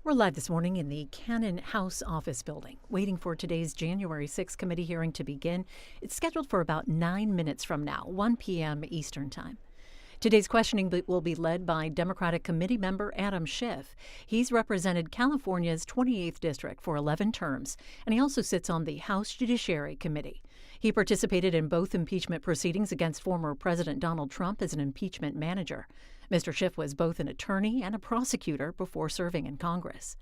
We're live this morning in the Cannon House office building, waiting for today's January 6th committee hearing to begin. It's scheduled for about 9 minutes from now, 1 p.m. Eastern Time. Today's questioning will be led by Democratic committee member Adam Schiff. He's represented California's 28th district for 11 terms, and he also sits on the House Judiciary Committee. He participated in both impeachment proceedings against former President Donald Trump as an impeachment manager. Mr. Schiff was both an attorney and a prosecutor before serving in Congress.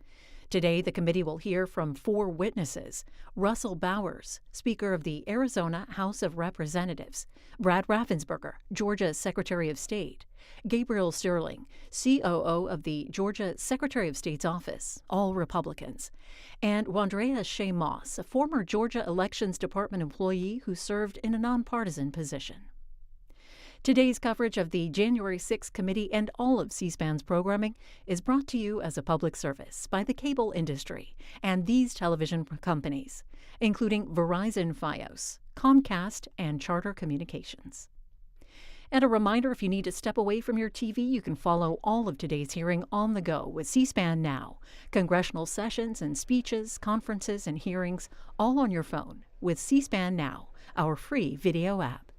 Today, the committee will hear from 4 witnesses: Russell Bowers, Speaker of the Arizona House of Representatives; Brad Ratzensberger, Georgia Secretary of State; Gabriel Sterling, COO of the Georgia Secretary of State's office, all Republicans; and Wandrea Shea Moss, a former Georgia Elections Department employee who served in a nonpartisan position. Today's coverage of the January 6th committee and all of C-SPAN's programming is brought to you as a public service by the cable industry and these television companies, including Verizon Fios, Comcast, and Charter Communications. And a reminder, if you need to step away from your TV, you can follow all of today's hearing on the go with C-SPAN Now. Congressional sessions and speeches, conferences, and hearings, all on your phone with C-SPAN Now, our free video app.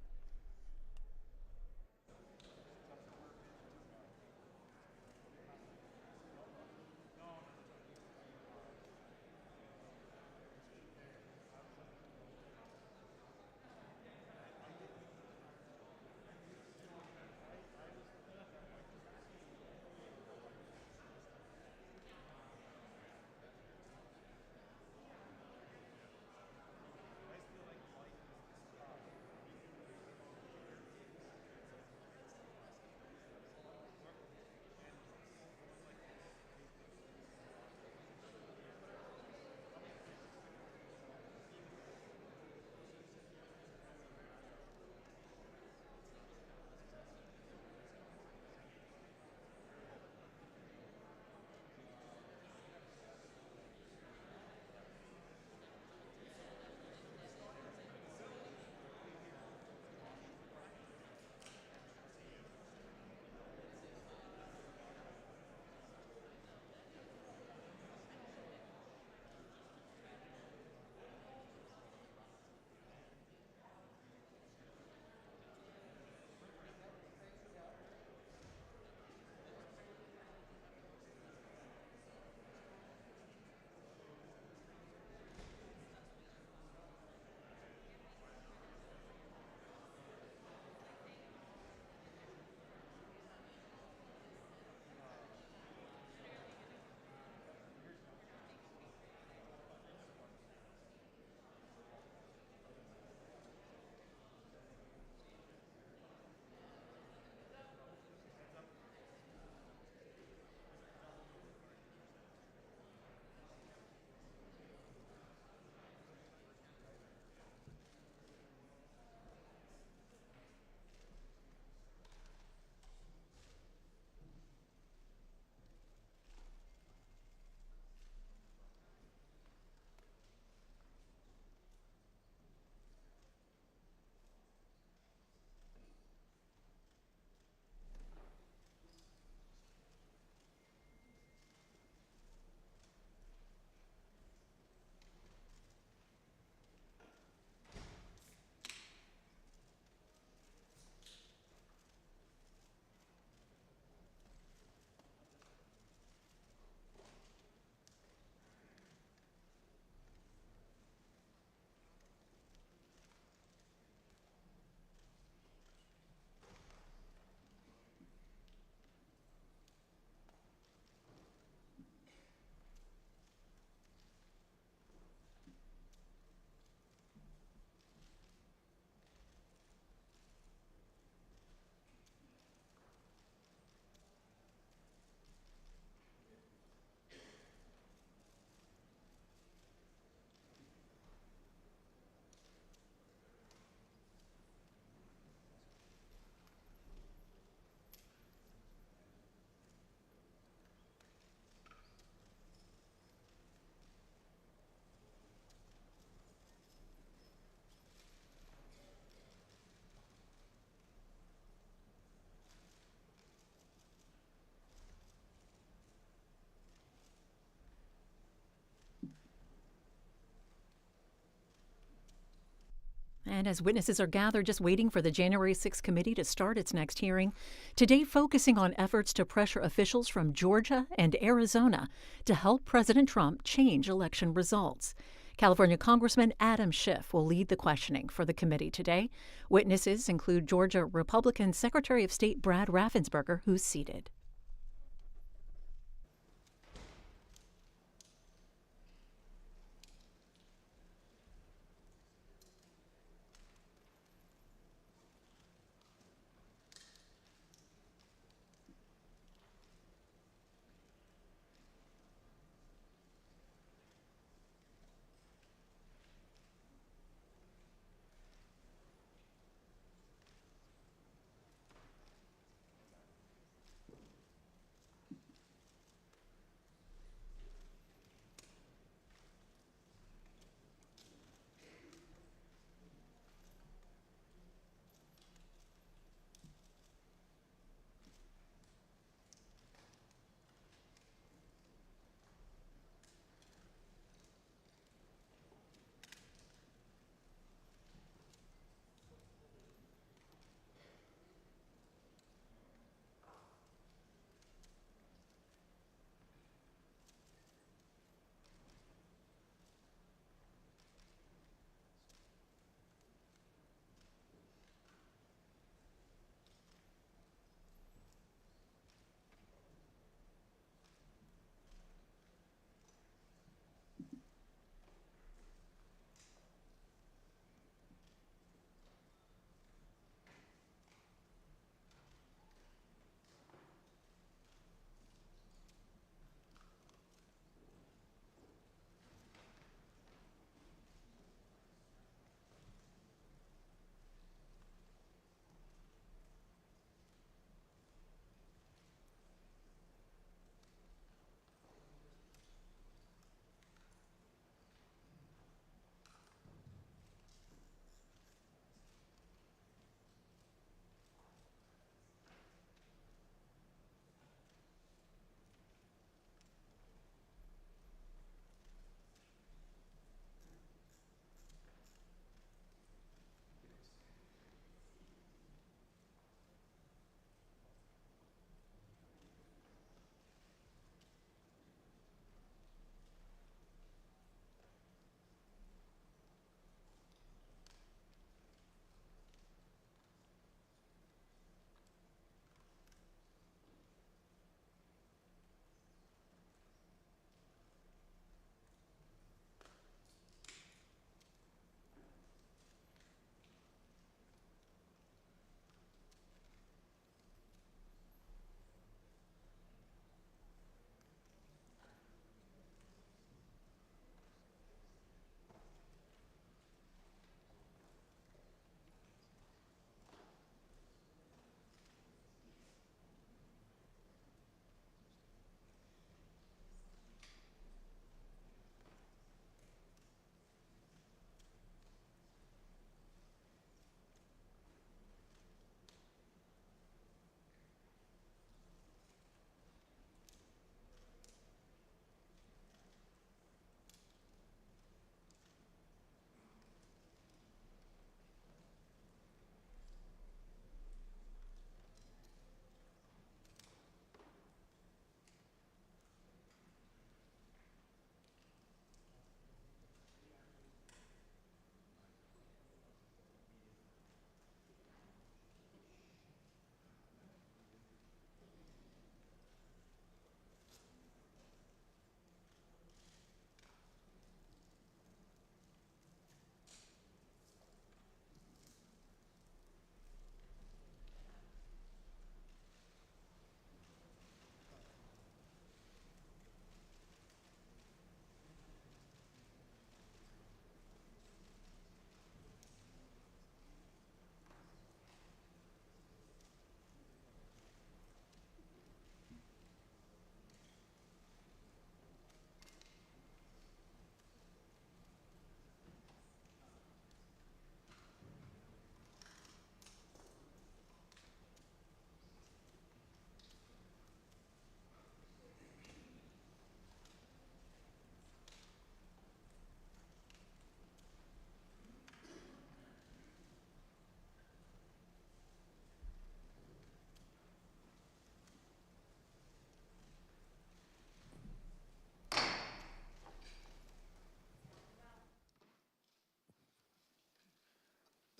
And as witnesses are gathered, just waiting for the January 6th committee to start its next hearing, today focusing on efforts to pressure officials from Georgia and Arizona to help President Trump change election results. California Congressman Adam Schiff will lead the questioning for the committee today. Witnesses include Georgia Republican Secretary of State Brad Ratzensberger, who's seated.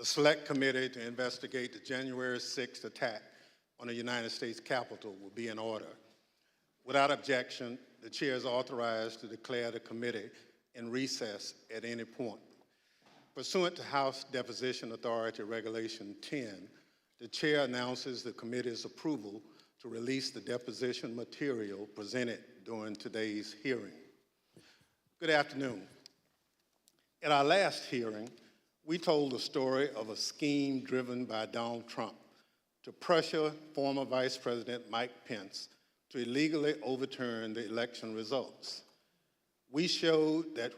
The Select Committee to investigate the January 6th attack on the United States Capitol will be in order. Without objection, the chair is authorized to declare the committee in recess at any point. Pursuant to House Deposition Authority Regulation 10, the chair announces the committee's approval to release the deposition material presented during today's hearing. Good afternoon. At our last hearing, we told the story of a scheme driven by Donald Trump to pressure former Vice President Mike Pence to illegally overturn the election results. We showed that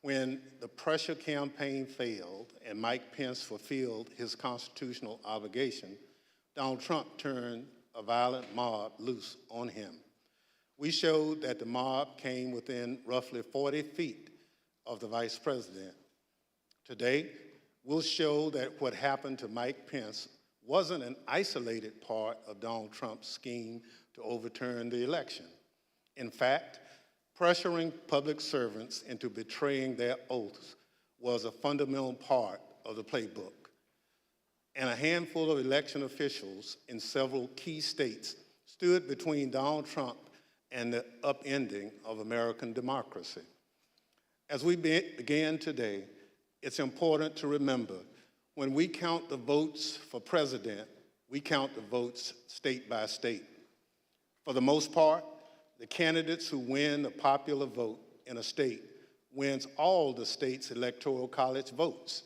when the pressure campaign failed and Mike Pence fulfilled his constitutional obligation, Donald Trump turned a violent mob loose on him. We showed that the mob came within roughly 40 feet of the Vice President. Today, we'll show that what happened to Mike Pence wasn't an isolated part of Donald Trump's scheme to overturn the election. In fact, pressuring public servants into betraying their oaths was a fundamental part of the playbook. And a handful of election officials in several key states stood between Donald Trump and the upending of American democracy. As we begin today, it's important to remember when we count the votes for president, we count the votes state by state. For the most part, the candidates who win the popular vote in a state wins all the state's electoral college votes.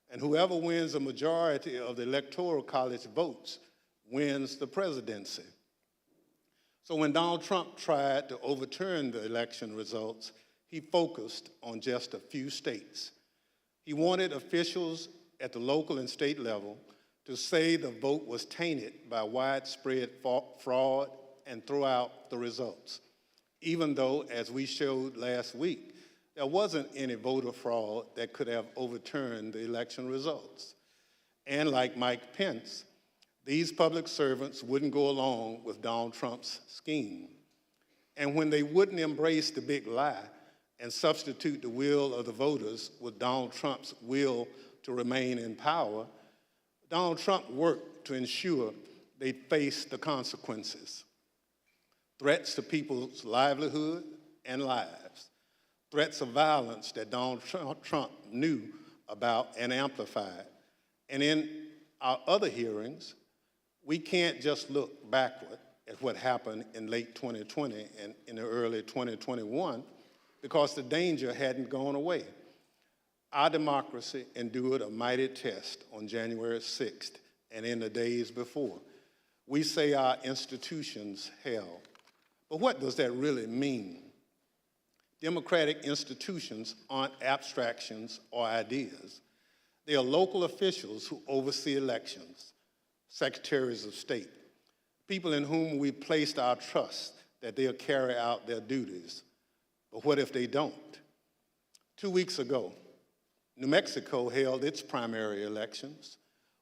And whoever wins a majority of the electoral college votes wins the presidency. So when Donald Trump tried to overturn the election results, he focused on just a few states. He wanted officials at the local and state level to say the vote was tainted by widespread fraud and throw out the results, even though, as we showed last week, there wasn't any voter fraud that could have overturned the election results. And like Mike Pence, these public servants wouldn't go along with Donald Trump's scheme. And when they wouldn't embrace the big lie and substitute the will of the voters with Donald Trump's will to remain in power, Donald Trump worked to ensure they faced the consequences. Threats to people's livelihood and lives, threats of violence that Donald Trump knew about and amplified. And in our other hearings, we can't just look backward at what happened in late 2020 and in the early 2021 because the danger hadn't gone away. Our democracy endured a mighty test on January 6th and in the days before. We say our institutions held. But what does that really mean? Democratic institutions aren't abstractions or ideas. They are local officials who oversee elections, secretaries of state, people in whom we placed our trust that they'll carry out their duties. But what if they don't? 2 weeks ago, New Mexico held its primary elections.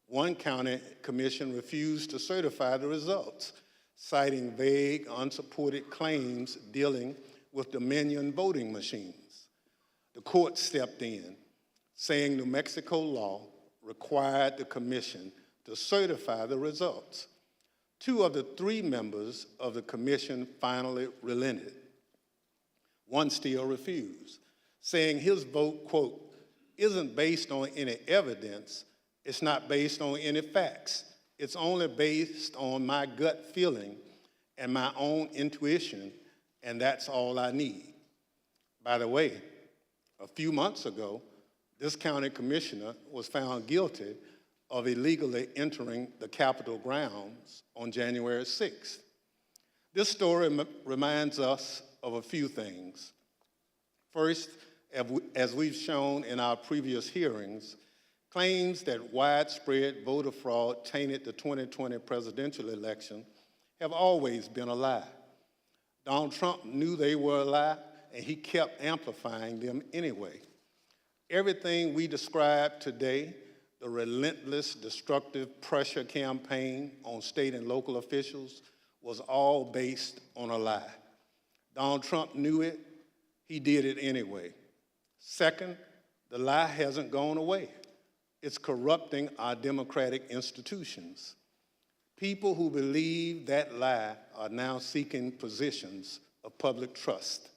One county commission refused to certify the results, citing vague, unsupported claims dealing with Dominion voting machines. The court stepped in, saying New Mexico law required the commission to certify the results. 2 of the 3 members of the commission finally relented. One still refused, saying his vote, quote, isn't based on any evidence, it's not based on any facts, it's only based on my gut feeling and my own intuition, and that's all I need. By the way, a few months ago, this county commissioner was found guilty of illegally entering the Capitol grounds on January 6th. This story reminds us of a few things. First, as we've shown in our previous hearings, claims that widespread voter fraud tainted the 2020 presidential election have always been a lie. Donald Trump knew they were a lie, and he kept amplifying them anyway. Everything we described today, the relentless, destructive pressure campaign on state and local officials, was all based on a lie. Donald Trump knew it, he did it anyway. Second, the lie hasn't gone away. It's corrupting our democratic institutions. People who believe that lie are now seeking positions of public trust.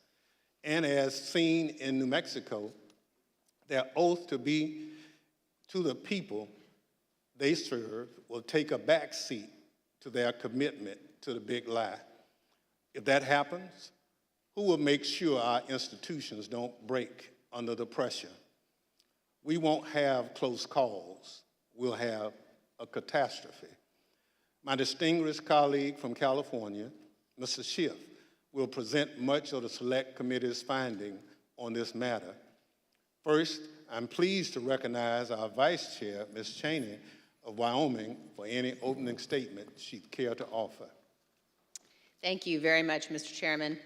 And as seen in New Mexico, their oath to be to the people they serve will take a back seat to their commitment to the big lie. If that happens, who will make sure our institutions don't break under the pressure? We won't have close calls. We'll have a catastrophe. My distinguished colleague from California, Mr. Schiff, will present much of the Select Committee's finding on this matter. First, I'm pleased to recognize our Vice Chair, Ms. Cheney of Wyoming, for any opening statement she'd care to offer. Thank you very much, Mr. Chairman.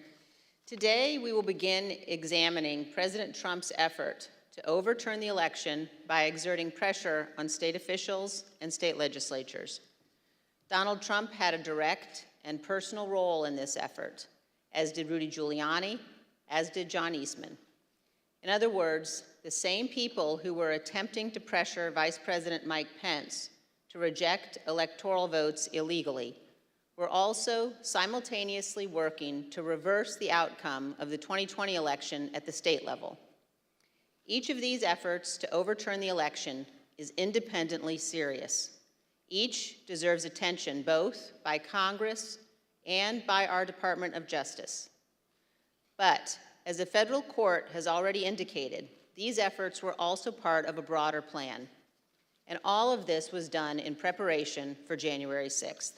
Today, we will begin examining President Trump's effort to overturn the election by exerting pressure on state officials and state legislatures. Donald Trump had a direct and personal role in this effort, as did Rudy Giuliani, as did John Eastman. In other words, the same people who were attempting to pressure Vice President Mike Pence to reject electoral votes illegally were also simultaneously working to reverse the outcome of the 2020 election at the state level. Each of these efforts to overturn the election is independently serious. Each deserves attention both by Congress and by our Department of Justice. But as the federal court has already indicated, these efforts were also part of a broader plan. And all of this was done in preparation for January 6th.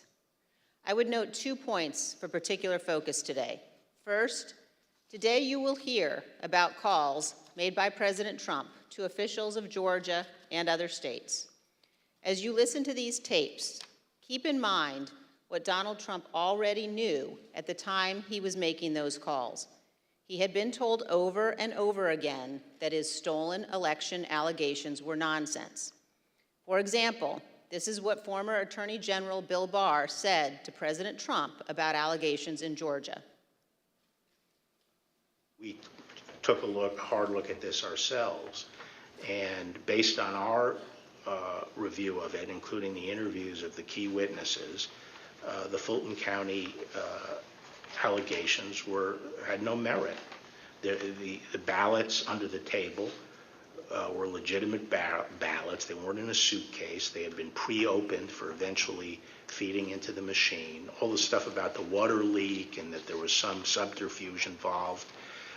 I would note 2 points for particular focus today. First, today you will hear about calls made by President Trump to officials of Georgia and other states. As you listen to these tapes, keep in mind what Donald Trump already knew at the time he was making those calls. He had been told over and over again that his stolen election allegations were nonsense. For example, this is what former Attorney General Bill Barr said to President Trump about allegations in Georgia. We took a hard look at this ourselves, and based on our review of it, including the interviews of the key witnesses, the Fulton County allegations had no merit. The ballots under the table were legitimate ballots. They weren't in a suitcase. They had been pre-opened for eventually feeding into the machine. All the stuff about the water leak and that there was some subterfuge involved.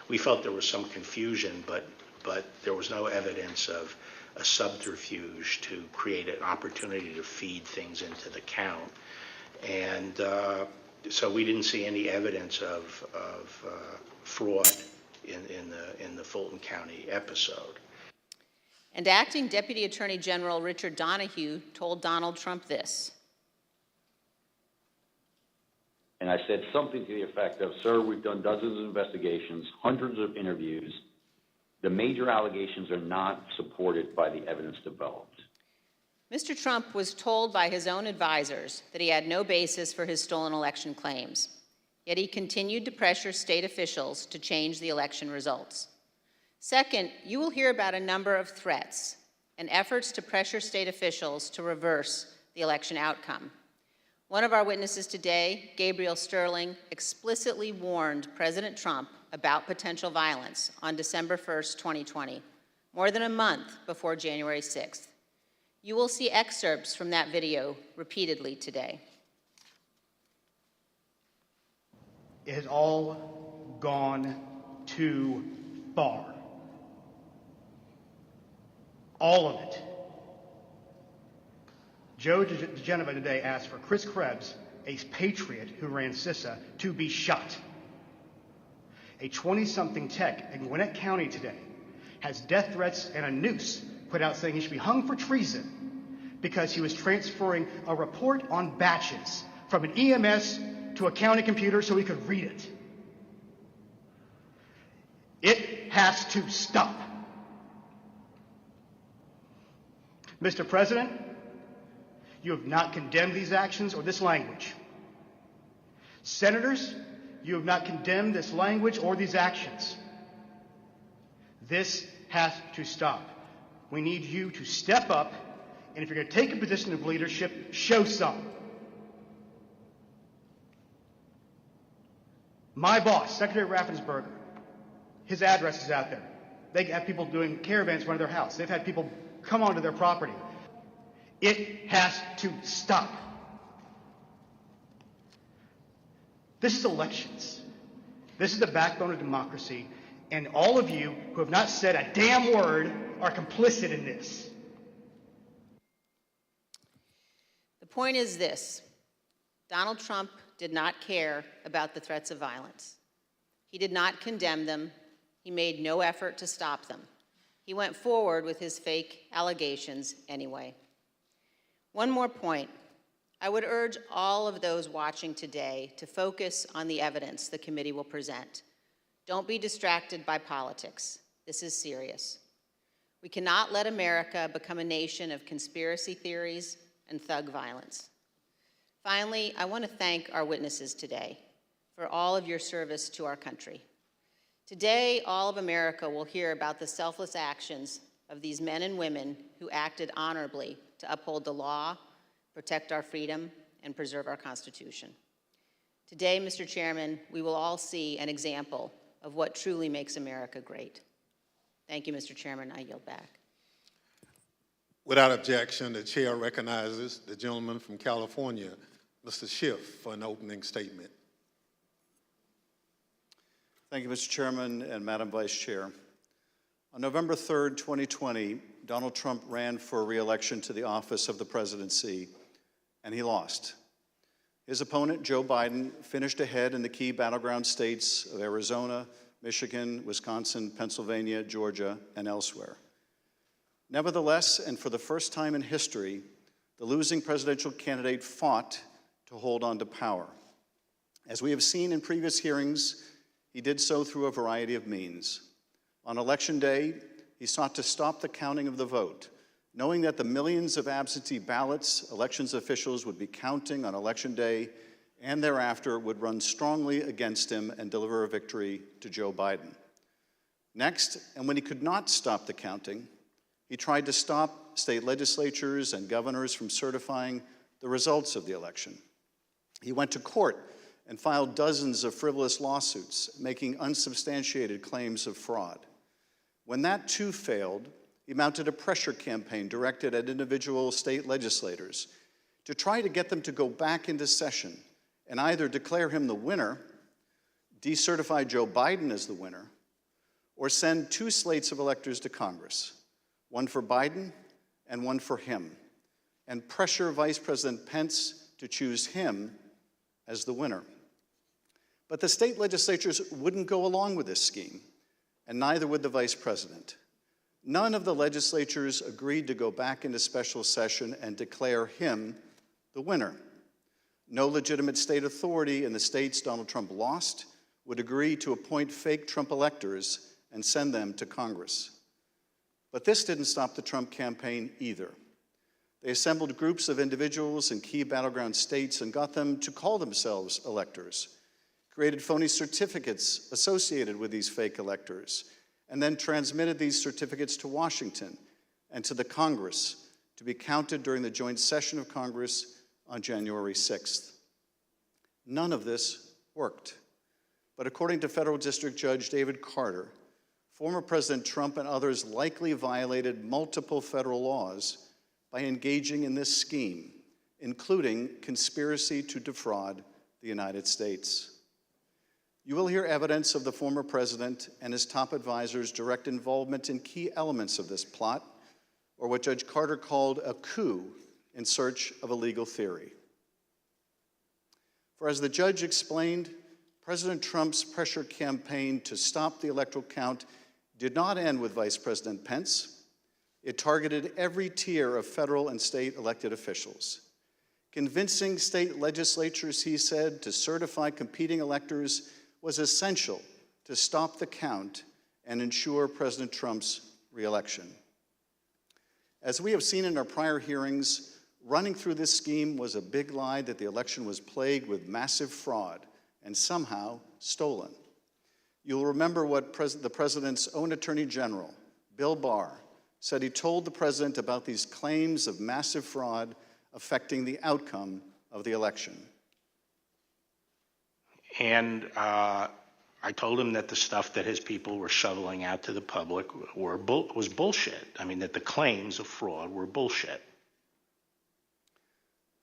We felt there was some confusion, but there was no evidence of a subterfuge to create an opportunity to feed things into the count. And so we didn't see any evidence of fraud in the Fulton County episode. And Acting Deputy Attorney General Richard Donahue told Donald Trump this. And I said something to the effect of, sir, we've done dozens of investigations, hundreds of interviews. The major allegations are not supported by the evidence developed. Mr. Trump was told by his own advisors that he had no basis for his stolen election claims, yet he continued to pressure state officials to change the election results. Second, you will hear about a number of threats and efforts to pressure state officials to reverse the election outcome. One of our witnesses today, Gabriel Sterling, explicitly warned President Trump about potential violence on December 1st, 2020, more than a month before January 6th. You will see excerpts from that video repeatedly today. It has all gone too far. All of it. Joe DeGenova today asked for Chris Krebs, a patriot who ran CISA, to be shot. A 20-something tech in Gwinnett County today has death threats and a noose put out saying he should be hung for treason because he was transferring a report on batches from an EMS to a county computer so he could read it. It has to stop. Mr. President, you have not condemned these actions or this language. Senators, you have not condemned this language or these actions. This has to stop. We need you to step up, and if you're going to take a position of leadership, show some. My boss, Secretary Ratzensberger, his address is out there. They have people doing caravans in front of their house. They've had people come onto their property. It has to stop. This is elections. This is the backbone of democracy, and all of you who have not said a damn word are complicit in this. The point is this: Donald Trump did not care about the threats of violence. He did not condemn them. He made no effort to stop them. He went forward with his fake allegations anyway. One more point. I would urge all of those watching today to focus on the evidence the committee will present. Don't be distracted by politics. This is serious. We cannot let America become a nation of conspiracy theories and thug violence. Finally, I want to thank our witnesses today for all of your service to our country. Today, all of America will hear about the selfless actions of these men and women who acted honorably to uphold the law, protect our freedom, and preserve our Constitution. Today, Mr. Chairman, we will all see an example of what truly makes America great. Thank you, Mr. Chairman. I yield back. Without objection, the chair recognizes the gentleman from California, Mr. Schiff, for an opening statement. Thank you, Mr. Chairman and Madam Vice Chair. On November 3rd, 2020, Donald Trump ran for re-election to the office of the presidency, and he lost. His opponent, Joe Biden, finished ahead in the key battleground states of Arizona, Michigan, Wisconsin, Pennsylvania, Georgia, and elsewhere. Nevertheless, and for the first time in history, the losing presidential candidate fought to hold on to power. As we have seen in previous hearings, he did so through a variety of means. On Election Day, he sought to stop the counting of the vote, knowing that the millions of absentee ballots elections officials would be counting on Election Day and thereafter would run strongly against him and deliver a victory to Joe Biden. Next, and when he could not stop the counting, he tried to stop state legislatures and governors from certifying the results of the election. He went to court and filed dozens of frivolous lawsuits, making unsubstantiated claims of fraud. When that too failed, he mounted a pressure campaign directed at individual state legislators to try to get them to go back into session and either declare him the winner, decertify Joe Biden as the winner, or send two slates of electors to Congress, one for Biden and one for him, and pressure Vice President Pence to choose him as the winner. But the state legislatures wouldn't go along with this scheme, and neither would the vice president. None of the legislatures agreed to go back into special session and declare him the winner. No legitimate state authority in the states Donald Trump lost would agree to appoint fake Trump electors and send them to Congress. But this didn't stop the Trump campaign either. They assembled groups of individuals in key battleground states and got them to call themselves electors, created phony certificates associated with these fake electors, and then transmitted these certificates to Washington and to the Congress to be counted during the joint session of Congress on January 6th. None of this worked. But according to Federal District Judge David Carter, former President Trump and others likely violated multiple federal laws by engaging in this scheme, including conspiracy to defraud the United States. You will hear evidence of the former president and his top advisors' direct involvement in key elements of this plot, or what Judge Carter called a coup in search of a legal theory. For as the judge explained, President Trump's pressure campaign to stop the electoral count did not end with Vice President Pence. It targeted every tier of federal and state elected officials. Convincing state legislatures, he said, to certify competing electors was essential to stop the count and ensure President Trump's re-election. As we have seen in our prior hearings, running through this scheme was a big lie that the election was plagued with massive fraud and somehow stolen. You'll remember what the president's own Attorney General, Bill Barr, said he told the president about these claims of massive fraud affecting the outcome of the election. And I told him that the stuff that his people were shoveling out to the public was bullshit. I mean, that the claims of fraud were bullshit.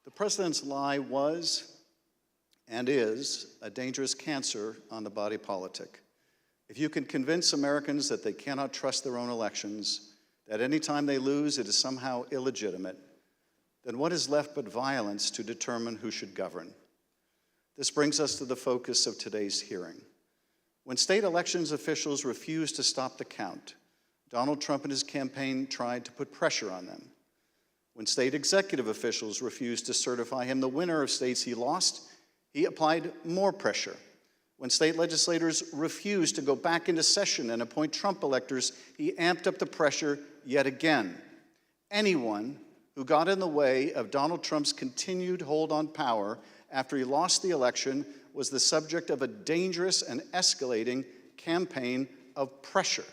The president's lie was and is a dangerous cancer on the body politic. If you can convince Americans that they cannot trust their own elections, that any time they lose it is somehow illegitimate, then what is left but violence to determine who should govern? This brings us to the focus of today's hearing. When state elections officials refused to stop the count, Donald Trump and his campaign tried to put pressure on them. When state executive officials refused to certify him the winner of states he lost, he applied more pressure. When state legislators refused to go back into session and appoint Trump electors, he amped up the pressure yet again. Anyone who got in the way of Donald Trump's continued hold on power after he lost the election was the subject of a dangerous and escalating campaign of pressure.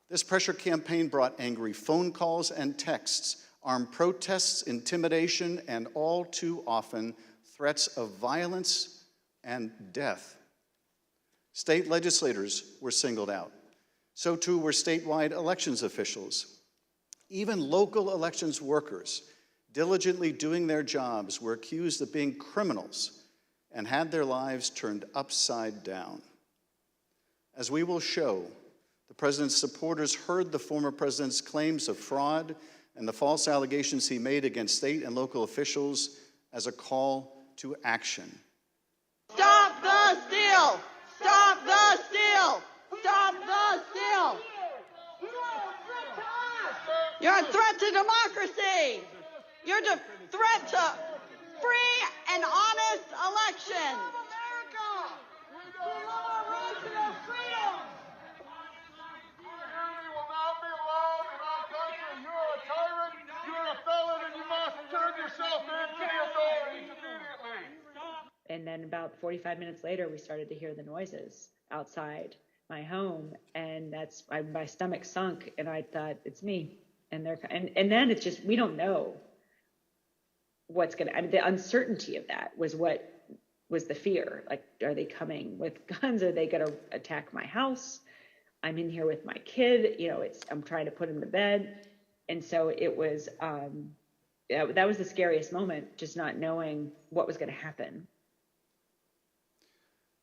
This pressure campaign brought angry phone calls and texts, armed protests, intimidation, and all too often, threats of violence and death. State legislators were singled out. So too were statewide elections officials. Even local elections workers, diligently doing their jobs, were accused of being criminals and had their lives turned upside down. As we will show, the president's supporters heard the former president's claims of fraud and the false allegations he made against state and local officials as a call to action. Stop the steal! Stop the steal! Stop the steal! You're a threat to democracy! You're a threat to free and honest election! And then about 45 minutes later, we started to hear the noises outside my home, and my stomach sunk, and I thought, it's me. And then it's just, we don't know what's going to, I mean, the uncertainty of that was what was the fear. Like, are they coming with guns? Are they going to attack my house? I'm in here with my kid, I'm trying to put him to bed. And so it was, that was the scariest moment, just not knowing what was going to happen.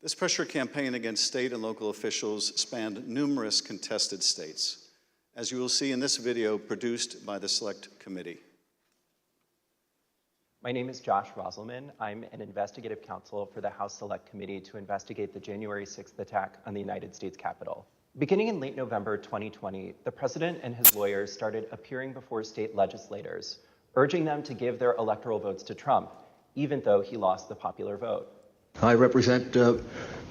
This pressure campaign against state and local officials spanned numerous contested states, as you will see in this video produced by the Select Committee. My name is Josh Roselman. I'm an investigative counsel for the House Select Committee to investigate the January 6th attack on the United States Capitol. Beginning in late November 2020, the president and his lawyers started appearing before state legislators, urging them to give their electoral votes to Trump, even though he lost the popular vote. I represent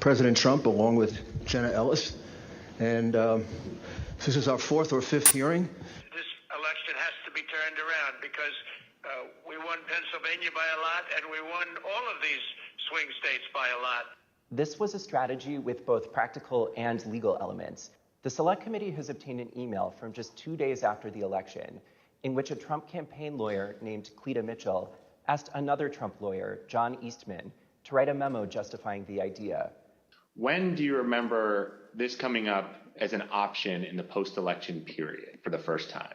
President Trump along with Jenna Ellis, and this is our fourth or fifth hearing. This election has to be turned around because we won Pennsylvania by a lot, and we won all of these swing states by a lot. This was a strategy with both practical and legal elements. The Select Committee has obtained an email from just 2 days after the election in which a Trump campaign lawyer named Cleta Mitchell asked another Trump lawyer, John Eastman, to write a memo justifying the idea. When do you remember this coming up as an option in the post-election period for the first time?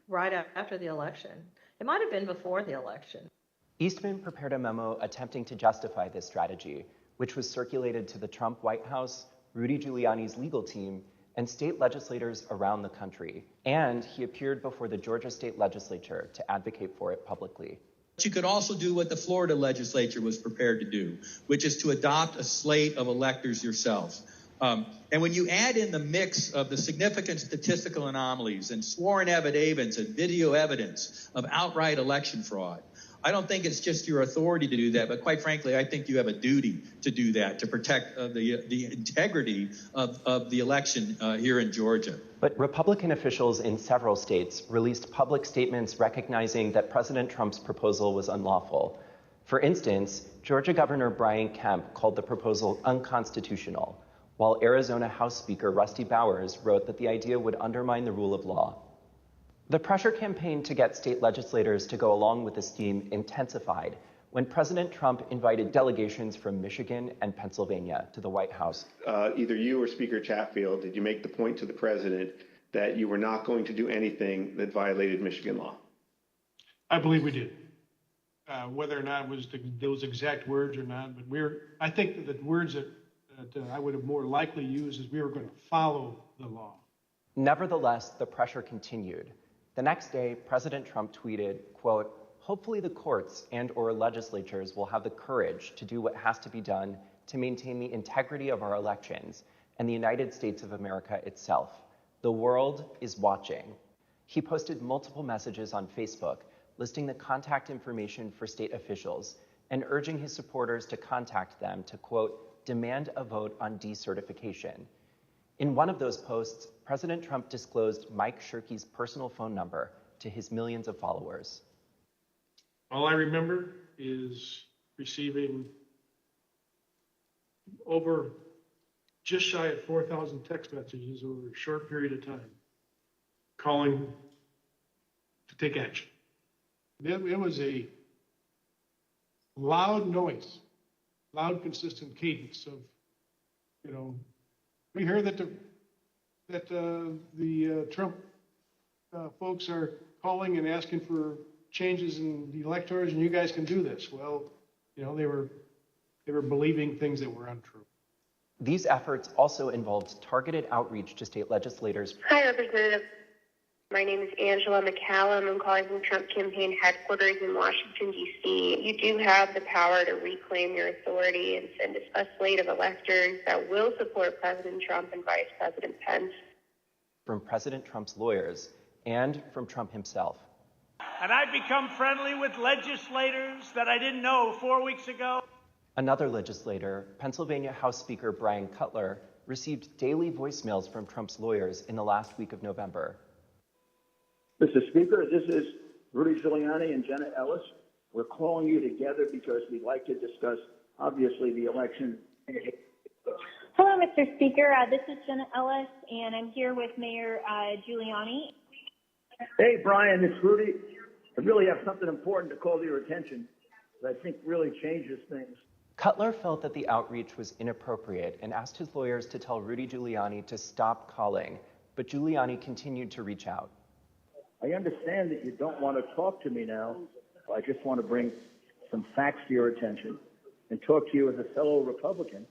Right after the election. It might have been before the election. Eastman prepared a memo attempting to justify this strategy, which was circulated to the Trump White House, Rudy Giuliani's legal team, and state legislators around the country. And he appeared before the Georgia State Legislature to advocate for it publicly. You could also do what the Florida legislature was prepared to do, which is to adopt a slate of electors yourselves. And when you add in the mix of the significant statistical anomalies and sworn affidavits and video evidence of outright election fraud, I don't think it's just your authority to do that, but quite frankly, I think you have a duty to do that, to protect the integrity of the election here in Georgia. But Republican officials in several states released public statements recognizing that President Trump's proposal was unlawful. For instance, Georgia Governor Brian Kemp called the proposal unconstitutional, while Arizona House Speaker Rusty Bowers wrote that the idea would undermine the rule of law. The pressure campaign to get state legislators to go along with the scheme intensified when President Trump invited delegations from Michigan and Pennsylvania to the White House. Either you or Speaker Chatfield, did you make the point to the president that you were not going to do anything that violated Michigan law? I believe we did. Whether or not it was those exact words or not, but I think that the words that I would have more likely used is we were going to follow the law. Nevertheless, the pressure continued. The next day, President Trump tweeted, quote, "Hopefully the courts and/or legislatures will have the courage to do what has to be done to maintain the integrity of our elections and the United States of America itself. The world is watching." He posted multiple messages on Facebook listing the contact information for state officials and urging his supporters to contact them to, quote, "demand a vote on decertification." In one of those posts, President Trump disclosed Mike Shirkey's personal phone number to his millions of followers. All I remember is receiving over just shy of 4,000 text messages over a short period of time, calling to take action. It was a loud noise, loud, consistent cadence of, we hear that the Trump folks are calling and asking for changes in the electors, and you guys can do this. Well, they were believing things that were untrue. These efforts also involved targeted outreach to state legislators. Hi, Representative. My name is Angela McCallum. I'm calling from Trump campaign headquarters in Washington, D.C. You do have the power to reclaim your authority and send a slate of electors that will support President Trump and Vice President Pence. From President Trump's lawyers and from Trump himself. And I've become friendly with legislators that I didn't know 4 weeks ago. Another legislator, Pennsylvania House Speaker Brian Cutler, received daily voicemails from Trump's lawyers in the last week of November. Mr. Speaker, this is Rudy Giuliani and Jenna Ellis. We're calling you together because we'd like to discuss, obviously, the election. Hello, Mr. Speaker. This is Jenna Ellis, and I'm here with Mayor Giuliani. Hey, Brian, it's Rudy. I really have something important to call to your attention that I think really changes things. Cutler felt that the outreach was inappropriate and asked his lawyers to tell Rudy Giuliani to stop calling, but Giuliani continued to reach out. I understand that you don't want to talk to me now. I just want to bring some facts to your attention and talk to you as a fellow Republican.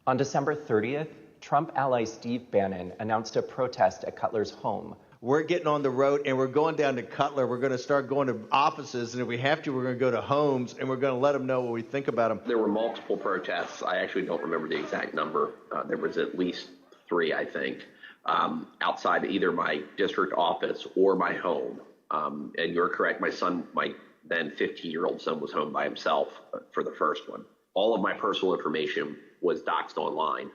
On December 30th, Trump ally Steve Bannon announced a protest at Cutler's home. We're getting on the road and we're going down to Cutler. We're going to start going to offices, and if we have to, we're going to go to homes, and we're going to let them know what we think about them. There were multiple protests. I actually don't remember the exact number. There was at least 3, I think, outside either my district office or my home. And you're correct, my son, my then 15-year-old son, was home by himself for the first one. All of my personal information was doxed online.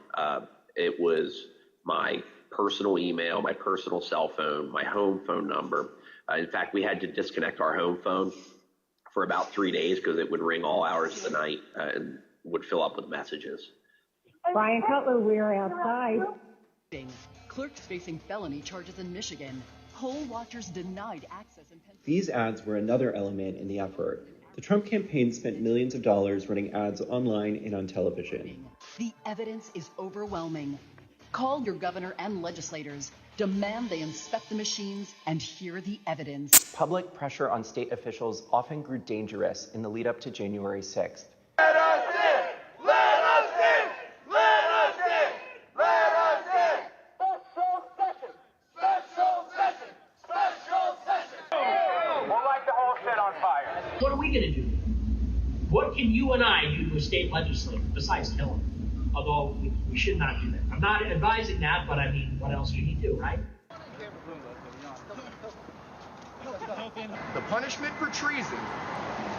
It was my personal email, my personal cell phone, my home phone number. In fact, we had to disconnect our home phone for about 3 days because it would ring all hours of the night and would fill up with messages. Brian Cutler, we're outside. Clerks facing felony charges in Michigan. Poll watchers denied access in Pennsylvania. These ads were another element in the effort. The Trump campaign spent millions of dollars running ads online and on television. The evidence is overwhelming. Call your governor and legislators. Demand they inspect the machines and hear the evidence. Public pressure on state officials often grew dangerous in the lead up to January 6th. Let us in! Let us in! Let us in! Let us in! Special session! Special session! Special session! We'll light the whole shit on fire. What are we going to do? What can you and I do to a state legislator besides kill him? Although we should not do that. I'm not advising that, but I mean, what else can he do, right? The punishment for treason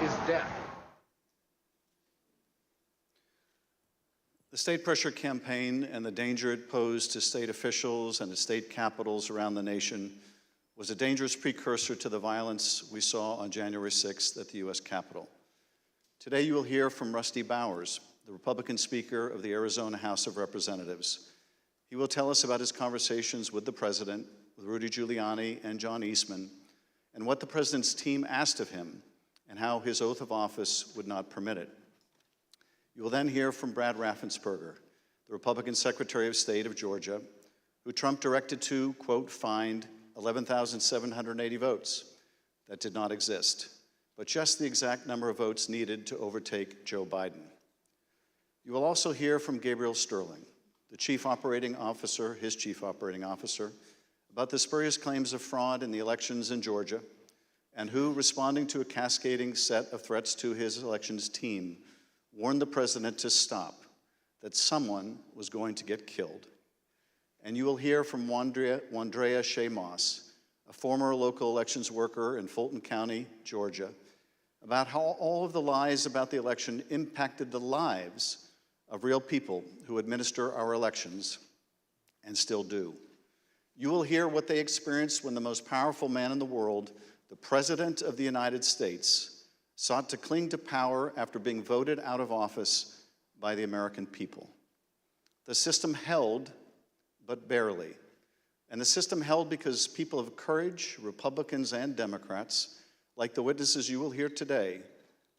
is death. The state pressure campaign and the danger it posed to state officials and to state capitals around the nation was a dangerous precursor to the violence we saw on January 6th at the U.S. Capitol. Today you will hear from Rusty Bowers, the Republican Speaker of the Arizona House of Representatives. He will tell us about his conversations with the President, with Rudy Giuliani and John Eastman, and what the President's team asked of him, and how his oath of office would not permit it. You will then hear from Brad Raffensperger, the Republican Secretary of State of Georgia, who Trump directed to, quote, find 11,780 votes that did not exist, but just the exact number of votes needed to overtake Joe Biden. You will also hear from Gabriel Sterling, the chief operating officer, his chief operating officer, about the spurious claims of fraud in the elections in Georgia, and who, responding to a cascading set of threats to his elections team, warned the president to stop, that someone was going to get killed. And you will hear from Wandrea Shea Moss, a former local elections worker in Fulton County, Georgia, about how all of the lies about the election impacted the lives of real people who administer our elections and still do. You will hear what they experienced when the most powerful man in the world, the President of the United States, sought to cling to power after being voted out of office by the American people. The system held, but barely. And the system held because people of courage, Republicans and Democrats, like the witnesses you will hear today,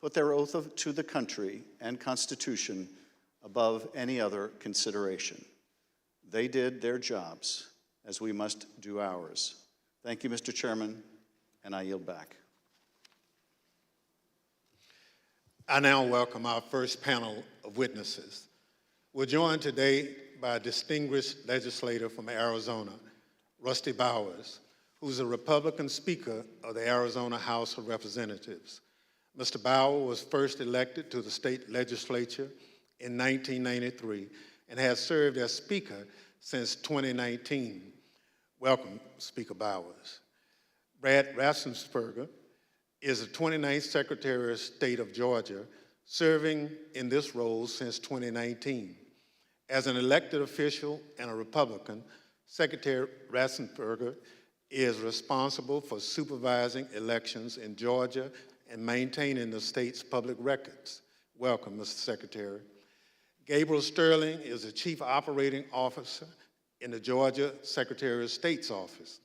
put their oath to the country and Constitution above any other consideration. They did their jobs, as we must do ours. Thank you, Mr. Chairman, and I yield back. I now welcome our first panel of witnesses. We're joined today by a distinguished legislator from Arizona, Rusty Bowers, who's a Republican Speaker of the Arizona House of Representatives. Mr. Bowers was first elected to the state legislature in 1993 and has served as Speaker since 2019. Welcome, Speaker Bowers. Brad Ratzensberger is the 29th Secretary of State of Georgia, serving in this role since 2019. As an elected official and a Republican, Secretary Rassenberger is responsible for supervising elections in Georgia and maintaining the state's public records. Welcome, Mr. Secretary. Gabriel Sterling is the Chief Operating Officer in the Georgia Secretary of State's office.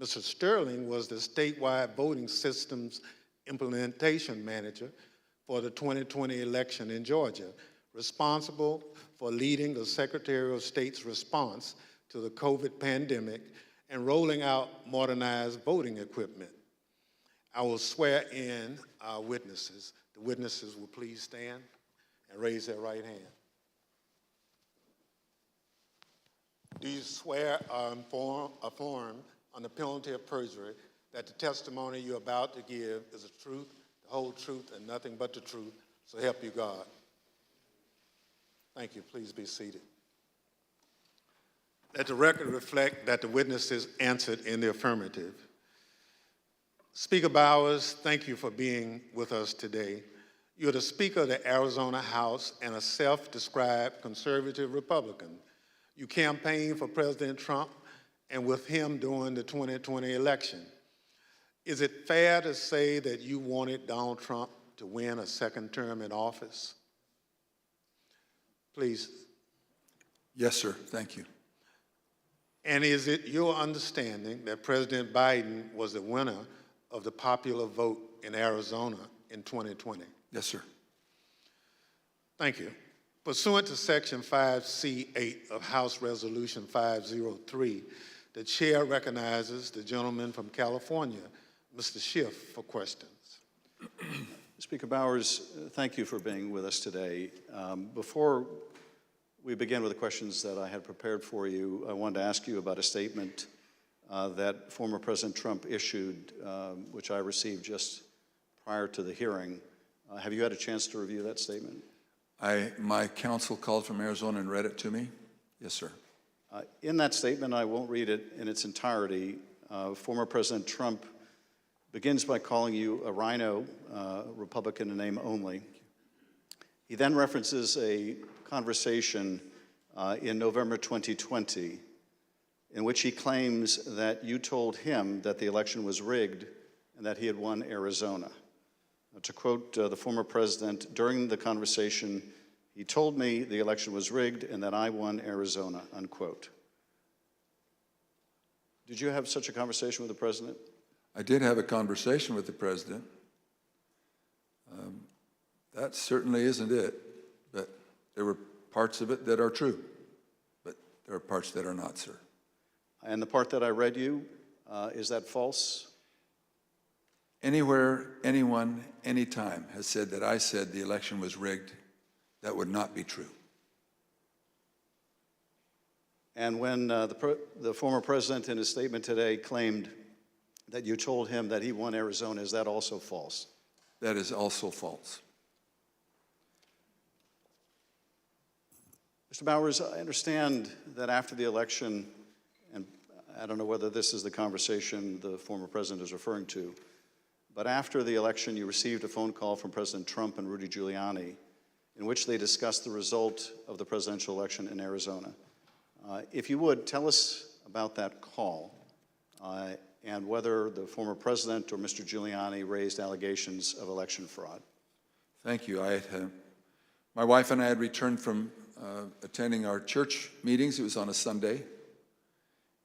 Mr. Sterling was the statewide voting systems implementation manager for the 2020 election in Georgia, responsible for leading the Secretary of State's response to the COVID pandemic and rolling out modernized voting equipment. I will swear in our witnesses. The witnesses will please stand and raise their right hand. Do you swear or affirm on the penalty of perjury that the testimony you're about to give is the truth, the whole truth, and nothing but the truth, so help you God? Thank you. Please be seated. Let the record reflect that the witnesses answered in the affirmative. Speaker Bowers, thank you for being with us today. You're the Speaker of the Arizona House and a self-described conservative Republican. You campaigned for President Trump and with him during the 2020 election. Is it fair to say that you wanted Donald Trump to win a second term in office? Please. Yes, sir. Thank you. And is it your understanding that President Biden was the winner of the popular vote in Arizona in 2020? Yes, sir. Thank you. Pursuant to Section 5C8 of House Resolution 503, the chair recognizes the gentleman from California, Mr. Schiff, for questions. Speaker Bowers, thank you for being with us today. Before we begin with the questions that I had prepared for you, I wanted to ask you about a statement that former President Trump issued, which I received just prior to the hearing. Have you had a chance to review that statement? My counsel called from Arizona and read it to me. Yes, sir. In that statement, I won't read it in its entirety. Former President Trump begins by calling you a rhino, Republican in name only. He then references a conversation in November 2020 in which he claims that you told him that the election was rigged and that he had won Arizona. To quote the former president, during the conversation, He told me the election was rigged and that I won Arizona, unquote. Did you have such a conversation with the president? I did have a conversation with the president. That certainly isn't it, but there were parts of it that are true, but there are parts that are not, sir. And the part that I read you, is that false? Anywhere, anyone, anytime has said that I said the election was rigged, that would not be true. And when the former president in his statement today claimed that you told him that he won Arizona, is that also false? That is also false. Mr. Bowers, I understand that after the election, and I don't know whether this is the conversation the former president is referring to, but after the election, you received a phone call from President Trump and Rudy Giuliani in which they discussed the result of the presidential election in Arizona. If you would, tell us about that call and whether the former president or Mr. Giuliani raised allegations of election fraud. Thank you. My wife and I had returned from attending our church meetings. It was on a Sunday,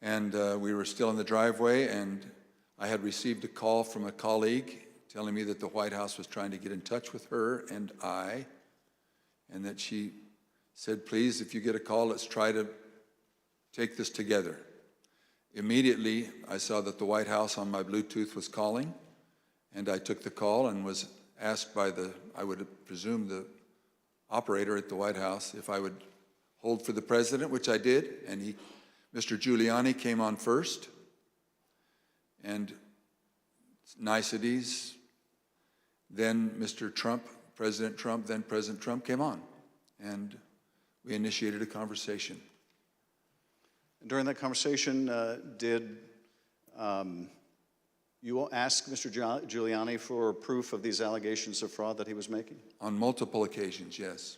and we were still in the driveway, and I had received a call from a colleague telling me that the White House was trying to get in touch with her and I, and that she said, please, if you get a call, let's try to take this together. Immediately, I saw that the White House on my Bluetooth was calling, and I took the call and was asked by I would presume the operator at the White House if I would hold for the president, which I did, and Mr. Giuliani came on first, and niceties, then Mr. Trump, President Trump, then President Trump came on, and we initiated a conversation. During that conversation, did you ask Mr. Giuliani for proof of these allegations of fraud that he was making? On multiple occasions, yes.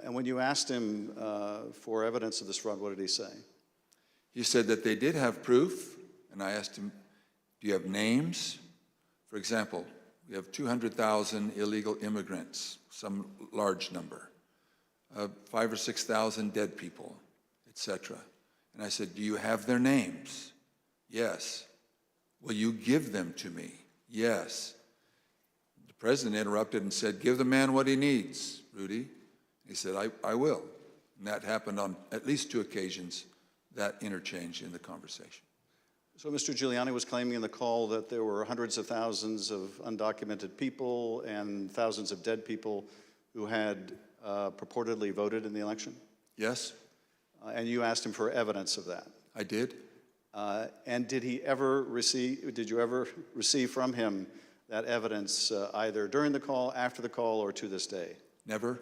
And when you asked him for evidence of this fraud, what did he say? He said that they did have proof, and I asked him, do you have names? For example, we have 200,000 illegal immigrants, some large number, 5,000 or 6,000 dead people, etc. And I said, do you have their names? Yes. Will you give them to me? Yes. The president interrupted and said, give the man what he needs, Rudy. He said, I will. And that happened on at least 2 occasions, that interchange in the conversation. So Mr. Giuliani was claiming in the call that there were hundreds of thousands of undocumented people and thousands of dead people who had purportedly voted in the election? Yes. And you asked him for evidence of that? I did. And did you ever receive from him that evidence either during the call, after the call, or to this day? Never.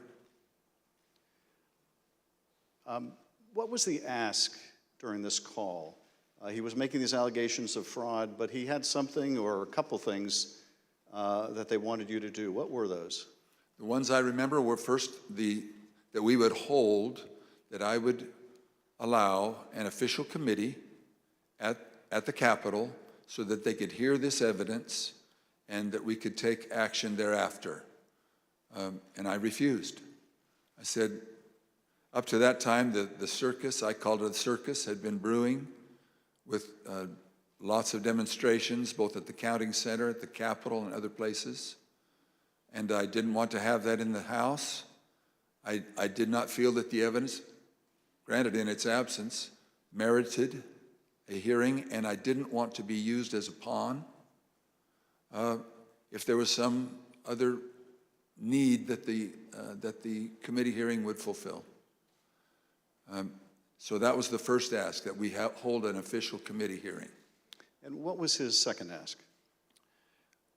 What was the ask during this call? He was making these allegations of fraud, but he had something or a couple things that they wanted you to do. What were those? The ones I remember were first that we would hold, that I would allow an official committee at the Capitol so that they could hear this evidence and that we could take action thereafter. And I refused. I said, up to that time, the circus, I called it a circus, had been brewing with lots of demonstrations, both at the counting center, at the Capitol, and other places. And I didn't want to have that in the House. I did not feel that the evidence, granted in its absence, merited a hearing, and I didn't want to be used as a pawn if there was some other need that the committee hearing would fulfill. So that was the first ask, that we hold an official committee hearing. And what was his second ask?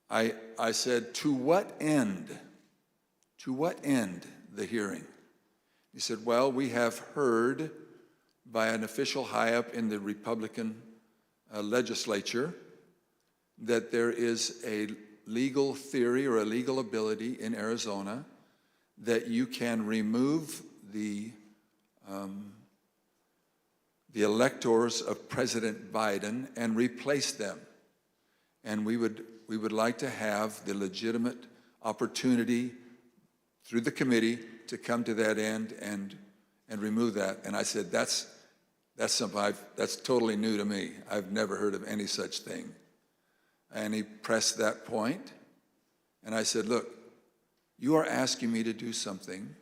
I said, to what end? To what end the hearing? He said, well, we have heard by an official high up in the Republican legislature that there is a legal theory or a legal ability in Arizona that you can remove the electors of President Biden and replace them. And we would like to have the legitimate opportunity through the committee to come to that end and remove that. And I said, that's something that's totally new to me. I've never heard of any such thing. And he pressed that point, and I said, look, you are asking me to do something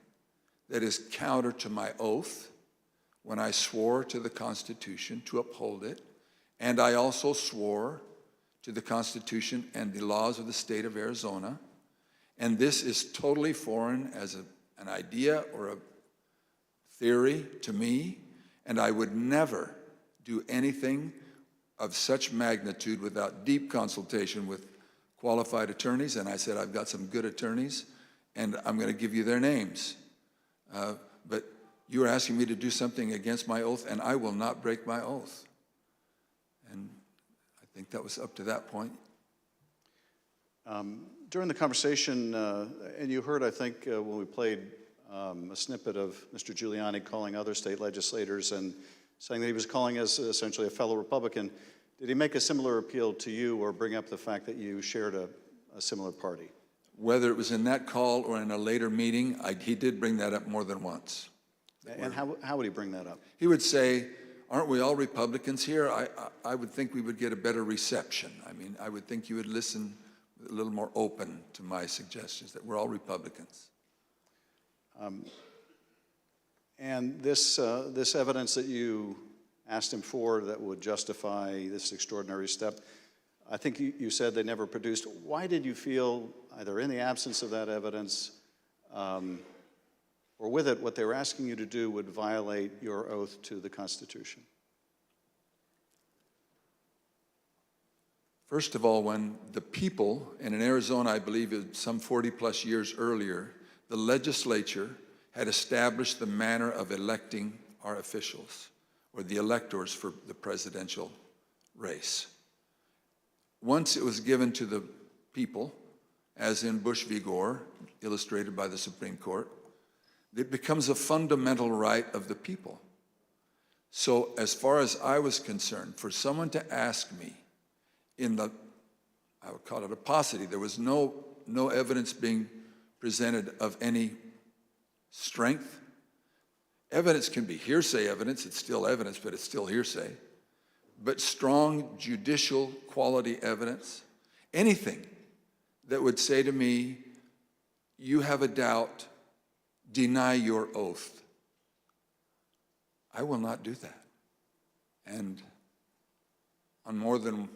that is counter to my oath when I swore to the Constitution to uphold it, and I also swore to the Constitution and the laws of the state of Arizona, and this is totally foreign as an idea or a theory to me, and I would never do anything of such magnitude without deep consultation with qualified attorneys. And I said, I've got some good attorneys, and I'm going to give you their names. But you are asking me to do something against my oath, and I will not break my oath. And I think that was up to that point. During the conversation, and you heard, I think, when we played a snippet of Mr. Giuliani calling other state legislators and saying that he was calling us essentially a fellow Republican, did he make a similar appeal to you or bring up the fact that you shared a similar party? Whether it was in that call or in a later meeting, he did bring that up more than once. And how would he bring that up? He would say, aren't we all Republicans here? I would think we would get a better reception. I mean, I would think you would listen a little more open to my suggestions, that we're all Republicans. And this evidence that you asked him for that would justify this extraordinary step, I think you said they never produced. Why did you feel, either in the absence of that evidence or with it, what they were asking you to do would violate your oath to the Constitution? First of all, when the people, and in Arizona, I believe it's some 40 plus years earlier, the legislature had established the manner of electing our officials, or the electors for the presidential race. Once it was given to the people, as in Bush v. Gore, illustrated by the Supreme Court, it becomes a fundamental right of the people. So as far as I was concerned, for someone to ask me in the, I would call it a paucity, there was no evidence being presented of any strength. Evidence can be hearsay evidence, it's still evidence, but it's still hearsay. But strong judicial quality evidence, anything that would say to me, you have a doubt, deny your oath. I will not do that. And on more than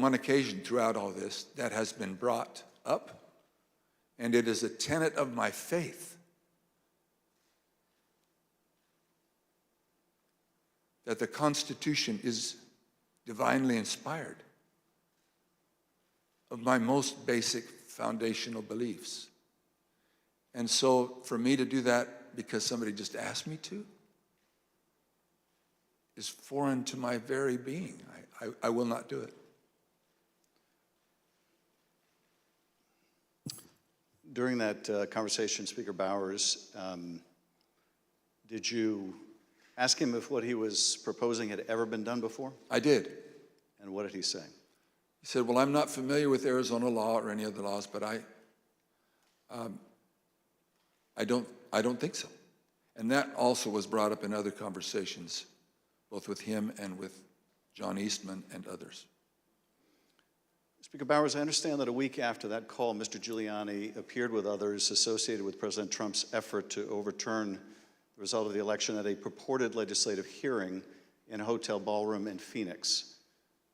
one occasion throughout all this, that has been brought up, and it is a tenet of my faith that the Constitution is divinely inspired of my most basic foundational beliefs. And so for me to do that because somebody just asked me to is foreign to my very being. I will not do it. During that conversation, Speaker Bowers, did you ask him if what he was proposing had ever been done before? I did. And what did he say? He said, well, I'm not familiar with Arizona law or any other laws, but I don't think so. And that also was brought up in other conversations, both with him and with John Eastman and others. Speaker Bowers, I understand that a week after that call, Mr. Giuliani appeared with others associated with President Trump's effort to overturn the result of the election at a purported legislative hearing in a hotel ballroom in Phoenix.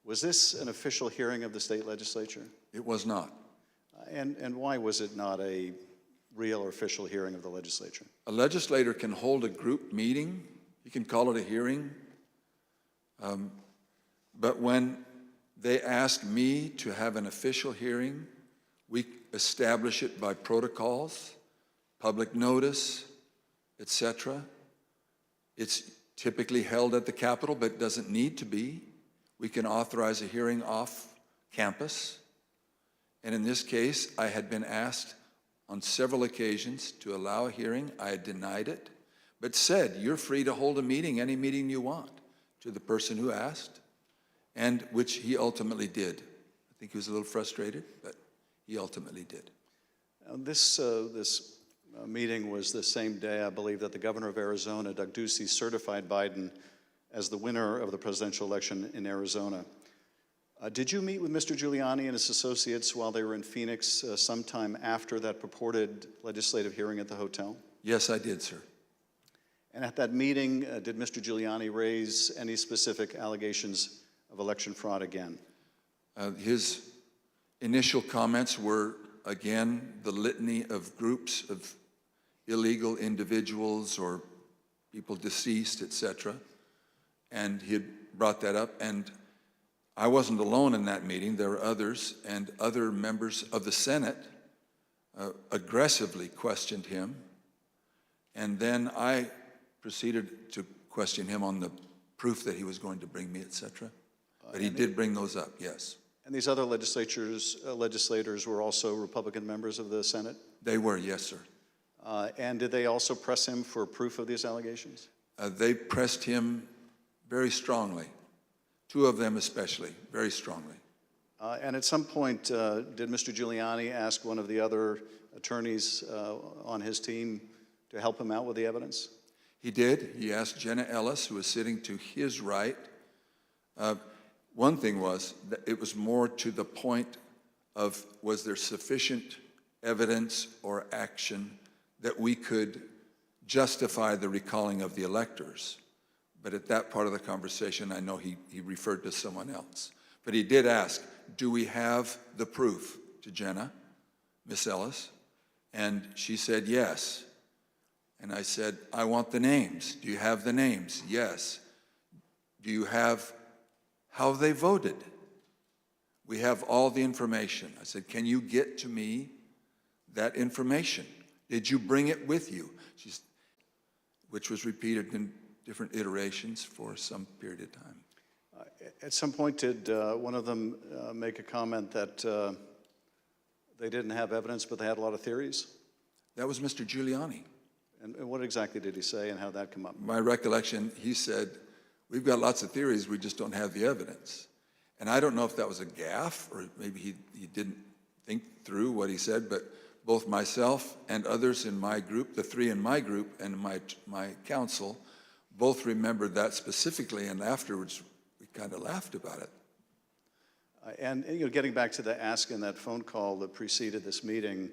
Was this an official hearing of the state legislature? It was not. And why was it not a real or official hearing of the legislature? A legislator can hold a group meeting. You can call it a hearing. But when they ask me to have an official hearing, we establish it by protocols, public notice, etc. It's typically held at the Capitol, but it doesn't need to be. We can authorize a hearing off campus. And in this case, I had been asked on several occasions to allow a hearing. I had denied it, but said, you're free to hold a meeting, any meeting you want, to the person who asked, and which he ultimately did. I think he was a little frustrated, but he ultimately did. This meeting was the same day, I believe, that the governor of Arizona, Doug Ducey, certified Biden as the winner of the presidential election in Arizona. Did you meet with Mr. Giuliani and his associates while they were in Phoenix sometime after that purported legislative hearing at the hotel? Yes, I did, sir. And at that meeting, did Mr. Giuliani raise any specific allegations of election fraud again? His initial comments were, again, the litany of groups of illegal individuals or people deceased, etc. And he had brought that up, and I wasn't alone in that meeting. There were others, and other members of the Senate aggressively questioned him. And then I proceeded to question him on the proof that he was going to bring me, etc. But he did bring those up, yes. And these other legislators were also Republican members of the Senate? They were, yes, sir. And did they also press him for proof of these allegations? They pressed him very strongly. Two of them especially, very strongly. And at some point, did Mr. Giuliani ask one of the other attorneys on his team to help him out with the evidence? He did. He asked Jenna Ellis, who was sitting to his right. One thing was that it was more to the point of, was there sufficient evidence or action that we could justify the recalling of the electors? But at that part of the conversation, I know he referred to someone else. But he did ask, do we have the proof, to Jenna, Miss Ellis? And she said, yes. And I said, I want the names. Do you have the names? Yes. Do you have how they voted? We have all the information. I said, can you get to me that information? Did you bring it with you? Which was repeated in different iterations for some period of time. At some point, did one of them make a comment that they didn't have evidence, but they had a lot of theories? That was Mr. Giuliani. And what exactly did he say, and how did that come up? My recollection, he said, we've got lots of theories, we just don't have the evidence. And I don't know if that was a gaffe, or maybe he didn't think through what he said, but both myself and others in my group, the three in my group and my council, both remembered that specifically, and afterwards we kind of laughed about it. And getting back to the ask in that phone call that preceded this meeting,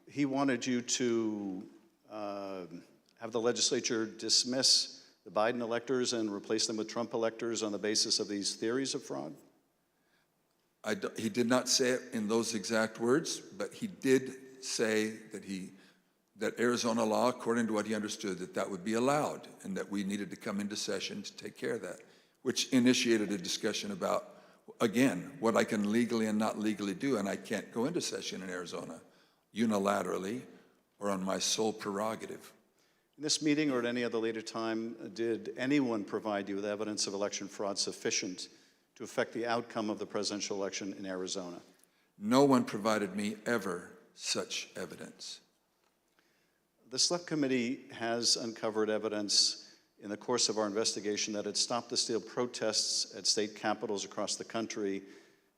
he wanted you to have the legislature dismiss the Biden electors and replace them with Trump electors on the basis of these theories of fraud? He did not say it in those exact words, but he did say that Arizona law, according to what he understood, that would be allowed, and that we needed to come into session to take care of that, which initiated a discussion about, again, what I can legally and not legally do, and I can't go into session in Arizona unilaterally or on my sole prerogative. In this meeting or at any other later time, did anyone provide you with evidence of election fraud sufficient to affect the outcome of the presidential election in Arizona? No one provided me ever such evidence. The Select Committee has uncovered evidence in the course of our investigation that at Stop the Steal protests at state capitals across the country,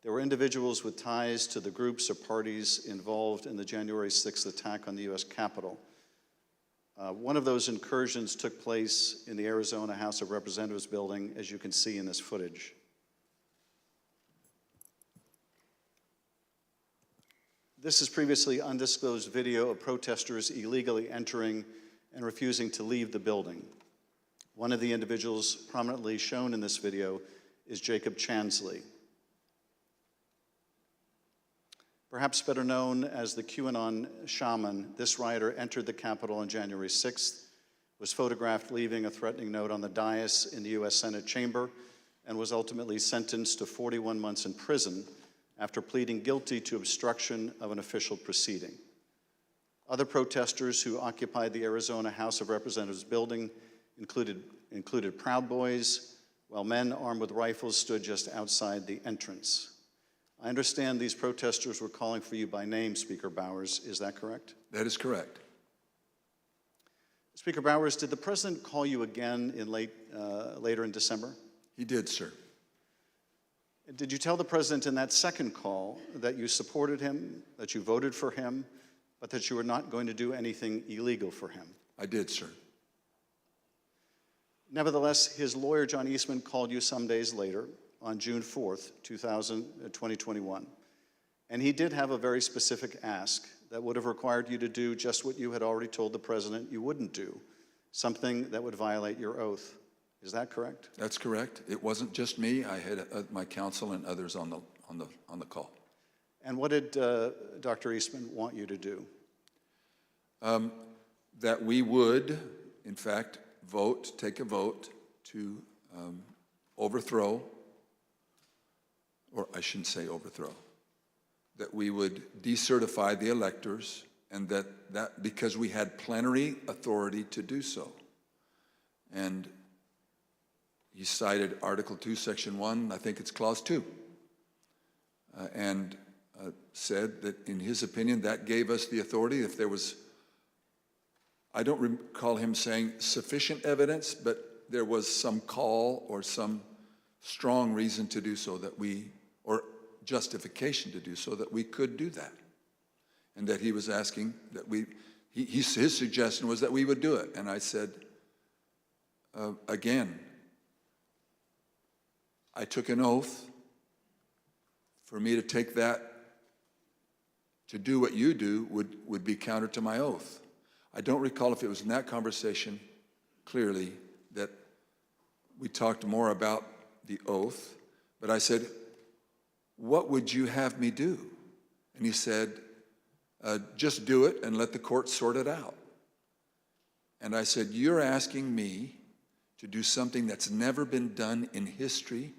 there were individuals with ties to the groups or parties involved in the January 6th attack on the U.S. Capitol. One of those incursions took place in the Arizona House of Representatives building, as you can see in this footage. This is previously undisclosed video of protesters illegally entering and refusing to leave the building. One of the individuals prominently shown in this video is Jacob Chansley. Perhaps better known as the QAnon shaman, this rioter entered the Capitol on January 6th, was photographed leaving a threatening note on the dais in the U.S. Senate chamber, and was ultimately sentenced to 41 months in prison after pleading guilty to obstruction of an official proceeding. Other protesters who occupied the Arizona House of Representatives building included Proud Boys, while men armed with rifles stood just outside the entrance. I understand these protesters were calling for you by name, Speaker Bowers. Is that correct? That is correct. Speaker Bowers, did the president call you again in later in December? He did, sir. Did you tell the president in that second call that you supported him, that you voted for him, but that you were not going to do anything illegal for him? I did, sir. Nevertheless, his lawyer, John Eastman, called you some days later on June 4th, 2021, and he did have a very specific ask that would have required you to do just what you had already told the president you wouldn't do, something that would violate your oath. Is that correct? That's correct. It wasn't just me. I had my counsel and others on the call. And what did Dr. Eastman want you to do? That we would, in fact, take a vote to overthrow, or I shouldn't say overthrow, that we would decertify the electors, and that because we had plenary authority to do so. And he cited Article 2, Section 1, I think it's Clause 2, and said that in his opinion that gave us the authority if there was, I don't recall him saying sufficient evidence, but there was some call or some strong reason to do so or justification to do so that we could do that. And that he was asking that his suggestion was that we would do it. And I said, again, I took an oath. For me to take that, to do what you do, would be counter to my oath. I don't recall if it was in that conversation, clearly, that we talked more about the oath, but I said, what would you have me do? And he said, just do it and let the court sort it out. And I said, you're asking me to do something that's never been done in history,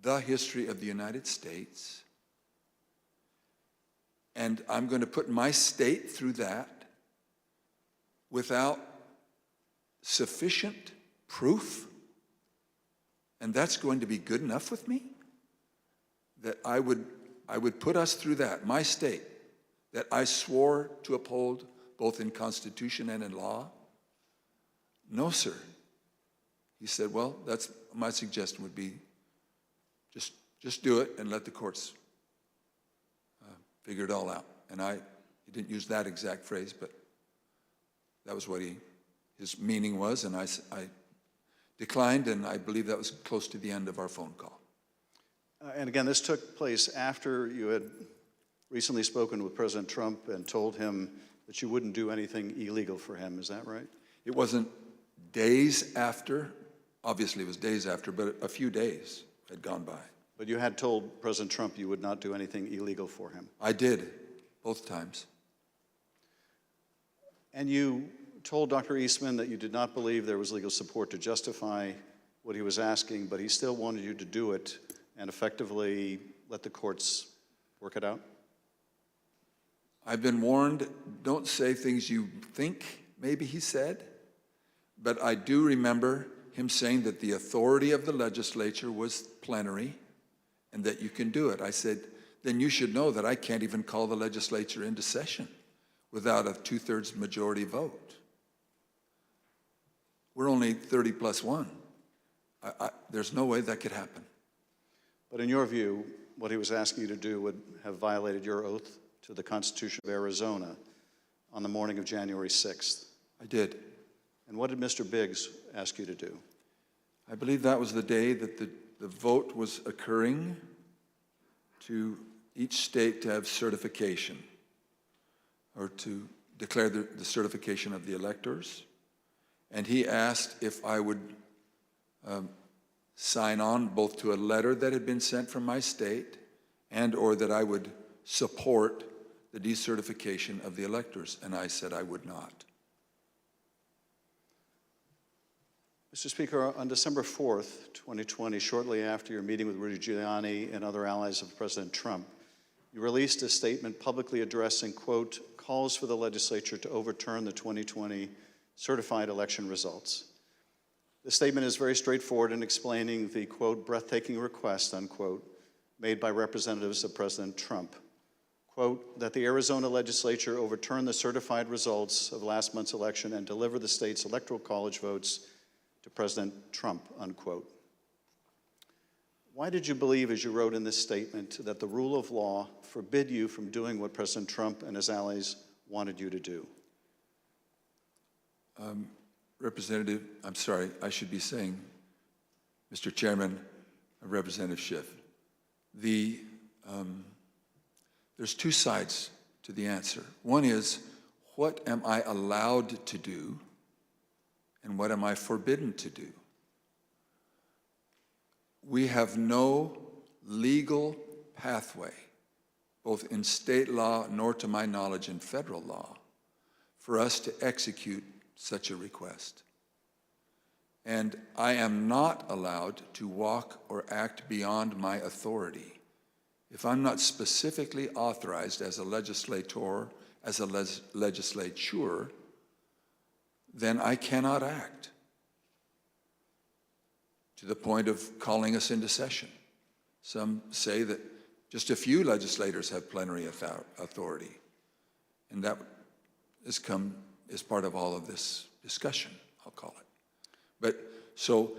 the history of the United States, and I'm going to put my state through that without sufficient proof, and that's going to be good enough with me? That I would put us through that, my state, that I swore to uphold both in Constitution and in law? No, sir. He said, well, that's my suggestion would be just do it and let the courts figure it all out. And he didn't use that exact phrase, but that was what his meaning was, and I declined, and I believe that was close to the end of our phone call. And again, this took place after you had recently spoken with President Trump and told him that you wouldn't do anything illegal for him. Is that right? It wasn't days after. Obviously, it was days after, but a few days had gone by. But you had told President Trump you would not do anything illegal for him. I did, both times. And you told Dr. Eastman that you did not believe there was legal support to justify what he was asking, but he still wanted you to do it and effectively let the courts work it out? I've been warned, don't say things you think, maybe he said, but I do remember him saying that the authority of the legislature was plenary and that you can do it. I said, then you should know that I can't even call the legislature into session without a 2/3 majority vote. We're only 30 plus 1. There's no way that could happen. But in your view, what he was asking you to do would have violated your oath to the Constitution of Arizona on the morning of January 6th. I did. And what did Mr. Biggs ask you to do? I believe that was the day that the vote was occurring to each state to have certification, or to declare the certification of the electors. And he asked if I would sign on both to a letter that had been sent from my state and or that I would support the decertification of the electors. And I said I would not. Mr. Speaker, on December 4th, 2020, shortly after your meeting with Rudy Giuliani and other allies of President Trump, you released a statement publicly addressing, quote, calls for the legislature to overturn the 2020 certified election results. The statement is very straightforward in explaining the, quote, breathtaking request, unquote, made by representatives of President Trump. Quote, that the Arizona legislature overturn the certified results of last month's election and deliver the state's electoral college votes to President Trump, unquote. Why did you believe, as you wrote in this statement, that the rule of law forbid you from doing what President Trump and his allies wanted you to do? Representative, I'm sorry, I should be saying, Mr. Chairman, Representative Schiff. There's two sides to the answer. One is, what am I allowed to do, and what am I forbidden to do? We have no legal pathway, both in state law nor to my knowledge in federal law, for us to execute such a request. And I am not allowed to walk or act beyond my authority. If I'm not specifically authorized as a legislator, as a legislature, then I cannot act to the point of calling us into session. Some say that just a few legislators have plenary authority, and that has come as part of all of this discussion, I'll call it. But so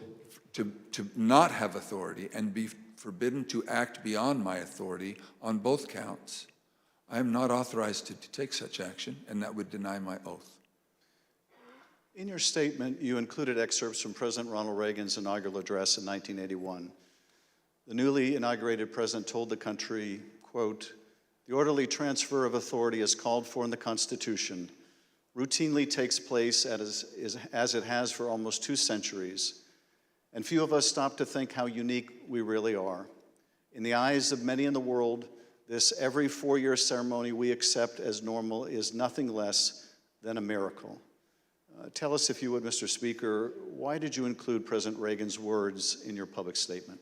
to not have authority and be forbidden to act beyond my authority on both counts, I am not authorized to take such action, and that would deny my oath. In your statement, you included excerpts from President Ronald Reagan's inaugural address in 1981. The newly inaugurated president told the country, quote, "The orderly transfer of authority as called for in the Constitution routinely takes place as it has for almost 2 centuries, and few of us stop to think how unique we really are. In the eyes of many in the world, this every 4-year ceremony we accept as normal is nothing less than a miracle." Tell us, if you would, Mr. Speaker, why did you include President Reagan's words in your public statement?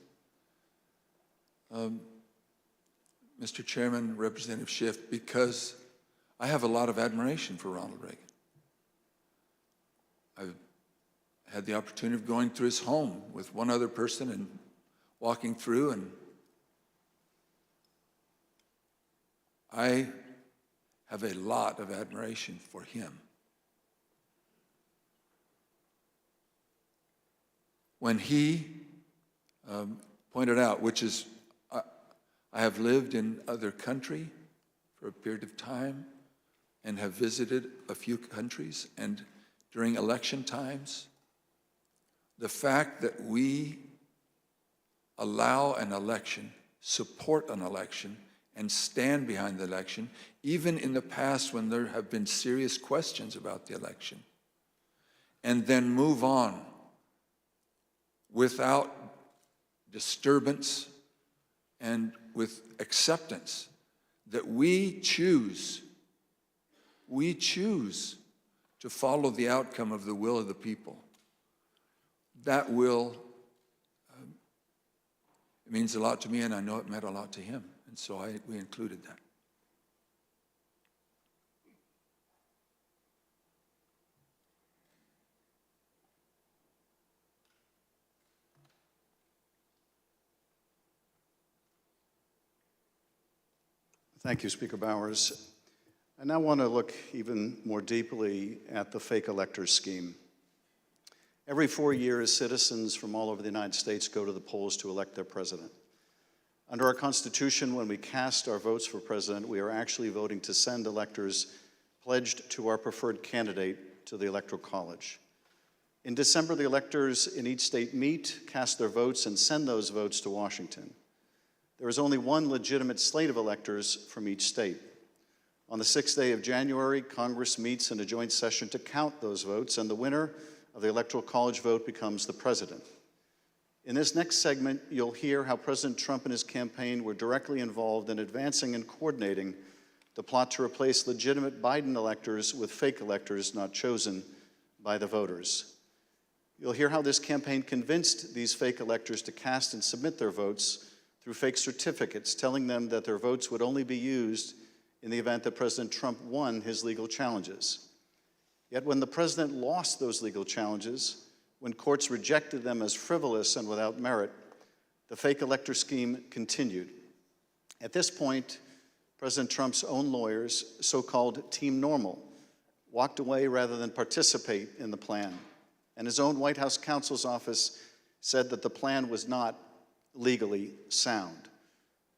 Mr. Chairman, Representative Schiff, because I have a lot of admiration for Ronald Reagan. I've had the opportunity of going through his home with one other person and walking through, and I have a lot of admiration for him. When he pointed out, which is, I have lived in other country for a period of time and have visited a few countries, and during election times, the fact that we allow an election, support an election, and stand behind the election, even in the past when there have been serious questions about the election, and then move on without disturbance and with acceptance that we choose to follow the outcome of the will of the people. That will, it means a lot to me, and I know it meant a lot to him, and so we included that. Thank you, Speaker Bowers. I now want to look even more deeply at the fake electors scheme. Every 4 years, citizens from all over the United States go to the polls to elect their president. Under our Constitution, when we cast our votes for president, we are actually voting to send electors pledged to our preferred candidate to the Electoral College. In December, the electors in each state meet, cast their votes, and send those votes to Washington. There is only one legitimate slate of electors from each state. On the 6th day of January, Congress meets in a joint session to count those votes, and the winner of the Electoral College vote becomes the president. In this next segment, you'll hear how President Trump and his campaign were directly involved in advancing and coordinating the plot to replace legitimate Biden electors with fake electors not chosen by the voters. You'll hear how this campaign convinced these fake electors to cast and submit their votes through fake certificates, telling them that their votes would only be used in the event that President Trump won his legal challenges. Yet when the president lost those legal challenges, when courts rejected them as frivolous and without merit, the fake elector scheme continued. At this point, President Trump's own lawyers, so-called Team Normal, walked away rather than participate in the plan. And his own White House counsel's office said that the plan was not legally sound.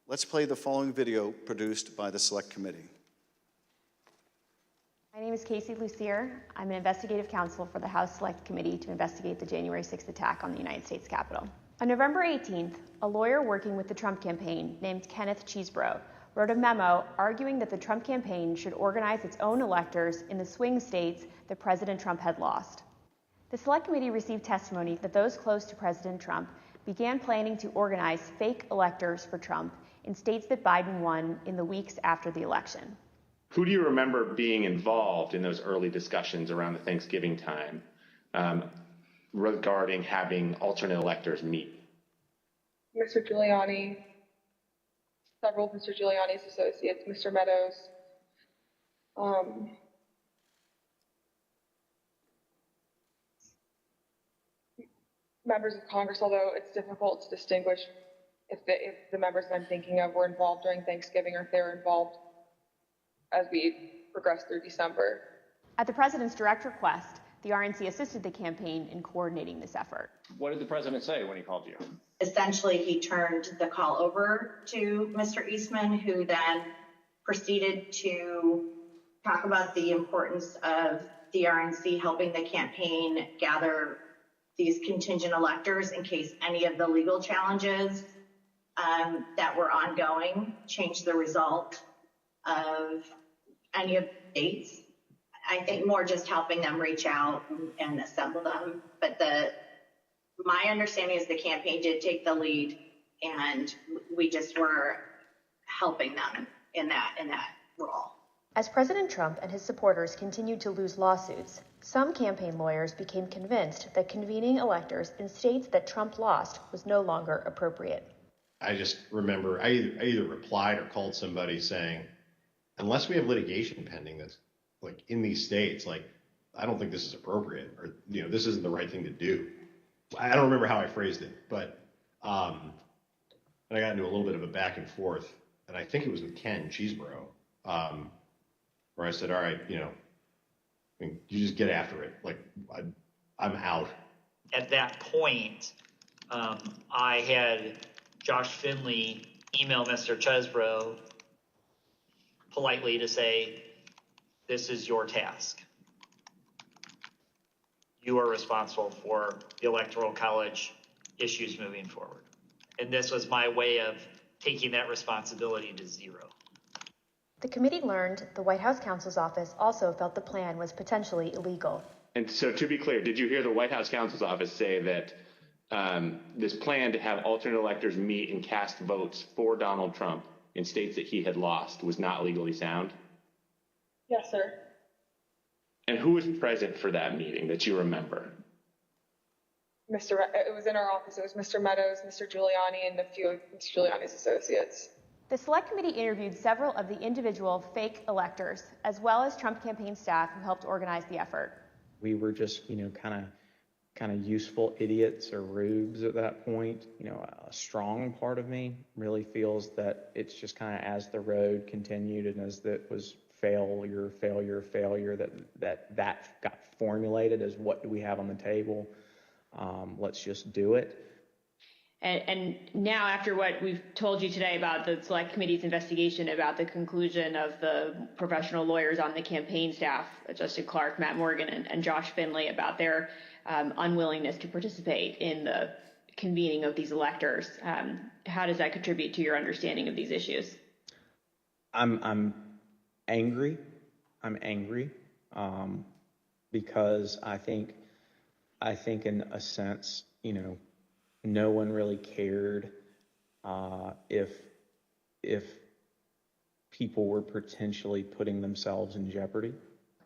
Let's play the following video produced by the Select Committee. My name is Casey Lucier. I'm an investigative counsel for the House Select Committee to investigate the January 6th attack on the United States Capitol. On November 18th, a lawyer working with the Trump campaign named Kenneth Cheeseborough wrote a memo arguing that the Trump campaign should organize its own electors in the swing states that President Trump had lost. The Select Committee received testimony that those close to President Trump began planning to organize fake electors for Trump in states that Biden won in the weeks after the election. Who do you remember being involved in those early discussions around the Thanksgiving time regarding having alternate electors meet? Mr. Giuliani, several of Mr. Giuliani's associates, Mr. Meadows, members of Congress, although it's difficult to distinguish if the members that I'm thinking of were involved during Thanksgiving or if they were involved as we progressed through December. At the president's direct request, the RNC assisted the campaign in coordinating this effort. What did the president say when he called you? Essentially, he turned the call over to Mr. Eastman, who then proceeded to talk about the importance of the RNC helping the campaign gather these contingent electors in case any of the legal challenges that were ongoing changed the result of any of the states. I think more just helping them reach out and assemble them. But my understanding is the campaign did take the lead, and we just were helping them in that role. As President Trump and his supporters continued to lose lawsuits, some campaign lawyers became convinced that convening electors in states that Trump lost was no longer appropriate. I just remember I either replied or called somebody saying, unless we have litigation pending that's like in these states, like I don't think this is appropriate, or this isn't the right thing to do. I don't remember how I phrased it, but and I got into a little bit of a back and forth, and I think it was with Ken Cheeseborough, where I said, all right, you just get after it. Like I'm out. At that point, I had Josh Finley email Mr. Chesbrough politely to say, this is your task. You are responsible for the Electoral College issues moving forward. And this was my way of taking that responsibility to zero. The committee learned the White House counsel's office also felt the plan was potentially illegal. And so to be clear, did you hear the White House counsel's office say that this plan to have alternate electors meet and cast votes for Donald Trump in states that he had lost was not legally sound? Yes, sir. And who was present for that meeting that you remember? It was in our office. It was Mr. Meadows, Mr. Giuliani, and a few of Mr. Giuliani's associates. The Select Committee interviewed several of the individual fake electors, as well as Trump campaign staff who helped organize the effort. We were just, kind of useful idiots or rubes at that point. A strong part of me really feels that it's just kind of as the road continued and as that was failure, that got formulated as what do we have on the table? Let's just do it. And now, after what we've told you today about the Select Committee's investigation about the conclusion of the professional lawyers on the campaign staff, Justin Clark, Matt Morgan, and Josh Finley, about their unwillingness to participate in the convening of these electors, how does that contribute to your understanding of these issues? I'm angry. Because I think in a sense, no one really cared if people were potentially putting themselves in jeopardy.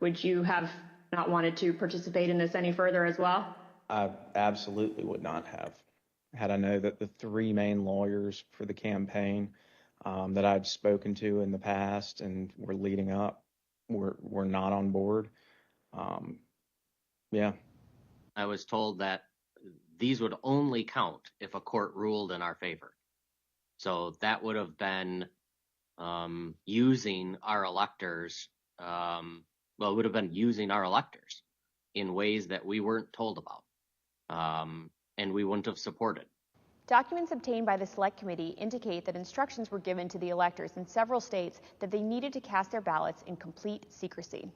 Would you have not wanted to participate in this any further as well? I absolutely would not have. Had I known that the three main lawyers for the campaign that I'd spoken to in the past and were leading up were not on board. Yeah. I was told that these would only count if a court ruled in our favor. So that would have been using our electors. It would have been using our electors in ways that we weren't told about, and we wouldn't have supported. Documents obtained by the Select Committee indicate that instructions were given to the electors in several states that they needed to cast their ballots in complete secrecy.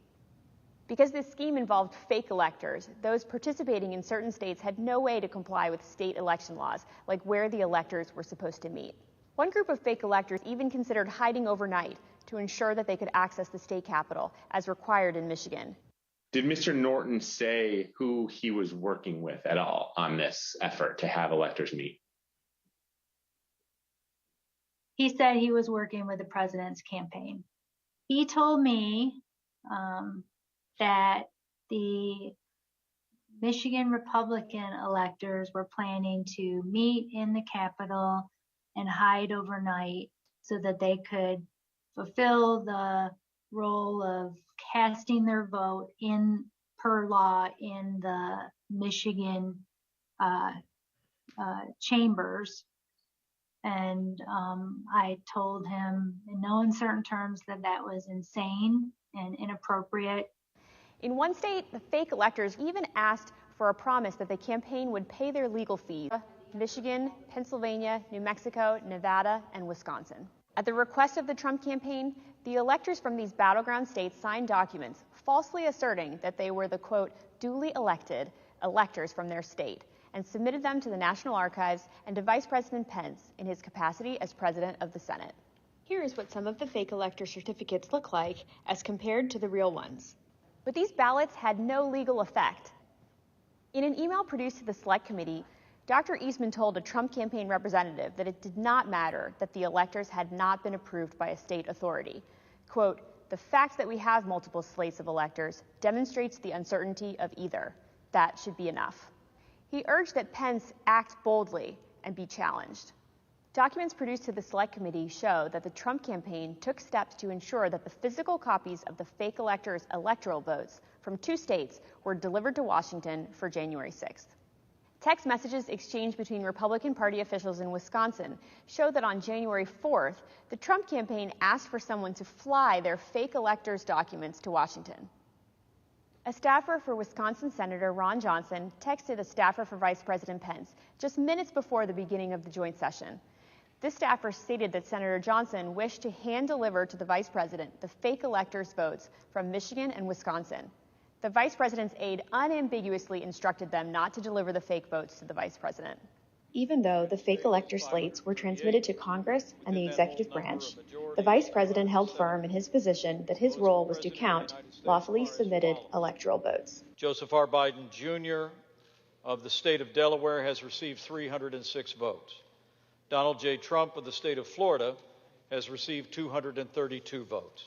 Because this scheme involved fake electors, those participating in certain states had no way to comply with state election laws, like where the electors were supposed to meet. One group of fake electors even considered hiding overnight to ensure that they could access the state capitol, as required in Michigan. Did Mr. Norton say who he was working with at all on this effort to have electors meet? He said he was working with the president's campaign. He told me that the Michigan Republican electors were planning to meet in the Capitol and hide overnight so that they could fulfill the role of casting their vote per law in the Michigan chambers. And I told him in no uncertain terms that that was insane and inappropriate. In one state, the fake electors even asked for a promise that the campaign would pay their legal fees. Michigan, Pennsylvania, New Mexico, Nevada, and Wisconsin. At the request of the Trump campaign, the electors from these battleground states signed documents falsely asserting that they were the, quote, duly elected electors from their state, and submitted them to the National Archives and to Vice President Pence in his capacity as President of the Senate. Here is what some of the fake elector certificates look like as compared to the real ones. But these ballots had no legal effect. In an email produced to the Select Committee, Dr. Eastman told a Trump campaign representative that it did not matter that the electors had not been approved by a state authority. Quote, the fact that we have multiple slates of electors demonstrates the uncertainty of either. That should be enough. He urged that Pence act boldly and be challenged. Documents produced to the Select Committee show that the Trump campaign took steps to ensure that the physical copies of the fake electors' electoral votes from 2 states were delivered to Washington for January 6th. Text messages exchanged between Republican Party officials in Wisconsin show that on January 4th, the Trump campaign asked for someone to fly their fake electors' documents to Washington. A staffer for Wisconsin Senator Ron Johnson texted a staffer for Vice President Pence just minutes before the beginning of the joint session. This staffer stated that Senator Johnson wished to hand-deliver to the Vice President the fake electors' votes from Michigan and Wisconsin. The Vice President's aide unambiguously instructed them not to deliver the fake votes to the Vice President. Even though the fake elector slates were transmitted to Congress and the executive branch, the Vice President held firm in his position that his role was to count lawfully submitted electoral votes. Joseph R. Biden Jr. of the state of Delaware has received 306 votes. Donald J. Trump of the state of Florida has received 232 votes.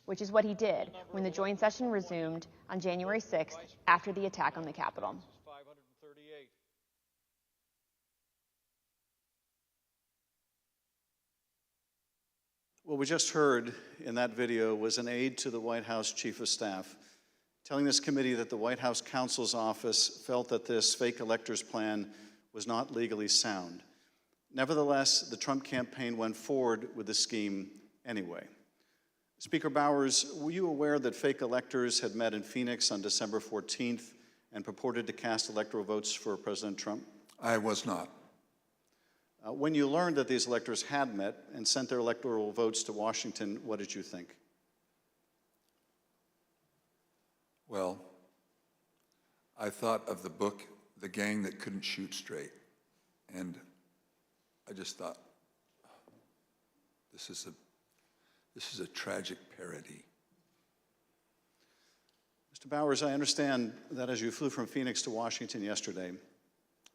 Which is what he did when the joint session resumed on January 6th after the attack on the Capitol. What we just heard in that video was an aide to the White House Chief of Staff telling this committee that the White House counsel's office felt that this fake electors plan was not legally sound. Nevertheless, the Trump campaign went forward with the scheme anyway. Speaker Bowers, were you aware that fake electors had met in Phoenix on December 14th and purported to cast electoral votes for President Trump? I was not. When you learned that these electors had met and sent their electoral votes to Washington, what did you think? Well, I thought of the book, The Gang That Couldn't Shoot Straight. And I just thought, this is a tragic parody. Mr. Bowers, I understand that as you flew from Phoenix to Washington yesterday,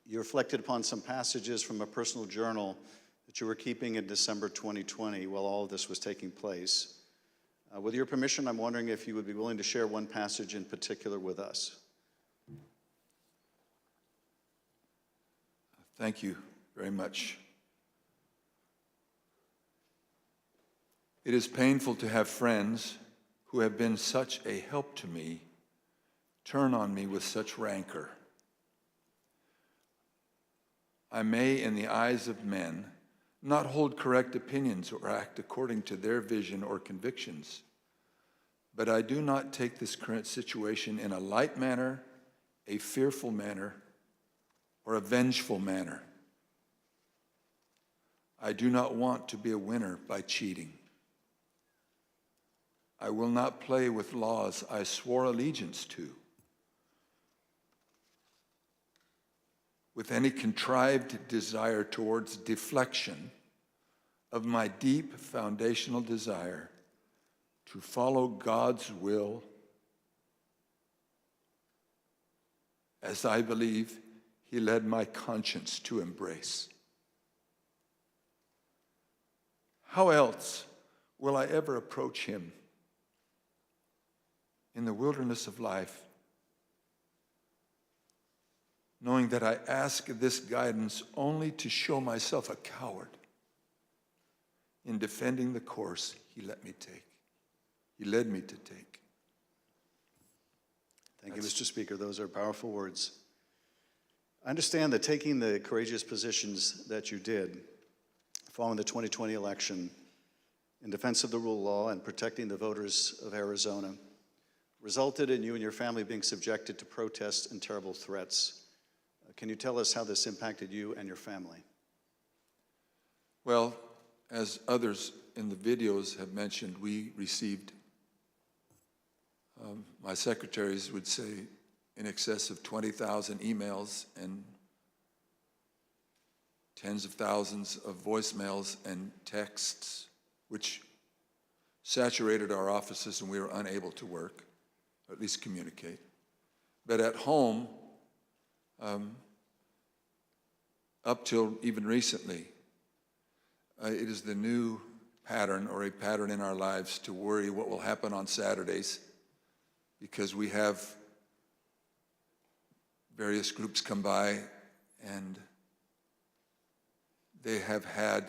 you reflected upon some passages from a personal journal that you were keeping in December 2020 while all of this was taking place. With your permission, I'm wondering if you would be willing to share one passage in particular with us. Thank you very much. It is painful to have friends who have been such a help to me turn on me with such rancor. I may, in the eyes of men, not hold correct opinions or act according to their vision or convictions, but I do not take this current situation in a light manner, a fearful manner, or a vengeful manner. I do not want to be a winner by cheating. I will not play with laws I swore allegiance to with any contrived desire towards deflection of my deep foundational desire to follow God's will as I believe He led my conscience to embrace. How else will I ever approach Him in the wilderness of life, knowing that I ask this guidance only to show myself a coward in defending the course He let me take. He led me to take. Thank you, Mr. Speaker. Those are powerful words. I understand that taking the courageous positions that you did following the 2020 election in defense of the rule of law and protecting the voters of Arizona resulted in you and your family being subjected to protests and terrible threats. Can you tell us how this impacted you and your family? Well, as others in the videos have mentioned, we received, my secretaries would say, in excess of 20,000 emails and tens of thousands of voicemails and texts, which saturated our offices and we were unable to work, or at least communicate. But at home, up till even recently, it is the new pattern or a pattern in our lives to worry what will happen on Saturdays, because we have various groups come by and they have had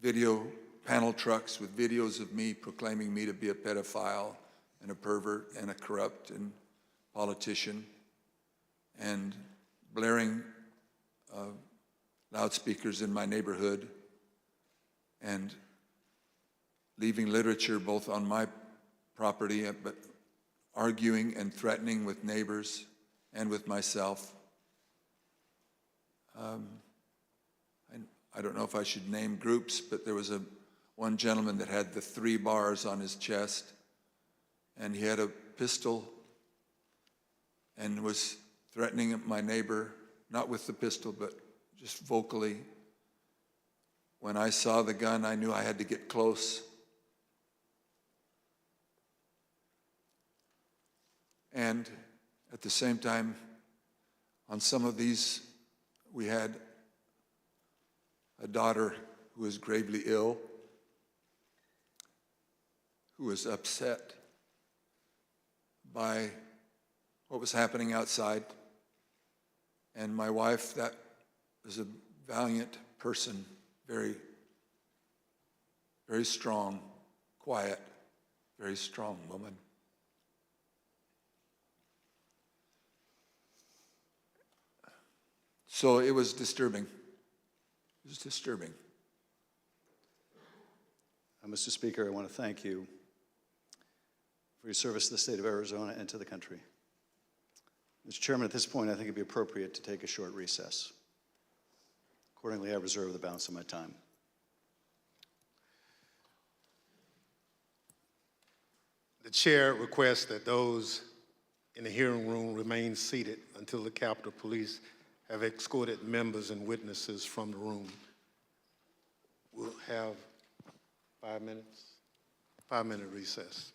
video panel trucks with videos of me proclaiming me to be a pedophile and a pervert and a corrupt and politician, and blaring loudspeakers in my neighborhood and leaving literature both on my property, but arguing and threatening with neighbors and with myself. I don't know if I should name groups, but there was one gentleman that had the 3 bars on his chest, and he had a pistol and was threatening my neighbor, not with the pistol, but just vocally. When I saw the gun, I knew I had to get close. And at the same time, on some of these, we had a daughter who was gravely ill, who was upset by what was happening outside. And my wife, that was a valiant person, very, very strong, quiet, very strong woman. So it was disturbing. It was disturbing. Mr. Speaker, I want to thank you for your service to the state of Arizona and to the country. Mr. Chairman, at this point, I think it'd be appropriate to take a short recess. Accordingly, I reserve the balance of my time. The chair requests that those in the hearing room remain seated until the Capitol Police have escorted members and witnesses from the room. We'll have 5 minutes, 5-minute recess.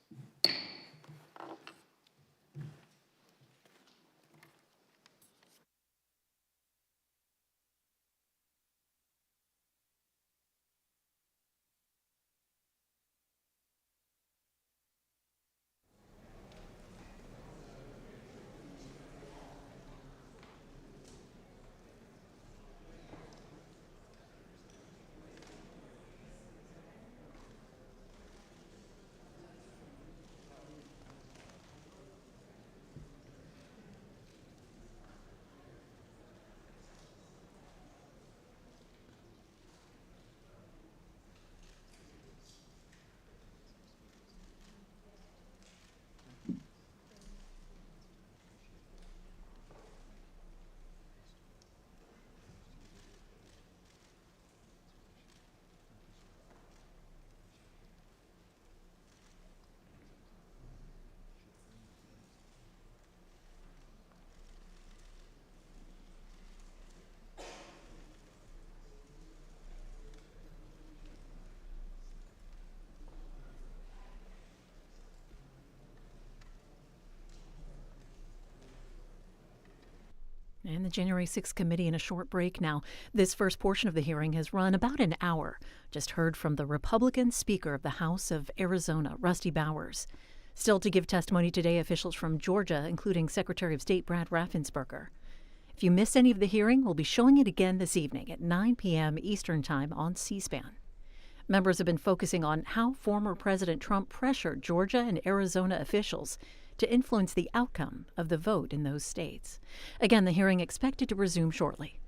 And the January 6th committee in a short break now. This first portion of the hearing has run about an hour. Just heard from the Republican Speaker of the House of Arizona, Rusty Bowers. Still to give testimony today, officials from Georgia, including Secretary of State Brad Raffensperger. If you missed any of the hearing, we'll be showing it again this evening at 9 p.m. Eastern Time on C-SPAN. Members have been focusing on how former President Trump pressured Georgia and Arizona officials to influence the outcome of the vote in those states. Again, the hearing expected to resume shortly.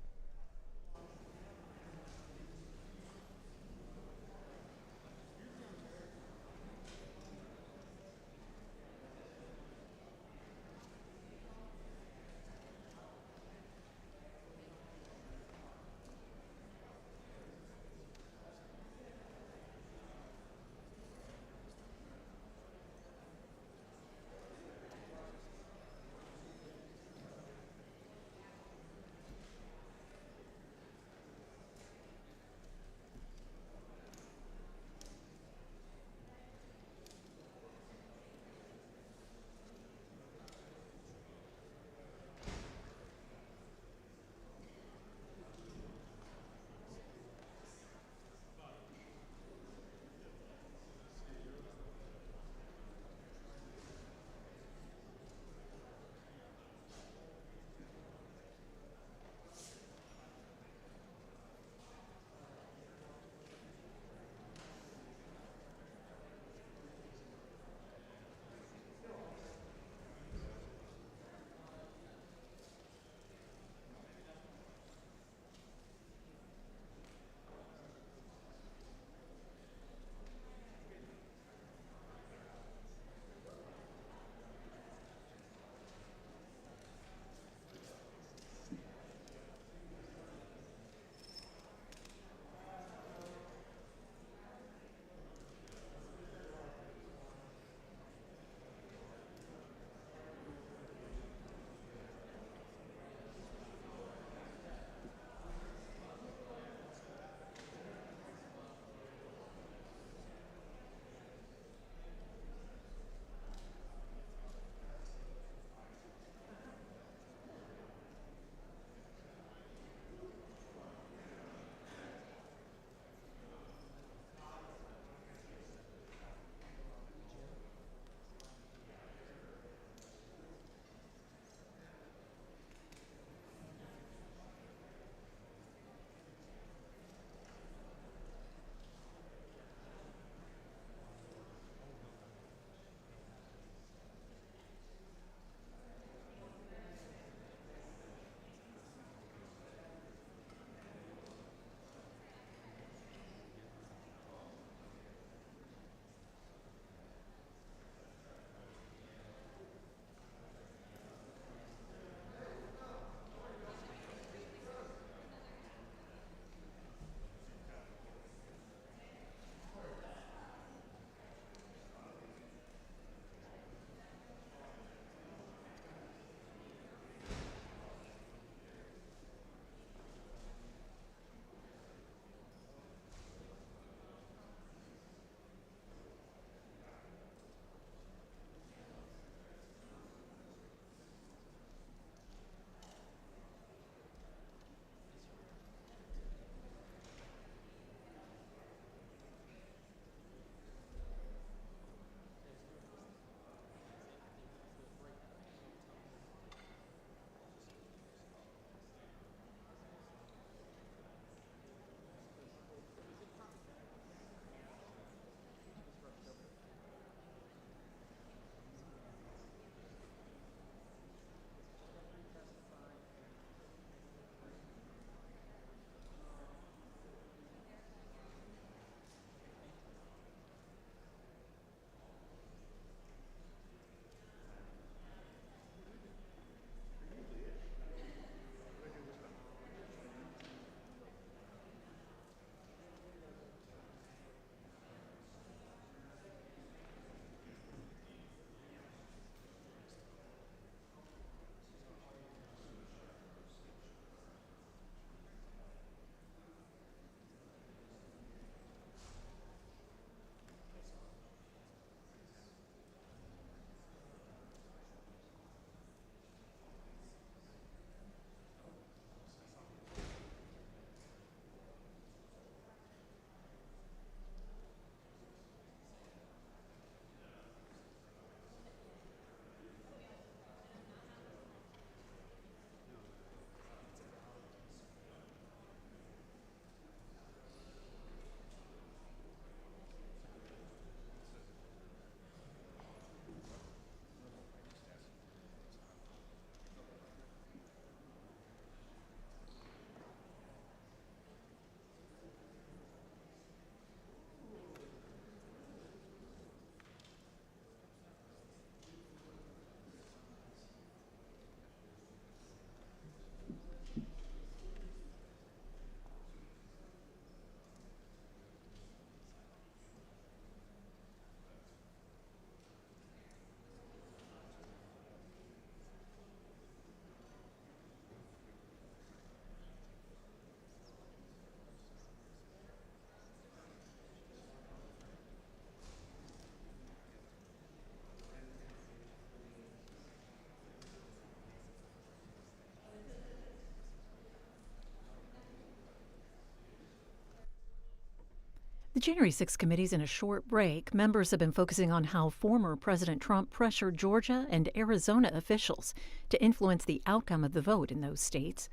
The January 6 committee's in a short break. Members have been focusing on how former President Trump pressured Georgia and Arizona officials to influence the outcome of the vote in those states.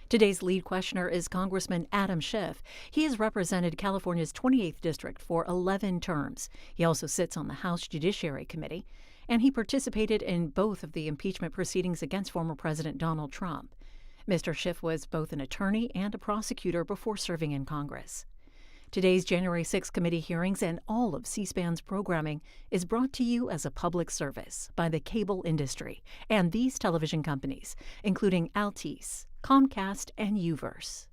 Today's lead questioner is Congressman Adam Schiff. He has represented California's 28th district for 11 terms. He also sits on the House Judiciary Committee, and he participated in both of the impeachment proceedings against former President Donald Trump. Mr. Schiff was both an attorney and a prosecutor before serving in Congress. Today's January 6 committee hearings and all of C-SPAN's programming is brought to you as a public service by the cable industry and these television companies, including Altice, Comcast, and Uverse.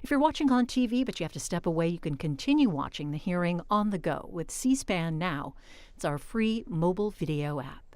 If you're watching on TV but you have to step away, you can continue watching the hearing on the go with C-SPAN Now. It's our free mobile video app.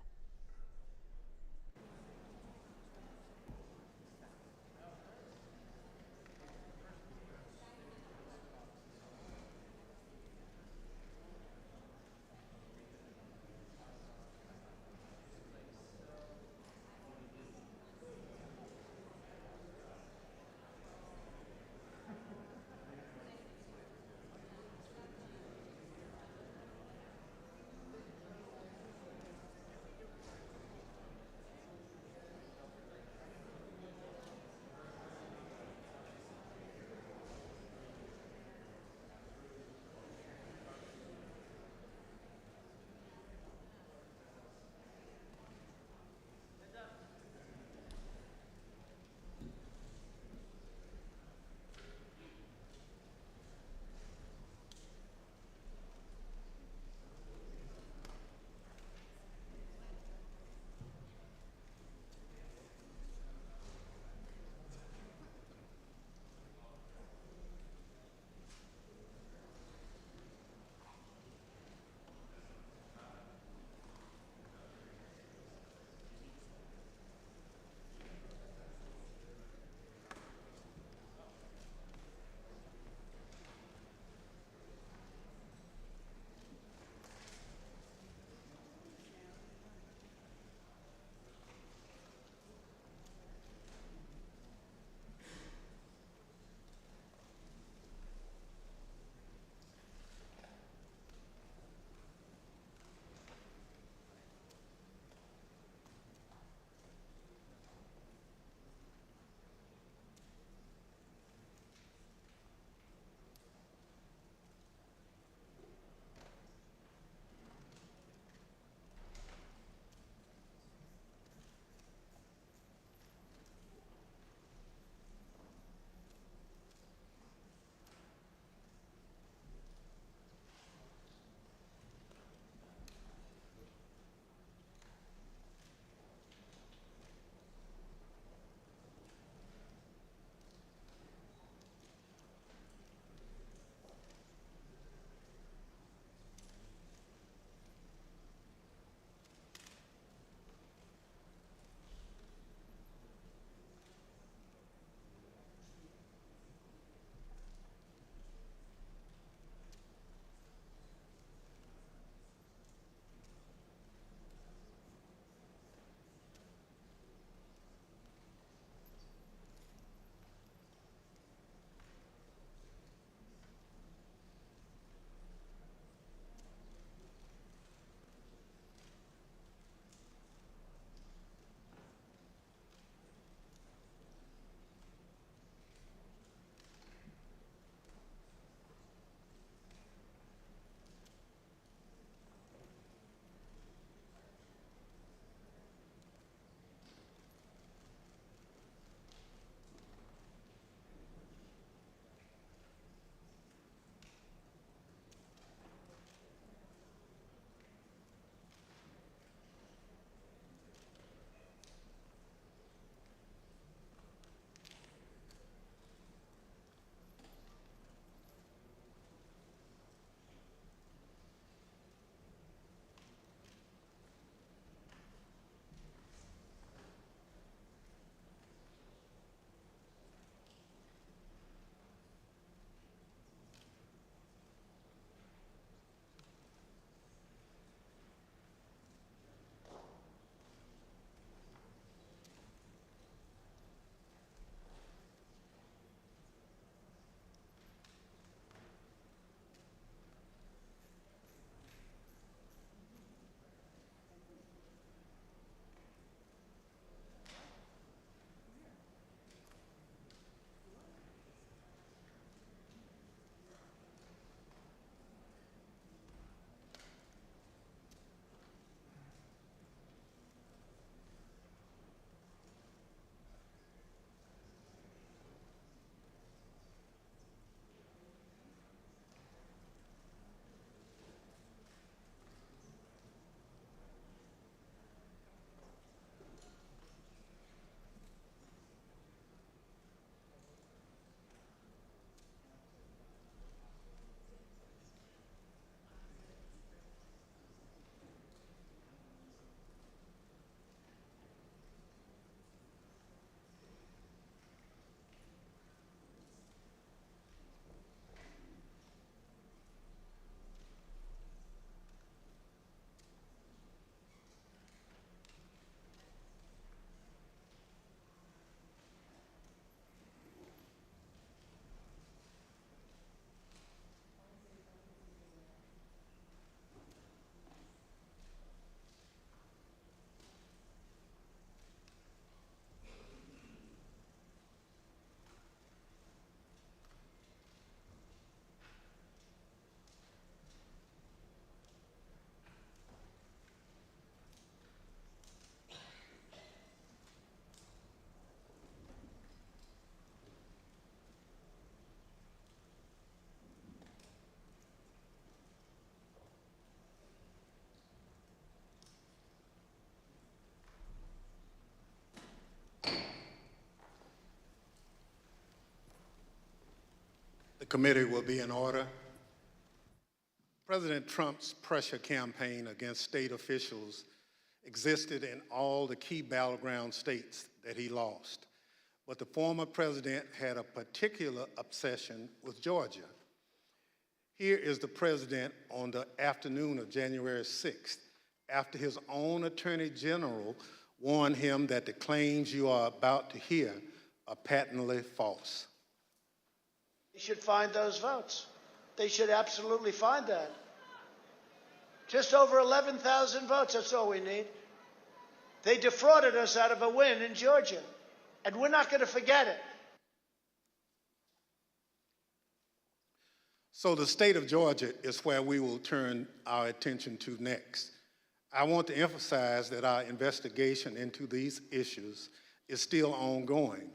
committee will be in order. President Trump's pressure campaign against state officials existed in all the key battleground states that he lost. But the former president had a particular obsession with Georgia. Here is the president on the afternoon of January 6th, after his own attorney general warned him that the claims you are about to hear are patently false. They should find those votes. They should absolutely find that. Just over 11,000 votes, that's all we need. They defrauded us out of a win in Georgia, and we're not going to forget it. So the state of Georgia is where we will turn our attention to next. I want to emphasize that our investigation into these issues is still ongoing.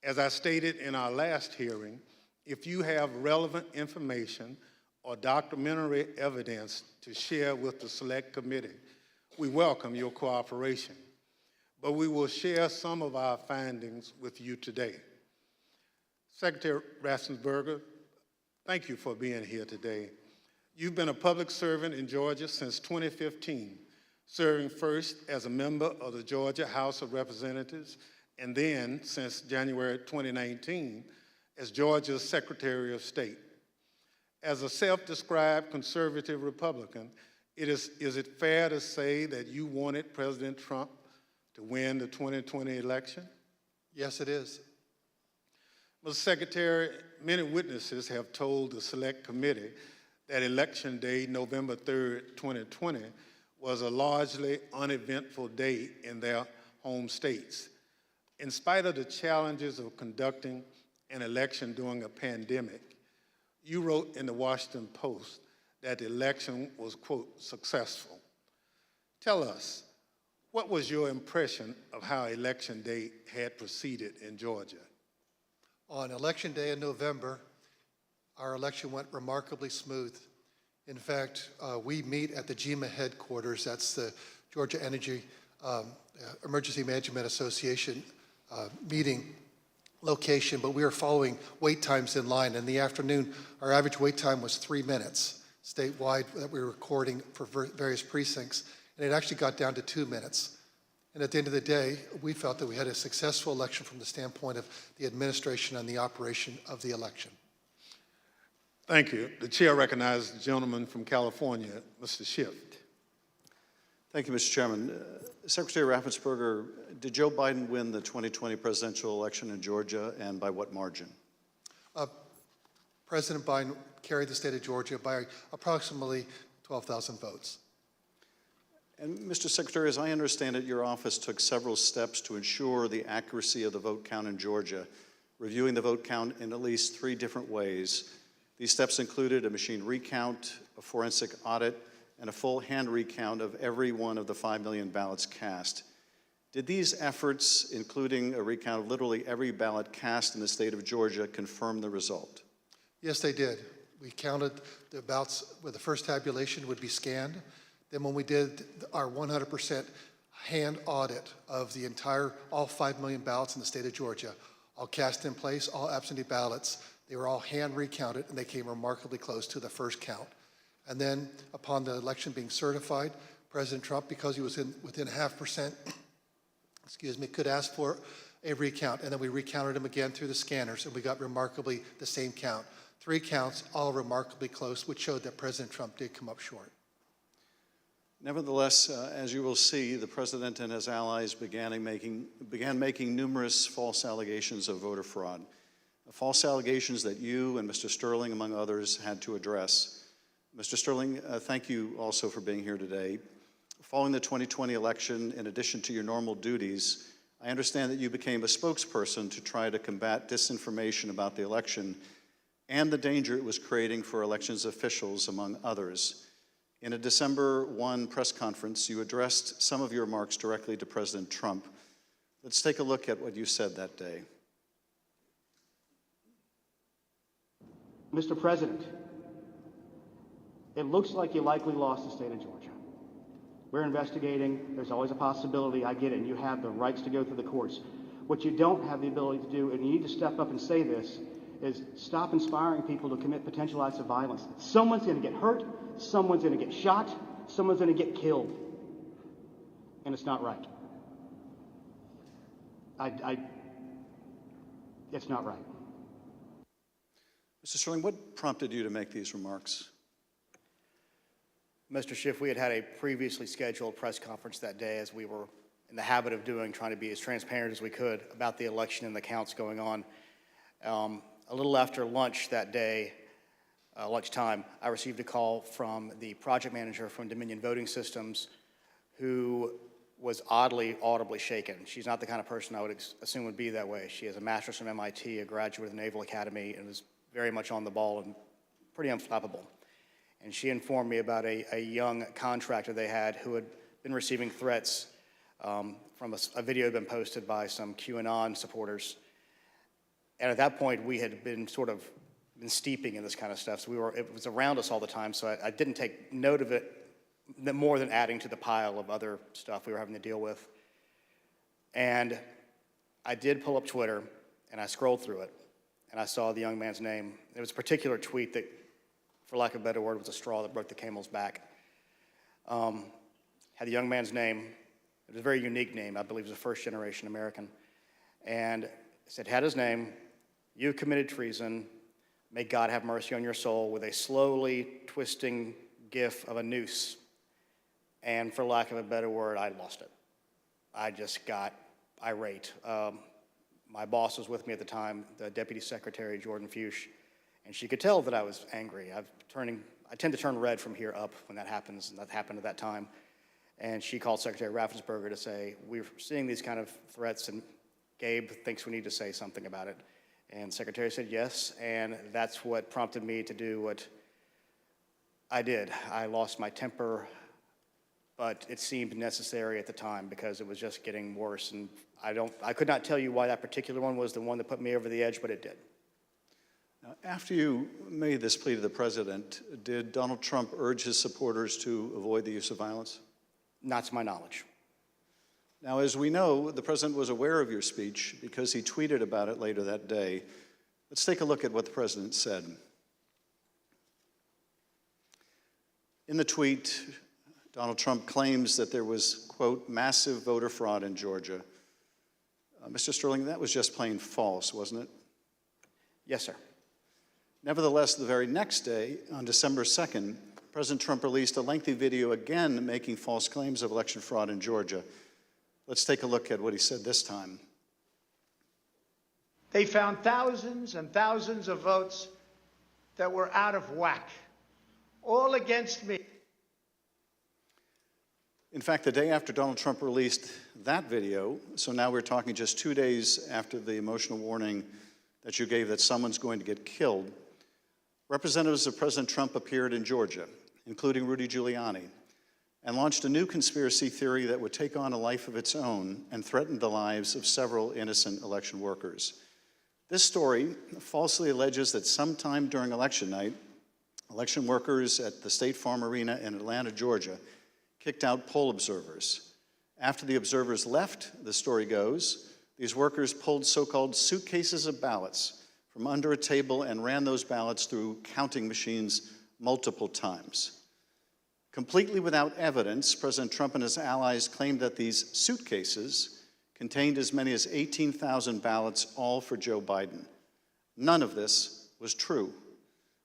As I stated in our last hearing, if you have relevant information or documentary evidence to share with the Select Committee, we welcome your cooperation. But we will share some of our findings with you today. Secretary Rassenberger, thank you for being here today. You've been a public servant in Georgia since 2015, serving first as a member of the Georgia House of Representatives, and then, since January 2019, as Georgia's Secretary of State. As a self-described conservative Republican, is it fair to say that you wanted President Trump to win the 2020 election? Yes, it is. Mr. Secretary, many witnesses have told the Select Committee that Election Day, November 3rd, 2020, was a largely uneventful day in their home states. In spite of the challenges of conducting an election during a pandemic, you wrote in the Washington Post that the election was, quote, successful. Tell us, what was your impression of how Election Day had proceeded in Georgia? On Election Day in November, our election went remarkably smooth. In fact, we meet at the GEMA headquarters. That's the Georgia Energy Emergency Management Association meeting location, but we were following wait times in line. In the afternoon, our average wait time was 3 minutes statewide that we were recording for various precincts, and it actually got down to 2 minutes. And at the end of the day, we felt that we had a successful election from the standpoint of the administration and the operation of the election. Thank you. The chair recognizes the gentleman from California, Mr. Schiff. Thank you, Mr. Chairman. Secretary Ratzensberger, did Joe Biden win the 2020 presidential election in Georgia, and by what margin? President Biden carried the state of Georgia by approximately 12,000 votes. And Mr. Secretary, as I understand it, your office took several steps to ensure the accuracy of the vote count in Georgia, reviewing the vote count in at least 3 different ways. These steps included a machine recount, a forensic audit, and a full hand recount of every one of the 5 million ballots cast. Did these efforts, including a recount of literally every ballot cast in the state of Georgia, confirm the result? Yes, they did. We counted the ballots where the first tabulation would be scanned. Then when we did our 100% hand audit of the all 5 million ballots in the state of Georgia, all cast in place, all absentee ballots, they were all hand recounted, and they came remarkably close to the first count. And then upon the election being certified, President Trump, because he was within 0.5%, could ask for a recount. And then we recounted them again through the scanners, and we got remarkably the same count. 3 counts, all remarkably close, which showed that President Trump did come up short. Nevertheless, as you will see, the president and his allies began making numerous false allegations of voter fraud. False allegations that you and Mr. Sterling, among others, had to address. Mr. Sterling, thank you also for being here today. Following the 2020 election, in addition to your normal duties, I understand that you became a spokesperson to try to combat disinformation about the election and the danger it was creating for elections officials, among others. In a December 1 press conference, you addressed some of your remarks directly to President Trump. Let's take a look at what you said that day. Mr. President, it looks like you likely lost the state of Georgia. We're investigating. There's always a possibility. I get it. And you have the rights to go through the courts. What you don't have the ability to do, and you need to step up and say this, is stop inspiring people to commit potential acts of violence. Someone's going to get hurt, someone's going to get shot, someone's going to get killed. And it's not right. It's not right. Mr. Sterling, what prompted you to make these remarks? Mr. Schiff, we had a previously scheduled press conference that day, as we were in the habit of doing, trying to be as transparent as we could about the election and the counts going on. A little after lunch that day, lunchtime, I received a call from the project manager from Dominion Voting Systems, who was oddly, audibly shaken. She's not the kind of person I would assume would be that way. She has a master's from MIT, a graduate of the Naval Academy, and is very much on the ball and pretty unflappable. And she informed me about a young contractor they had who had been receiving threats from a video had been posted by some QAnon supporters. And at that point, we had been steeping in this kind of stuff. So it was around us all the time, so I didn't take note of it more than adding to the pile of other stuff we were having to deal with. And I did pull up Twitter, and I scrolled through it, and I saw the young man's name. There was a particular tweet that, for lack of a better word, was a straw that broke the camel's back. Had the young man's name. It was a very unique name. I believe it was a first-generation American. And it said, had his name, "You committed treason. May God have mercy on your soul," with a slowly twisting gif of a noose. And for lack of a better word, I lost it. I just got irate. My boss was with me at the time, the Deputy Secretary, Jordan Fuchs, and she could tell that I was angry. I tend to turn red from here up when that happens, and that happened at that time. And she called Secretary Ratzensberger to say, "We're seeing these kind of threats, and Gabe thinks we need to say something about it." And the Secretary said yes, and that's what prompted me to do what I did. I lost my temper, but it seemed necessary at the time because it was just getting worse. And I could not tell you why that particular one was the one that put me over the edge, but it did. Now, after you made this plea to the president, did Donald Trump urge his supporters to avoid the use of violence? Not to my knowledge. Now, as we know, the president was aware of your speech because he tweeted about it later that day. Let's take a look at what the president said. In the tweet, Donald Trump claims that there was, quote, "massive voter fraud in Georgia." Mr. Sterling, that was just plain false, wasn't it? Yes, sir. Nevertheless, the very next day, on December 2nd, President Trump released a lengthy video again making false claims of election fraud in Georgia. Let's take a look at what he said this time. They found thousands and thousands of votes that were out of whack, all against me. In fact, the day after Donald Trump released that video, so now we're talking just 2 days after the emotional warning that you gave that someone's going to get killed, representatives of President Trump appeared in Georgia, including Rudy Giuliani, and launched a new conspiracy theory that would take on a life of its own and threaten the lives of several innocent election workers. This story falsely alleges that sometime during election night, election workers at the State Farm Arena in Atlanta, Georgia, kicked out poll observers. After the observers left, the story goes, these workers pulled so-called suitcases of ballots from under a table and ran those ballots through counting machines multiple times. Completely without evidence, President Trump and his allies claimed that these suitcases contained as many as 18,000 ballots, all for Joe Biden. None of this was true.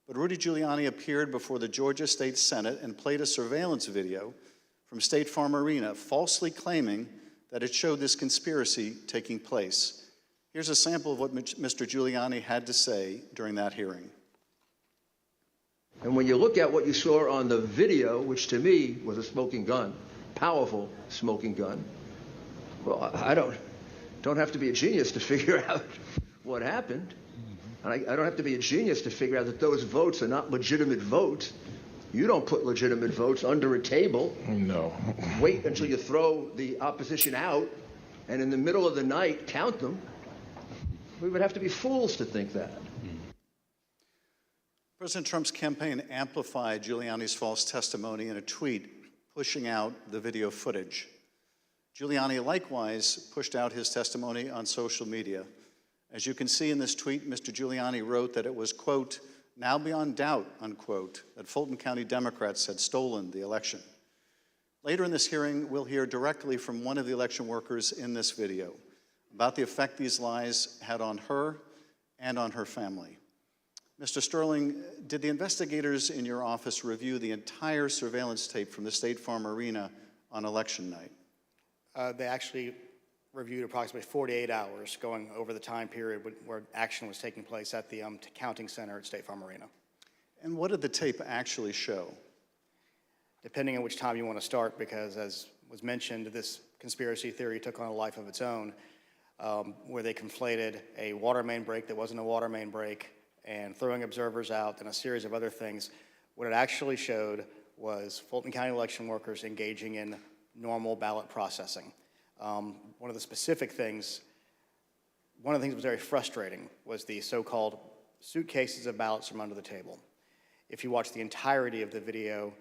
But Rudy Giuliani appeared before the Georgia State Senate and played a surveillance video from State Farm Arena, falsely claiming that it showed this conspiracy taking place. Here's a sample of what Mr. Giuliani had to say during that hearing. And when you look at what you saw on the video, which to me was a smoking gun, powerful smoking gun, well, I don't have to be a genius to figure out what happened. And I don't have to be a genius to figure out that those votes are not legitimate votes. You don't put legitimate votes under a table. No. Wait until you throw the opposition out, and in the middle of the night, count them. We would have to be fools to think that. President Trump's campaign amplified Giuliani's false testimony in a tweet, pushing out the video footage. Giuliani likewise pushed out his testimony on social media. As you can see in this tweet, Mr. Giuliani wrote that it was, quote, now beyond doubt, unquote, that Fulton County Democrats had stolen the election. Later in this hearing, we'll hear directly from one of the election workers in this video about the effect these lies had on her and on her family. Mr. Sterling, did the investigators in your office review the entire surveillance tape from the State Farm Arena on election night? They actually reviewed approximately 48 hours going over the time period where action was taking place at the counting center at State Farm Arena. And what did the tape actually show? Depending on which time you want to start, because as was mentioned, this conspiracy theory took on a life of its own, where they conflated a water main break that wasn't a water main break and throwing observers out and a series of other things. What it actually showed was Fulton County election workers engaging in normal ballot processing. One of the things that was very frustrating was the so-called suitcases of ballots from under the table. If you watch the entirety of the video,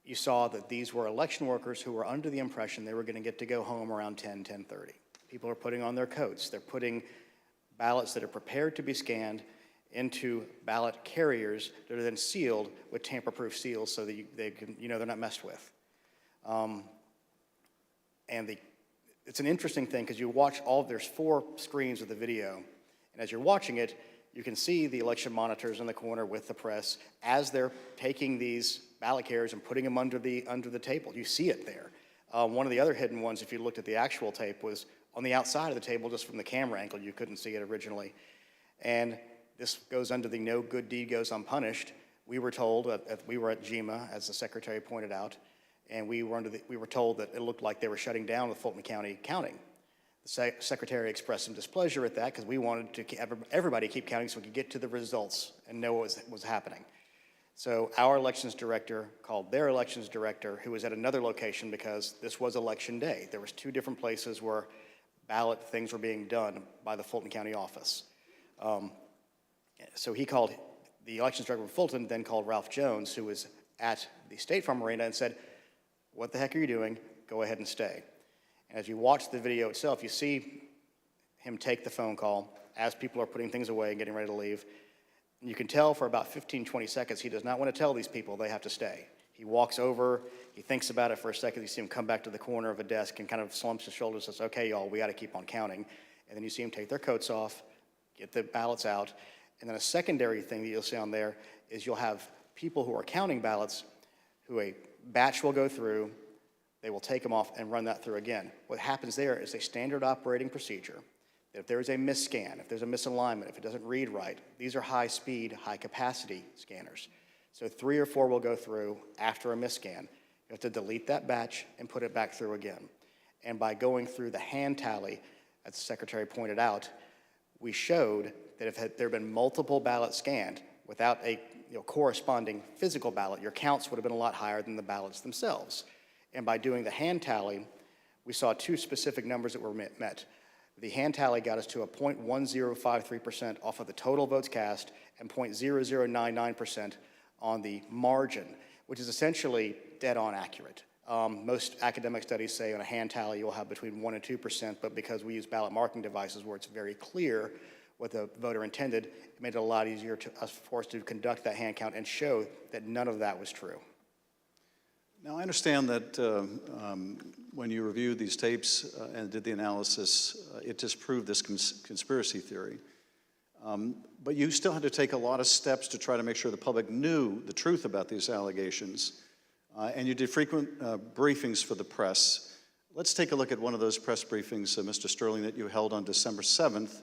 you saw that these were election workers who were under the impression they were going to get to go home around 10:30. People are putting on their coats. They're putting ballots that are prepared to be scanned into ballot carriers that are then sealed with tamper-proof seals so that they're not messed with. It's an interesting thing because you watch there's 4 screens of the video, and as you're watching it, you can see the election monitors in the corner with the press as they're taking these ballot carriers and putting them under the table. You see it there. One of the other hidden ones, if you looked at the actual tape, was on the outside of the table, just from the camera angle. You couldn't see it originally. And this goes under the no good deed goes unpunished. We were told, we were at GEMA, as the secretary pointed out, and we were told that it looked like they were shutting down the Fulton County counting. The secretary expressed some displeasure at that because we wanted to everybody keep counting so we could get to the results and know what was happening. So our elections director called their elections director, who was at another location because this was election day. There was 2 different places where ballot things were being done by the Fulton County office. So he called the elections director of Fulton, then called Ralph Jones, who was at the State Farm Arena, and said, "What the heck are you doing? Go ahead and stay." And as you watch the video itself, you see him take the phone call as people are putting things away and getting ready to leave. And you can tell for about 15, 20 seconds, he does not want to tell these people they have to stay. He walks over, he thinks about it for a second, you see him come back to the corner of a desk and kind of slumps his shoulders and says, "Okay, y'all, we got to keep on counting." And then you see him take their coats off, get the ballots out. And then a secondary thing that you'll see on there is you'll have people who are counting ballots who a batch will go through, they will take them off and run that through again. What happens there is a standard operating procedure. If there is a misscan, if there's a misalignment, if it doesn't read right, these are high-speed, high-capacity scanners. So 3 or 4 will go through after a misscan. You have to delete that batch and put it back through again. And by going through the hand tally, as the secretary pointed out, we showed that if there had been multiple ballots scanned without a corresponding physical ballot, your counts would have been a lot higher than the ballots themselves. And by doing the hand tally, we saw 2 specific numbers that were met. The hand tally got us to a 0.1053% off of the total votes cast and 0.0099% on the margin, which is essentially dead on accurate. Most academic studies say on a hand tally you'll have between 1% and 2%, but because we use ballot marking devices where it's very clear what the voter intended, it made it a lot easier for us to conduct that hand count and show that none of that was true. Now, I understand that when you reviewed these tapes and did the analysis, it disproved this conspiracy theory. But you still had to take a lot of steps to try to make sure the public knew the truth about these allegations. And you did frequent briefings for the press. Let's take a look at one of those press briefings, Mr. Sterling, that you held on December 7th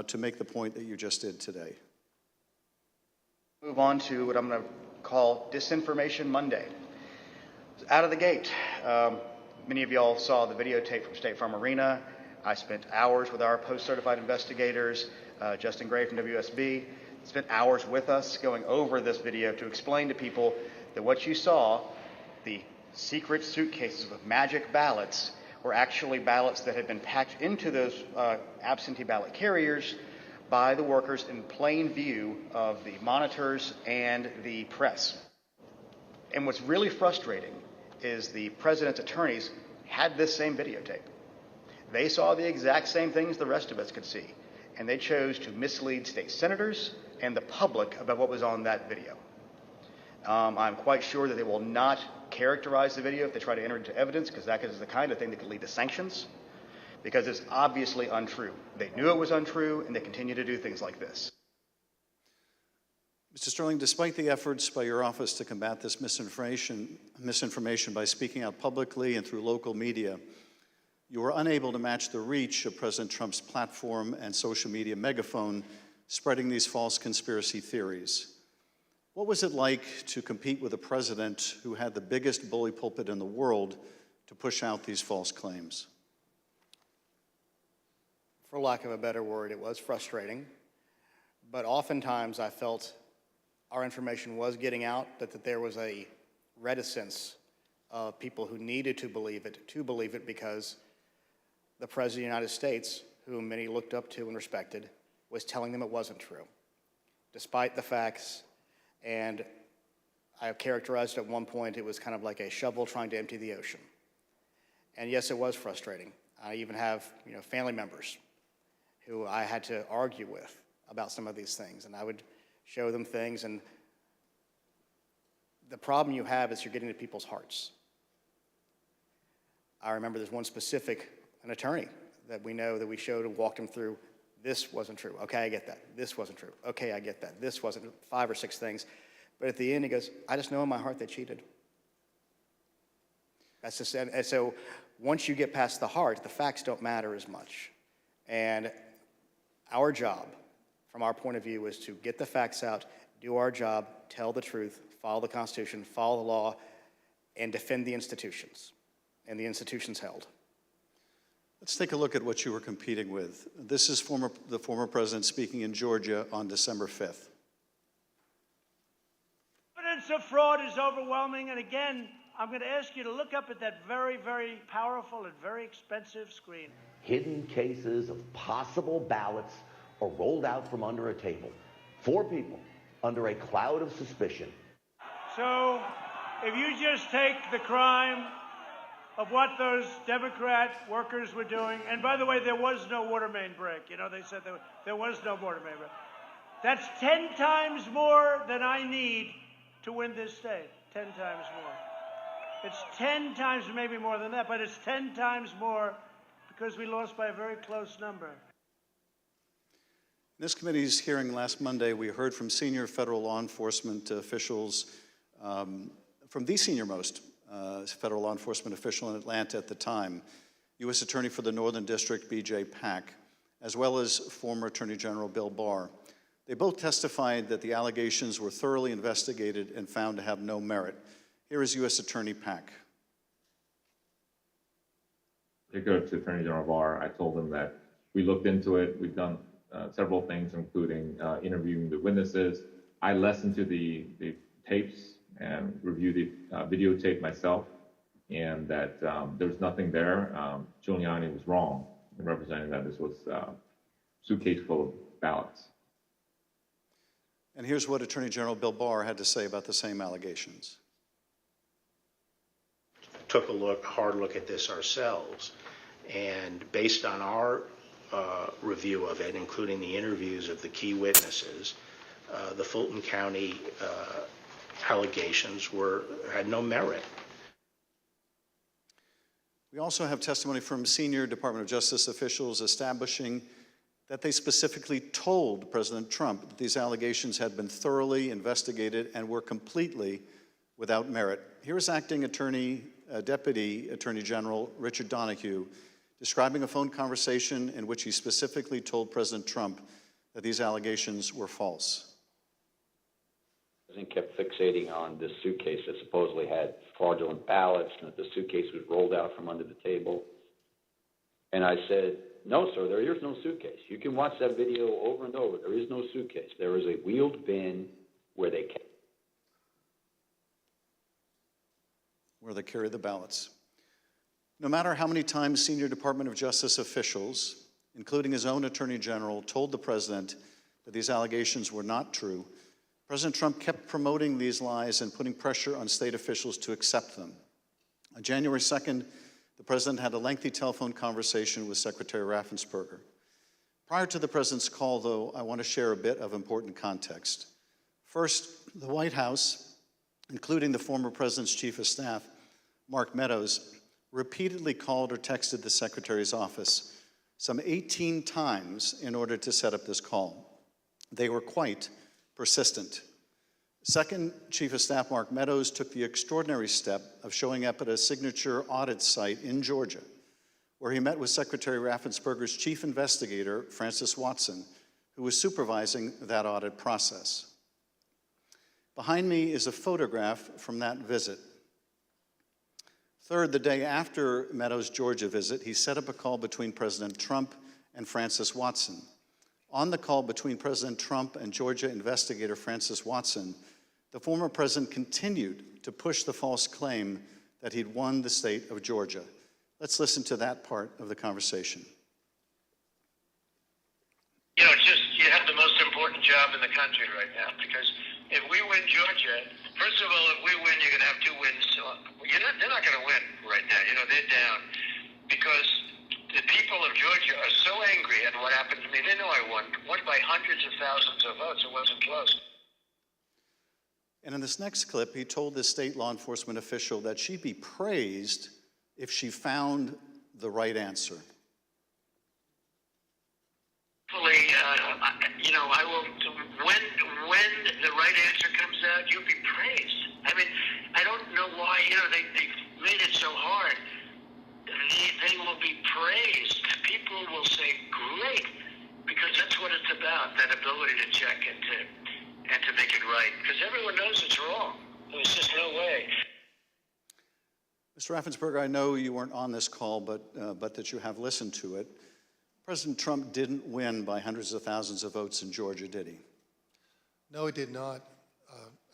to make the point that you just did today. Move on to what I'm going to call Disinformation Monday. Out of the gate, many of y'all saw the videotape from State Farm Arena. I spent hours with our post-certified investigators, Justin Gray from WSB, spent hours with us going over this video to explain to people that what you saw, the secret suitcases with magic ballots, were actually ballots that had been packed into those absentee ballot carriers by the workers in plain view of the monitors and the press. And what's really frustrating is the president's attorneys had this same videotape. They saw the exact same things the rest of us could see, and they chose to mislead state senators and the public about what was on that video. I'm quite sure that they will not characterize the video if they try to enter into evidence, because that is the kind of thing that could lead to sanctions, because it's obviously untrue. They knew it was untrue, and they continue to do things like this. Mr. Sterling, despite the efforts by your office to combat this misinformation by speaking out publicly and through local media, you were unable to match the reach of President Trump's platform and social media megaphone spreading these false conspiracy theories. What was it like to compete with a president who had the biggest bully pulpit in the world to push out these false claims? For lack of a better word, it was frustrating, but oftentimes I felt our information was getting out, but that there was a reticence of people who needed to believe it because the President of the United States, whom many looked up to and respected, was telling them it wasn't true, despite the facts. And I have characterized at one point it was kind of like a shovel trying to empty the ocean. And yes, it was frustrating. I even have family members who I had to argue with about some of these things, and I would show them things, and the problem you have is you're getting to people's hearts. I remember there's one specific, an attorney that we know that we showed and walked him through, this wasn't true, okay, I get that, this wasn't true, okay, I get that, this wasn't, 5 or 6 things, but at the end he goes, I just know in my heart they cheated. That's just, and so once you get past the heart, the facts don't matter as much. And our job, from our point of view, is to get the facts out, do our job, tell the truth, follow the Constitution, follow the law, and defend the institutions, and the institutions held. Let's take a look at what you were competing with. This is the former president speaking in Georgia on December 5th. Evidence of fraud is overwhelming, and again, I'm going to ask you to look up at that very, very powerful and very expensive screen. Hidden cases of possible ballots are rolled out from under a table. 4 people under a cloud of suspicion. So, If you just take the crime of what those Democrat workers were doing, and by the way, there was no water main break. They said there was no water main break. That's 10 times more than I need to win this state. 10 times more. It's 10 times, maybe more than that, but it's 10 times more because we lost by a very close number. In this committee's hearing last Monday, we heard from senior federal law enforcement officials, from the senior-most federal law enforcement official in Atlanta at the time, U.S. Attorney for the Northern District, B.J. Pack, as well as former Attorney General Bill Barr. They both testified that the allegations were thoroughly investigated and found to have no merit. Here is U.S. Attorney Pack. Particular to Attorney General Barr, I told him that we looked into it. We've done several things, including interviewing the witnesses. I listened to the tapes and reviewed the videotape myself, and that there was nothing there. Giuliani was wrong in representing that this was a suitcase full of ballots. And here's what Attorney General Bill Barr had to say about the same allegations. Took a hard look at this ourselves, and based on our review of it, including the interviews of the key witnesses, the Fulton County allegations had no merit. We also have testimony from senior Department of Justice officials establishing that they specifically told President Trump that these allegations had been thoroughly investigated and were completely without merit. Here is Acting Deputy Attorney General Richard Donahue describing a phone conversation in which he specifically told President Trump that these allegations were false. The president kept fixating on this suitcase that supposedly had fraudulent ballots and that the suitcase was rolled out from under the table. And I said, no, sir, there is no suitcase. You can watch that video over and over. There is no suitcase. There is a wheeled bin where they carry the ballots. No matter how many times senior Department of Justice officials, including his own Attorney General, told the president that these allegations were not true, President Trump kept promoting these lies and putting pressure on state officials to accept them. On January 2nd, the President had a lengthy telephone conversation with Secretary Ratzensberger. Prior to the President's call, though, I want to share a bit of important context. First, the White House, including the former President's Chief of Staff, Mark Meadows, repeatedly called or texted the Secretary's office some 18 times in order to set up this call. They were quite persistent. Second, Chief of Staff Mark Meadows took the extraordinary step of showing up at a signature audit site in Georgia, where he met with Secretary Ratzensberger's chief investigator, Francis Watson, who was supervising that audit process. Behind me is a photograph from that visit. Third, the day after Meadows' Georgia visit, he set up a call between President Trump and Francis Watson. On the call between President Trump and Georgia investigator Francis Watson, the former president continued to push the false claim that he'd won the state of Georgia. Let's listen to that part of the conversation. You know, you have the most important job in the country right now, because if we win Georgia, first of all, if we win, you're going to have 2 wins. They're not going to win right now. You know, they're down because the people of Georgia are so angry at what happened to me. They know I won by hundreds of thousands of votes. It wasn't close. And in this next clip, he told this state law enforcement official that she'd be praised if she found the right answer. Hopefully, you know, I will. When the right answer comes out, you'll be praised. I mean, I don't know why. You know, they've made it so hard. They will be praised. People will say, "Great," because that's what it's about. That ability to check and to make it right. Because everyone knows it's wrong. There's just no way. Mr. Ratzensberger, I know you weren't on this call, but that you have listened to it. President Trump didn't win by hundreds of thousands of votes in Georgia, did he? No, he did not.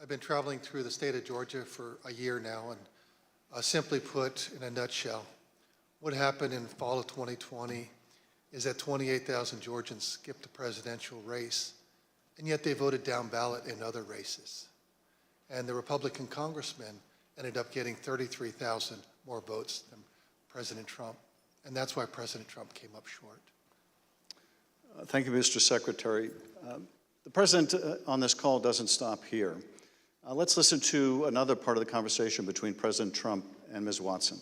I've been traveling through the state of Georgia for a year now, and simply put, in a nutshell, what happened in fall of 2020 is that 28,000 Georgians skipped the presidential race, and yet they voted down ballot in other races. And the Republican congressmen ended up getting 33,000 more votes than President Trump, and that's why President Trump came up short. Thank you, Mr. Secretary. The President on this call doesn't stop here. Let's listen to another part of the conversation between President Trump and Ms. Watson.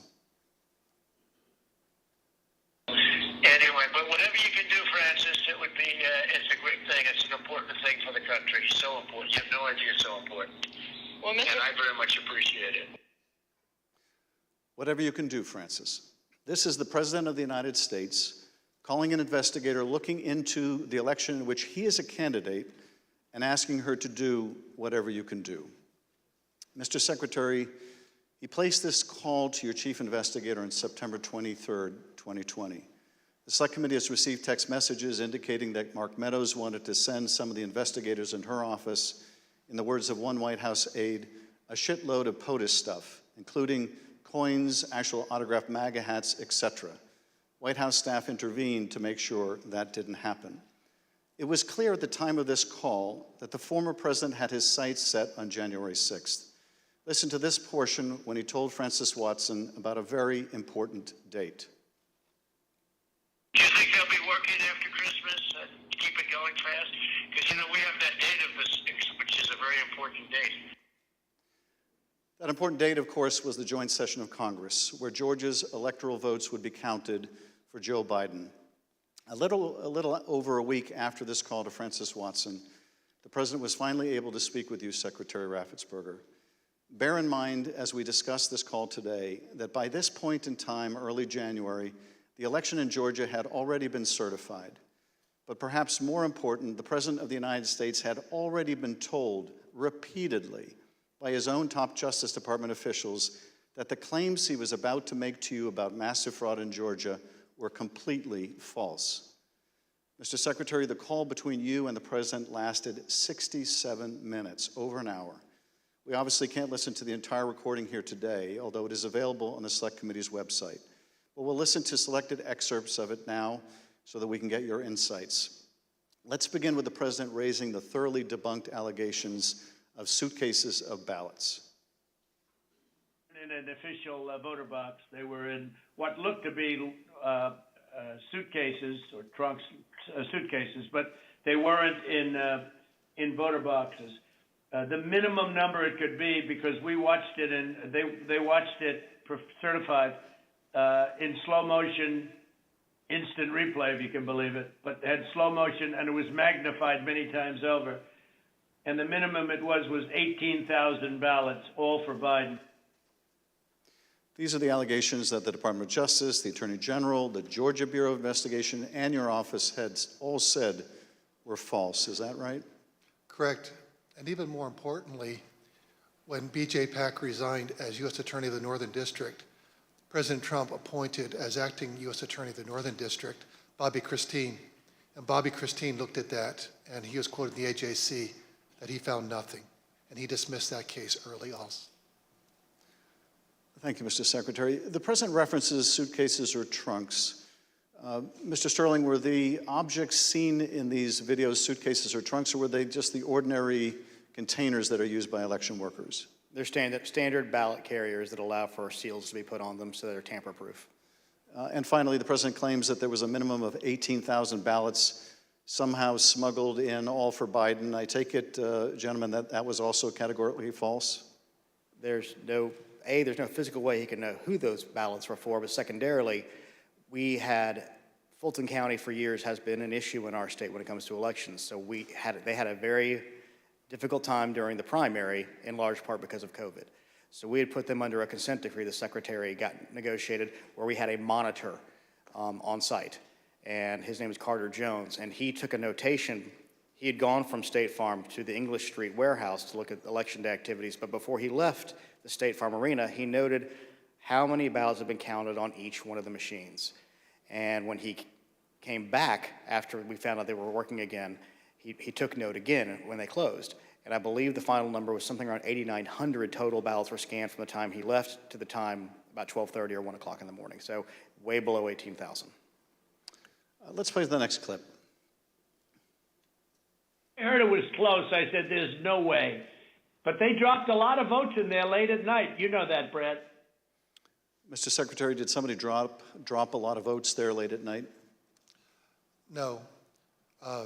Anyway, but whatever you can do, Francis, it would be, it's a great thing. It's an important thing for the country. So important. You have no idea it's so important. Well, and I very much appreciate it. Whatever you can do, Francis. This is the President of the United States calling an investigator looking into the election in which he is a candidate and asking her to do whatever you can do. Mr. Secretary, he placed this call to your chief investigator on September 23rd, 2020. The Select Committee has received text messages indicating that Mark Meadows wanted to send some of the investigators in her office, in the words of one White House aide, a shitload of POTUS stuff, including coins, actual autographed MAGA hats, etc. White House staff intervened to make sure that didn't happen. It was clear at the time of this call that the former president had his sights set on January 6th. Listen to this portion when he told Francis Watson about a very important date. Do you think they'll be working after Christmas to keep it going fast? Because, you know, we have that date of the 6th, which is a very important date. That important date, of course, was the joint session of Congress, where Georgia's electoral votes would be counted for Joe Biden. A little over a week after this call to Francis Watson, the president was finally able to speak with you, Secretary Ratzensberger. Bear in mind, as we discuss this call today, that by this point in time, early January, the election in Georgia had already been certified. But perhaps more important, the President of the United States had already been told repeatedly by his own top Justice Department officials that the claims he was about to make to you about massive fraud in Georgia were completely false. Mr. Secretary, the call between you and the President lasted 67 minutes, over an hour. We obviously can't listen to the entire recording here today, although it is available on the Select Committee's website. But we'll listen to selected excerpts of it now so that we can get your insights. Let's begin with the President raising the thoroughly debunked allegations of suitcases of ballots. in an official voter box. They were in what looked to be suitcases or trunks, suitcases, but they weren't in voter boxes. The minimum number it could be, because we watched it and they watched it certified in slow motion, instant replay, if you can believe it, but had slow motion and it was magnified many times over. And the minimum it was 18,000 ballots, all for Biden. These are the allegations that the Department of Justice, the Attorney General, the Georgia Bureau of Investigation, and your office had all said were false. Is that right? Correct. And even more importantly, when B.J. Pack resigned as U.S. Attorney of the Northern District, President Trump appointed as acting U.S. Attorney of the Northern District Bobby Christine. And Bobby Christine looked at that, and he was quoted in the AJC that he found nothing. And he dismissed that case early also. Thank you, Mr. Secretary. The President references suitcases or trunks. Mr. Sterling, were the objects seen in these videos suitcases or trunks, or were they just the ordinary containers that are used by election workers? They're standard ballot carriers that allow for seals to be put on them so they're tamper-proof. And finally, the President claims that there was a minimum of 18,000 ballots somehow smuggled in, all for Biden. I take it, gentlemen, that was also categorically false? There's no physical way he can know who those ballots were for, but secondarily, Fulton County for years has been an issue in our state when it comes to elections. So they had a very difficult time during the primary, in large part because of COVID. So we had put them under a consent decree the Secretary got negotiated, where we had a monitor on site. And his name is Carter Jones, and he took a notation. He had gone from State Farm to the English Street warehouse to look at election day activities, but before he left the State Farm Arena, he noted how many ballots had been counted on each one of the machines. And when he came back after we found out they were working again, he took note again when they closed. And I believe the final number was something around 8,900 total ballots were scanned from the time he left to the time about 12:30 or 1 o'clock in the morning. So way below 18,000. Let's play the next clip. I heard it was close. I said, there's no way. But they dropped a lot of votes in there late at night. You know that, Brett. Mr. Secretary, did somebody drop a lot of votes there late at night? No. I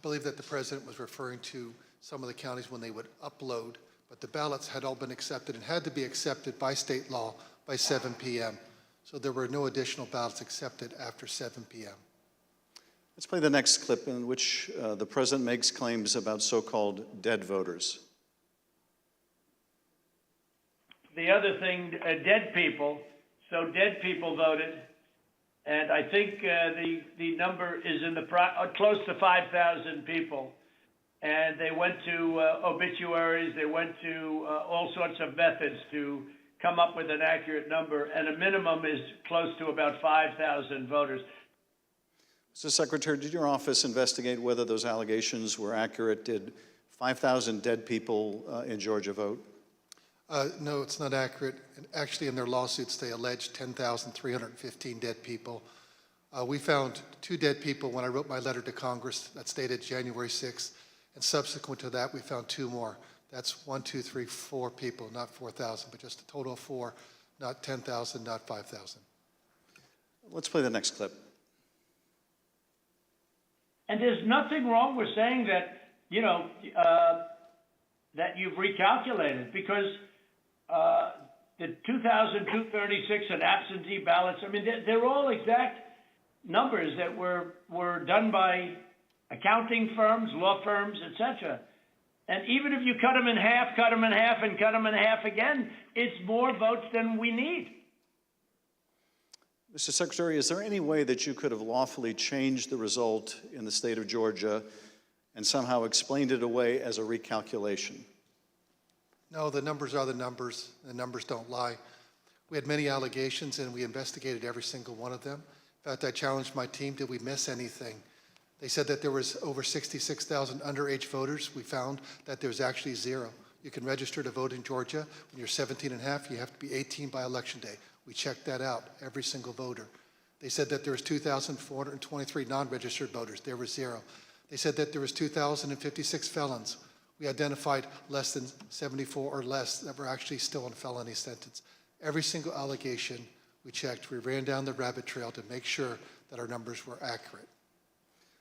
believe that the President was referring to some of the counties when they would upload, but the ballots had all been accepted and had to be accepted by state law by 7 p.m. So there were no additional ballots accepted after 7 p.m. Let's play the next clip in which the President makes claims about so-called dead voters. The other thing, dead people. So dead people voted, and I think the number is in the close to 5,000 people. And they went to obituaries, they went to all sorts of methods to come up with an accurate number, and a minimum is close to about 5,000 voters. Mr. Secretary, did your office investigate whether those allegations were accurate? Did 5,000 dead people in Georgia vote? No, it's not accurate. And actually, in their lawsuits, they alleged 10,315 dead people. We found 2 dead people when I wrote my letter to Congress that stated January 6th. And subsequent to that, we found 2 more. That's 1, 2, 3, 4 people, not 4,000, but just a total of 4, not 10,000, not 5,000. Let's play the next clip. And there's nothing wrong with saying that, that you've recalculated, because the 2,236 and absentee ballots, I mean, they're all exact numbers that were done by accounting firms, law firms, etc. And even if you cut them in half, and cut them in half again, it's more votes than we need. Mr. Secretary, is there any way that you could have lawfully changed the result in the state of Georgia and somehow explained it away as a recalculation? No, the numbers are the numbers. The numbers don't lie. We had many allegations, and we investigated every single one of them. In fact, I challenged my team, did we miss anything? They said that there was over 66,000 underage voters. We found that there's actually 0. You can register to vote in Georgia. When you're 17 and a half, you have to be 18 by Election Day. We checked that out, every single voter. They said that there was 2,423 non-registered voters. There were 0. They said that there was 2,056 felons. We identified less than 74 or less that were actually still on felony sentence. Every single allegation we checked, we ran down the rabbit trail to make sure that our numbers were accurate.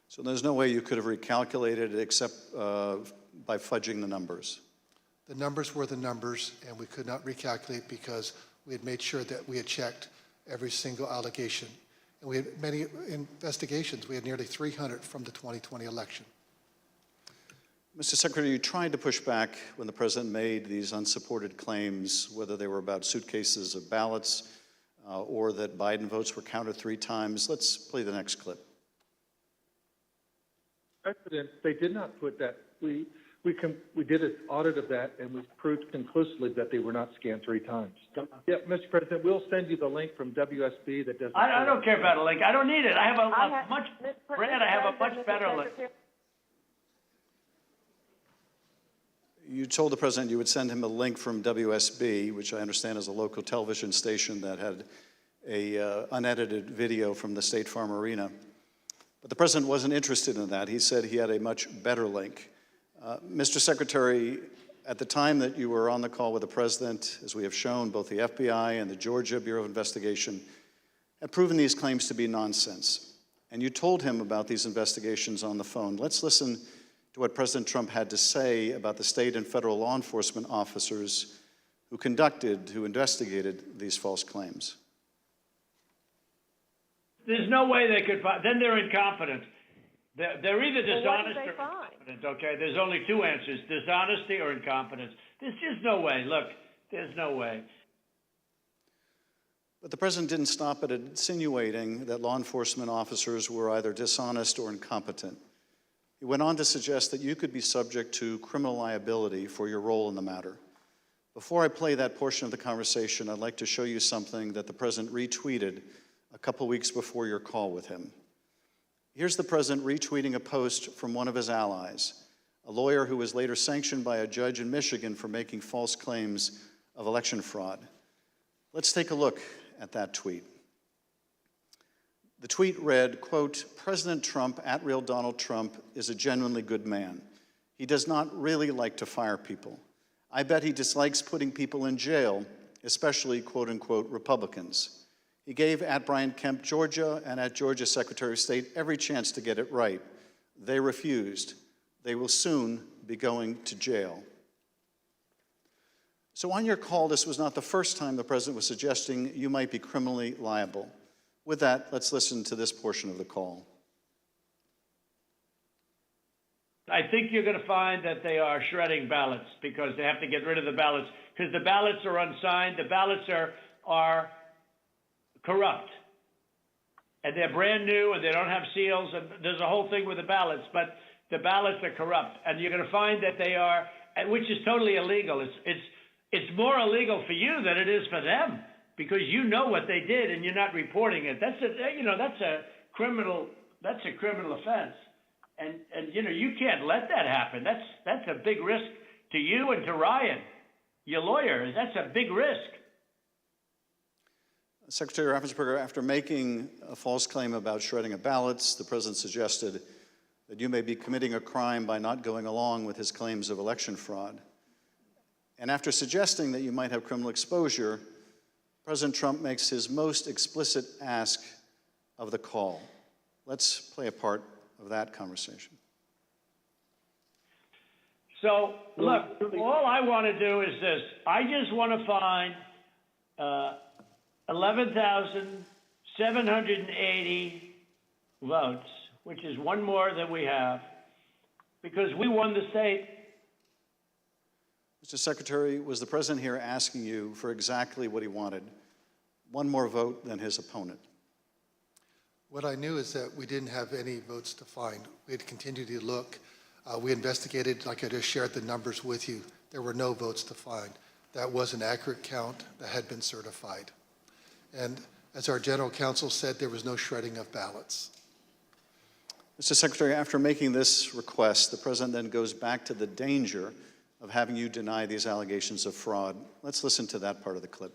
So there's no way you could have recalculated it except by fudging the numbers? The numbers were the numbers, and we could not recalculate because we had made sure that we had checked every single allegation. And we had many investigations. We had nearly 300 from the 2020 election. Mr. Secretary, you tried to push back when the president made these unsupported claims, whether they were about suitcases of ballots or that Biden votes were counted 3 times. Let's play the next clip. President, they did not put that. We did an audit of that, and we proved conclusively that they were not scanned 3 times. Yeah, Mr. President, we'll send you the link from WSB that does. I don't care about a link. I don't need it. I have a much better link. You told the president you would send him a link from WSB, which I understand is a local television station that had a unedited video from the State Farm Arena. But the president wasn't interested in that. He said he had a much better link. Mr. Secretary, at the time that you were on the call with the president, as we have shown, both the FBI and the Georgia Bureau of Investigation have proven these claims to be nonsense. And you told him about these investigations on the phone. Let's listen to what President Trump had to say about the state and federal law enforcement officers who investigated these false claims. There's no way they could find. Then they're incompetent. They're either dishonest or incompetent, okay? There's only 2 answers, dishonesty or incompetence. There's just no way. Look, there's no way. But the president didn't stop at insinuating that law enforcement officers were either dishonest or incompetent. He went on to suggest that you could be subject to criminal liability for your role in the matter. Before I play that portion of the conversation, I'd like to show you something that the president retweeted a couple weeks before your call with him. Here's the president retweeting a post from one of his allies, a lawyer who was later sanctioned by a judge in Michigan for making false claims of election fraud. Let's take a look at that tweet. The tweet read, quote, "President Trump, @real Donald Trump, is a genuinely good man. He does not really like to fire people. I bet he dislikes putting people in jail, especially, quote unquote, Republicans. He gave @Brian Kemp, Georgia, and @Georgia Secretary of State every chance to get it right. They refused. They will soon be going to jail." So on your call, this was not the first time the president was suggesting you might be criminally liable. With that, let's listen to this portion of the call. I think you're going to find that they are shredding ballots because they have to get rid of the ballots because the ballots are unsigned. The ballots are corrupt. And they're brand new and they don't have seals. And there's a whole thing with the ballots, but the ballots are corrupt. And you're going to find that they are, which is totally illegal. It's more illegal for you than it is for them. Because you know what they did and you're not reporting it. That's a criminal offense. And you can't let that happen. That's a big risk to you and to Ryan, your lawyer. That's a big risk. Secretary Ratzensberger, after making a false claim about shredding of ballots, the president suggested that you may be committing a crime by not going along with his claims of election fraud. And after suggesting that you might have criminal exposure, President Trump makes his most explicit ask of the call. Let's play a part of that conversation. So, look, all I want to do is this. I just want to find 11,780 votes, which is one more than we have, because we won the state. Mr. Secretary, was the president here asking you for exactly what he wanted? One more vote than his opponent. What I knew is that we didn't have any votes to find. We had continued to look. We investigated, like I just shared the numbers with you. There were no votes to find. That was an accurate count that had been certified. And as our general counsel said, there was no shredding of ballots. Mr. Secretary, after making this request, the president then goes back to the danger of having you deny these allegations of fraud. Let's listen to that part of the clip.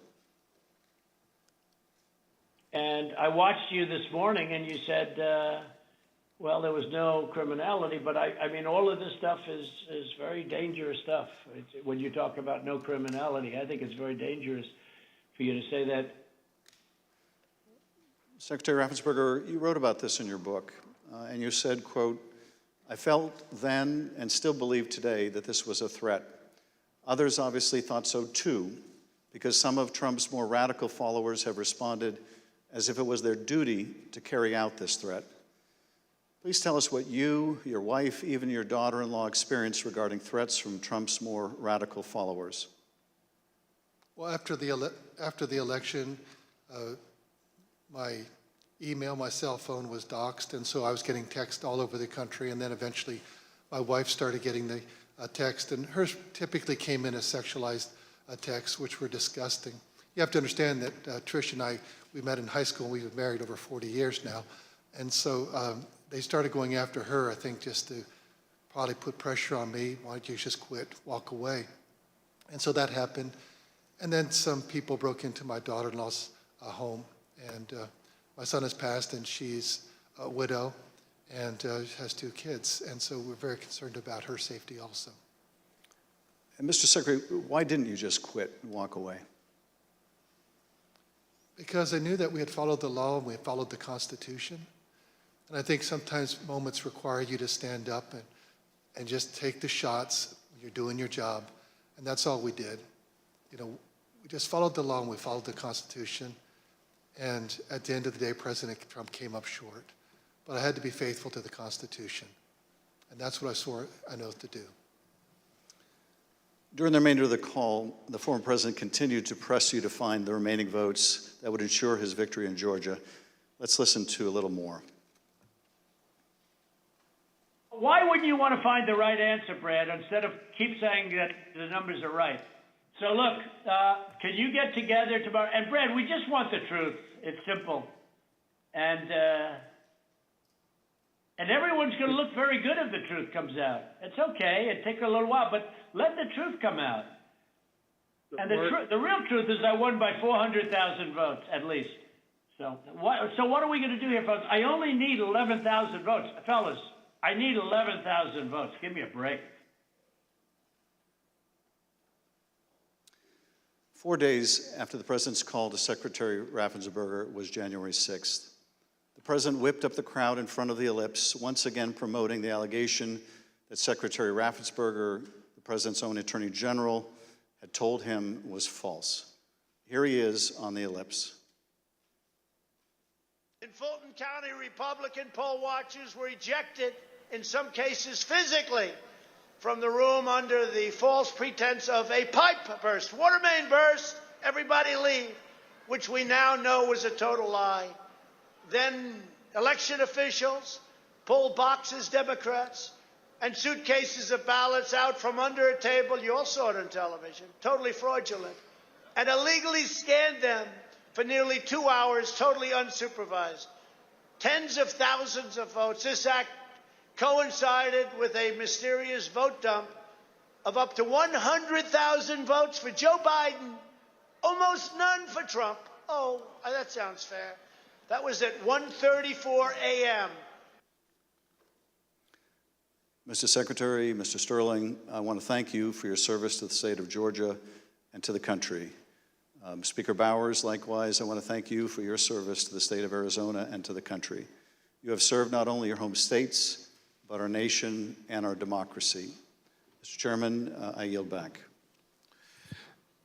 And I watched you this morning and you said, well, there was no criminality, but I mean, all of this stuff is very dangerous stuff. When you talk about no criminality, I think it's very dangerous for you to say that. Secretary Ratzensberger, you wrote about this in your book, and you said, quote, "I felt then and still believe today that this was a threat. Others obviously thought so too, because some of Trump's more radical followers have responded as if it was their duty to carry out this threat. Please tell us what you, your wife, even your daughter-in-law experienced regarding threats from Trump's more radical followers." Well, after the election, my email, my cell phone was doxxed, and so I was getting texts all over the country, and then eventually my wife started getting the text, and hers typically came in as sexualized texts, which were disgusting. You have to understand that Trish and I, we met in high school, and we've been married over 40 years now, and so they started going after her, I think, just to probably put pressure on me. Why don't you just quit, walk away? And so that happened, and then some people broke into my daughter-in-law's home, and my son has passed, and she's a widow and has 2 kids, and so we're very concerned about her safety also. And Mr. Secretary, why didn't you just quit and walk away? Because I knew that we had followed the law and we had followed the Constitution, and I think sometimes moments require you to stand up and just take the shots when you're doing your job, and that's all we did. You know, we just followed the law and we followed the Constitution. And at the end of the day, President Trump came up short. But I had to be faithful to the Constitution. And that's what I swore an oath to do. During the remainder of the call, the former president continued to press you to find the remaining votes that would ensure his victory in Georgia. Let's listen to a little more. Why wouldn't you want to find the right answer, Brad, instead of keep saying that the numbers are right? So look, can you get together tomorrow? And Brad, we just want the truth. It's simple. And everyone's going to look very good if the truth comes out. It's okay. It takes a little while, but let the truth come out. And the real truth is I won by 400,000 votes, at least. So what are we going to do here, folks? I only need 11,000 votes. Fellas, I need 11,000 votes. Give me a break. 4 days after the president's call to Secretary Ratzensberger was January 6th. The president whipped up the crowd in front of the ellipse, once again promoting the allegation that Secretary Ratzensberger, the president's own attorney general, had told him was false. Here he is on the ellipse. In Fulton County, Republican poll watchers were ejected, in some cases physically, from the room under the false pretense of a pipe burst, water main burst, everybody leave, which we now know was a total lie. Then election officials pulled boxes, Democrats, and suitcases of ballots out from under a table. You all saw it on television, totally fraudulent, and illegally scanned them for nearly 2 hours, totally unsupervised. Tens of thousands of votes. This act coincided with a mysterious vote dump of up to 100,000 votes for Joe Biden, almost none for Trump. Oh, that sounds fair. That was at 1:34 a.m. Mr. Secretary, Mr. Sterling, I want to thank you for your service to the state of Georgia and to the country. Speaker Bowers, likewise, I want to thank you for your service to the state of Arizona and to the country. You have served not only your home states, but our nation and our democracy. Mr. Chairman, I yield back.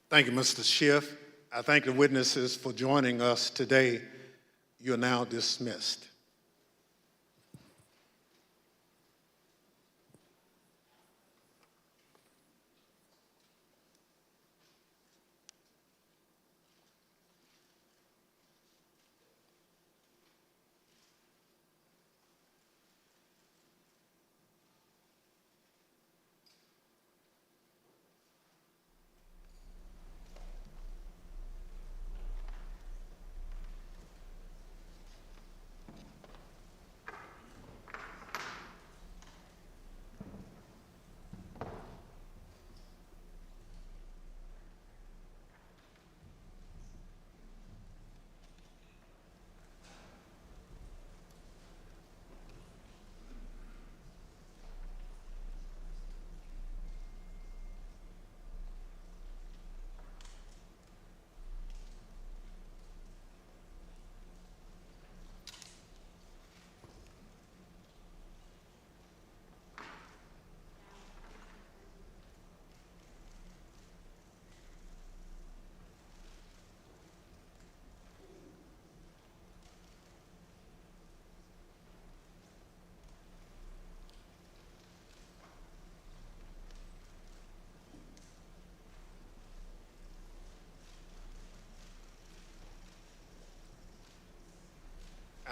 Thank you, Mr. Schiff. I thank the witnesses for joining us today. You are now dismissed.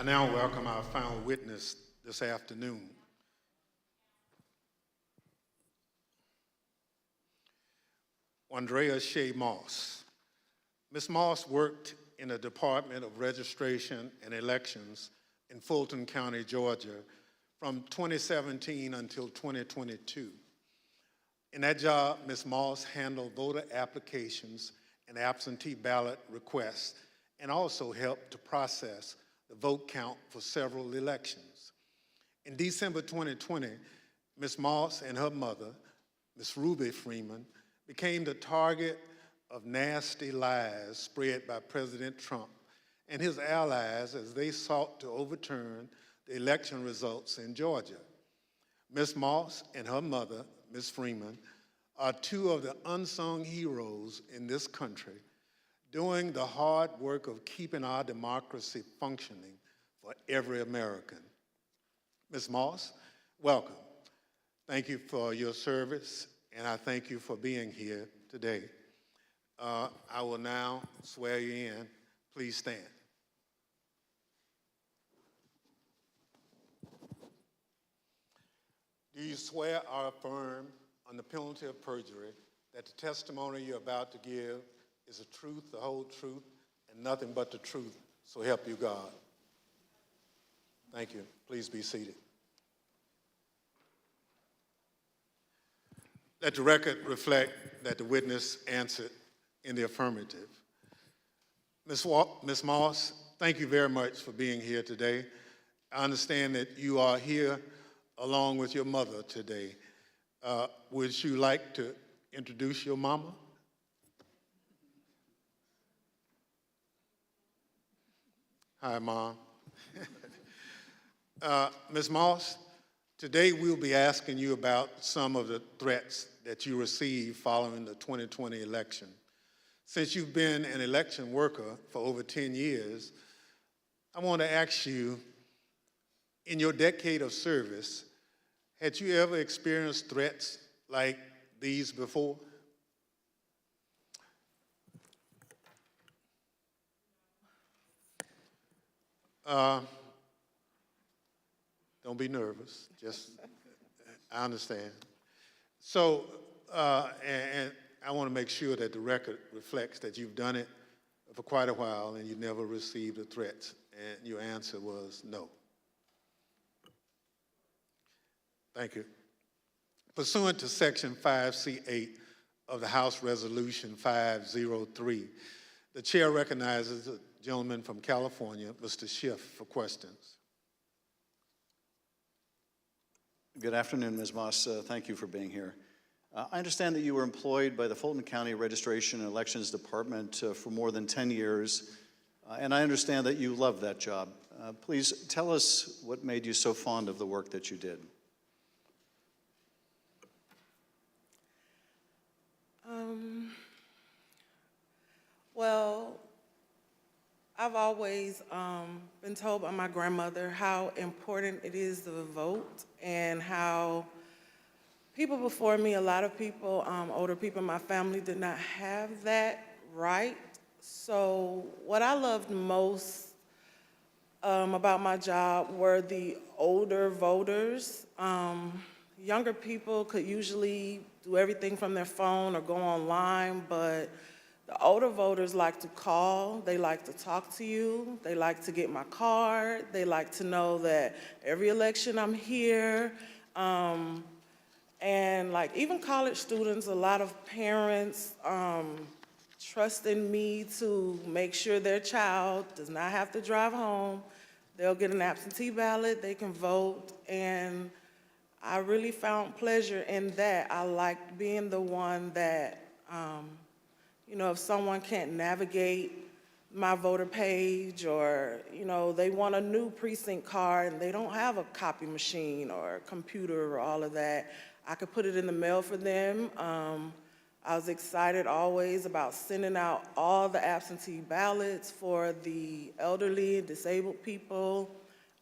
I now welcome our final witness this afternoon. Andrea Shea Moss. Ms. Moss worked in the Department of Registration and Elections in Fulton County, Georgia, from 2017 until 2022. In that job, Ms. Moss handled voter applications and absentee ballot requests, and also helped to process the vote count for several elections. In December 2020, Ms. Moss and her mother, Ms. Ruby Freeman, became the target of nasty lies spread by President Trump and his allies as they sought to overturn the election results in Georgia. Ms. Moss and her mother, Ms. Freeman, are two of the unsung heroes in this country, doing the hard work of keeping our democracy functioning for every American. Ms. Moss, welcome. Thank you for your service, and I thank you for being here today. I will now swear you in. Please stand. Do you swear or affirm on the penalty of perjury that the testimony you're about to give is the truth, the whole truth, and nothing but the truth, so help you God? Thank you. Please be seated. Let the record reflect that the witness answered in the affirmative. Ms. Moss, thank you very much for being here today. I understand that you are here along with your mother today. Would you like to introduce your mama? Hi, Mom. Ms. Moss, today we'll be asking you about some of the threats that you received following the 2020 election. Since you've been an election worker for over 10 years, I want to ask you, in your decade of service, had you ever experienced threats like these before? Don't be nervous. I understand. So, and I want to make sure that the record reflects that you've done it for quite a while and you never received a threat, and your answer was no. Thank you. Pursuant to Section 5C8 of the House Resolution 503, the chair recognizes the gentleman from California, Mr. Schiff, for questions. Good afternoon, Ms. Moss. Thank you for being here. I understand that you were employed by the Fulton County Registration and Elections Department for more than 10 years, and I understand that you love that job. Please tell us what made you so fond of the work that you did. Well, I've always been told by my grandmother how important it is to vote, and how people before me, a lot of people, older people in my family, did not have that right. So what I loved most about my job were the older voters. Younger people could usually do everything from their phone or go online, but the older voters like to call, they like to talk to you, they like to get my card, they like to know that every election I'm here. And like even college students, a lot of parents trust in me to make sure their child does not have to drive home. They'll get an absentee ballot, they can vote, and I really found pleasure in that. I liked being the one that, you know, if someone can't navigate my voter page, or, you know, they want a new precinct card and they don't have a copy machine or a computer or all of that, I could put it in the mail for them. I was excited always about sending out all the absentee ballots for the elderly and disabled people.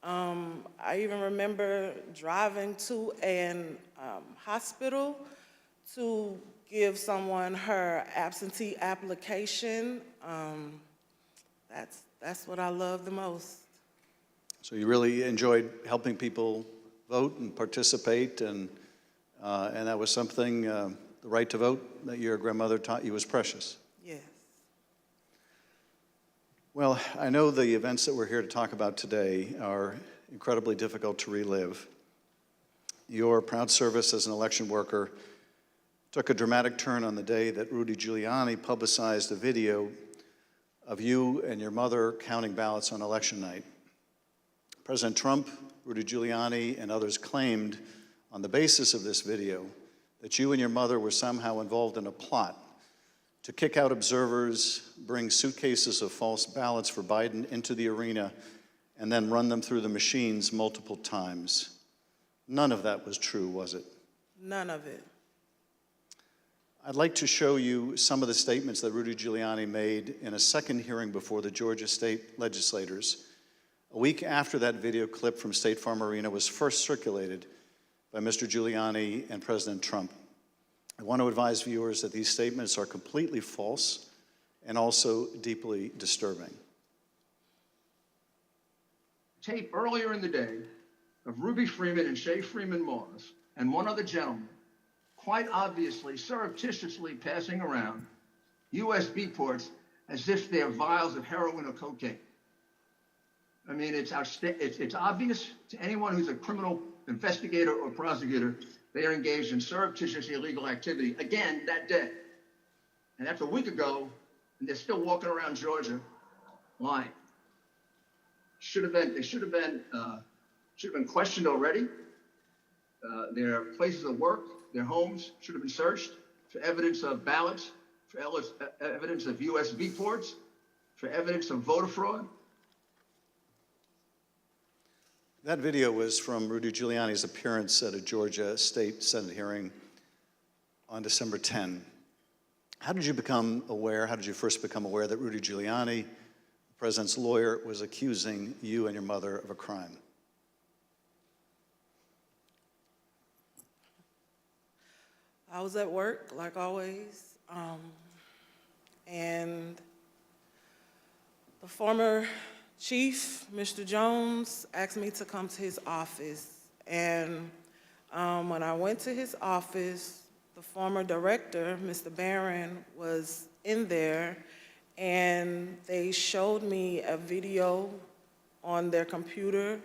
I even remember driving to an hospital to give someone her absentee application. That's what I love the most. So you really enjoyed helping people vote and participate, and that was something, the right to vote, that your grandmother taught you was precious. Yes. Well, I know the events that we're here to talk about today are incredibly difficult to relive. Your proud service as an election worker took a dramatic turn on the day that Rudy Giuliani publicized a video of you and your mother counting ballots on election night. President Trump, Rudy Giuliani, and others claimed on the basis of this video that you and your mother were somehow involved in a plot to kick out observers, bring suitcases of false ballots for Biden into the arena, and then run them through the machines multiple times. None of that was true, was it? None of it. I'd like to show you some of the statements that Rudy Giuliani made in a second hearing before the Georgia state legislators, a week after that video clip from State Farm Arena was first circulated by Mr. Giuliani and President Trump. I want to advise viewers that these statements are completely false and also deeply disturbing. Tape earlier in the day of Ruby Freeman and Shay Freeman Moss and one other gentleman quite obviously surreptitiously passing around USB ports as if they're vials of heroin or cocaine. I mean, it's obvious to anyone who's a criminal investigator or prosecutor they are engaged in surreptitious illegal activity again that day. And that's a week ago, and they're still walking around Georgia lying. They should have been questioned already. Their places of work, their homes should have been searched for evidence of ballots, for evidence of USB ports, for evidence of voter fraud. That video was from Rudy Giuliani's appearance at a Georgia State Senate hearing on December 10. How did you first become aware that Rudy Giuliani, the president's lawyer, was accusing you and your mother of a crime? I was at work, like always, and the former chief, Mr. Jones, asked me to come to his office. And when I went to his office, the former director, Mr. Barron, was in there, and they showed me a video on their computer.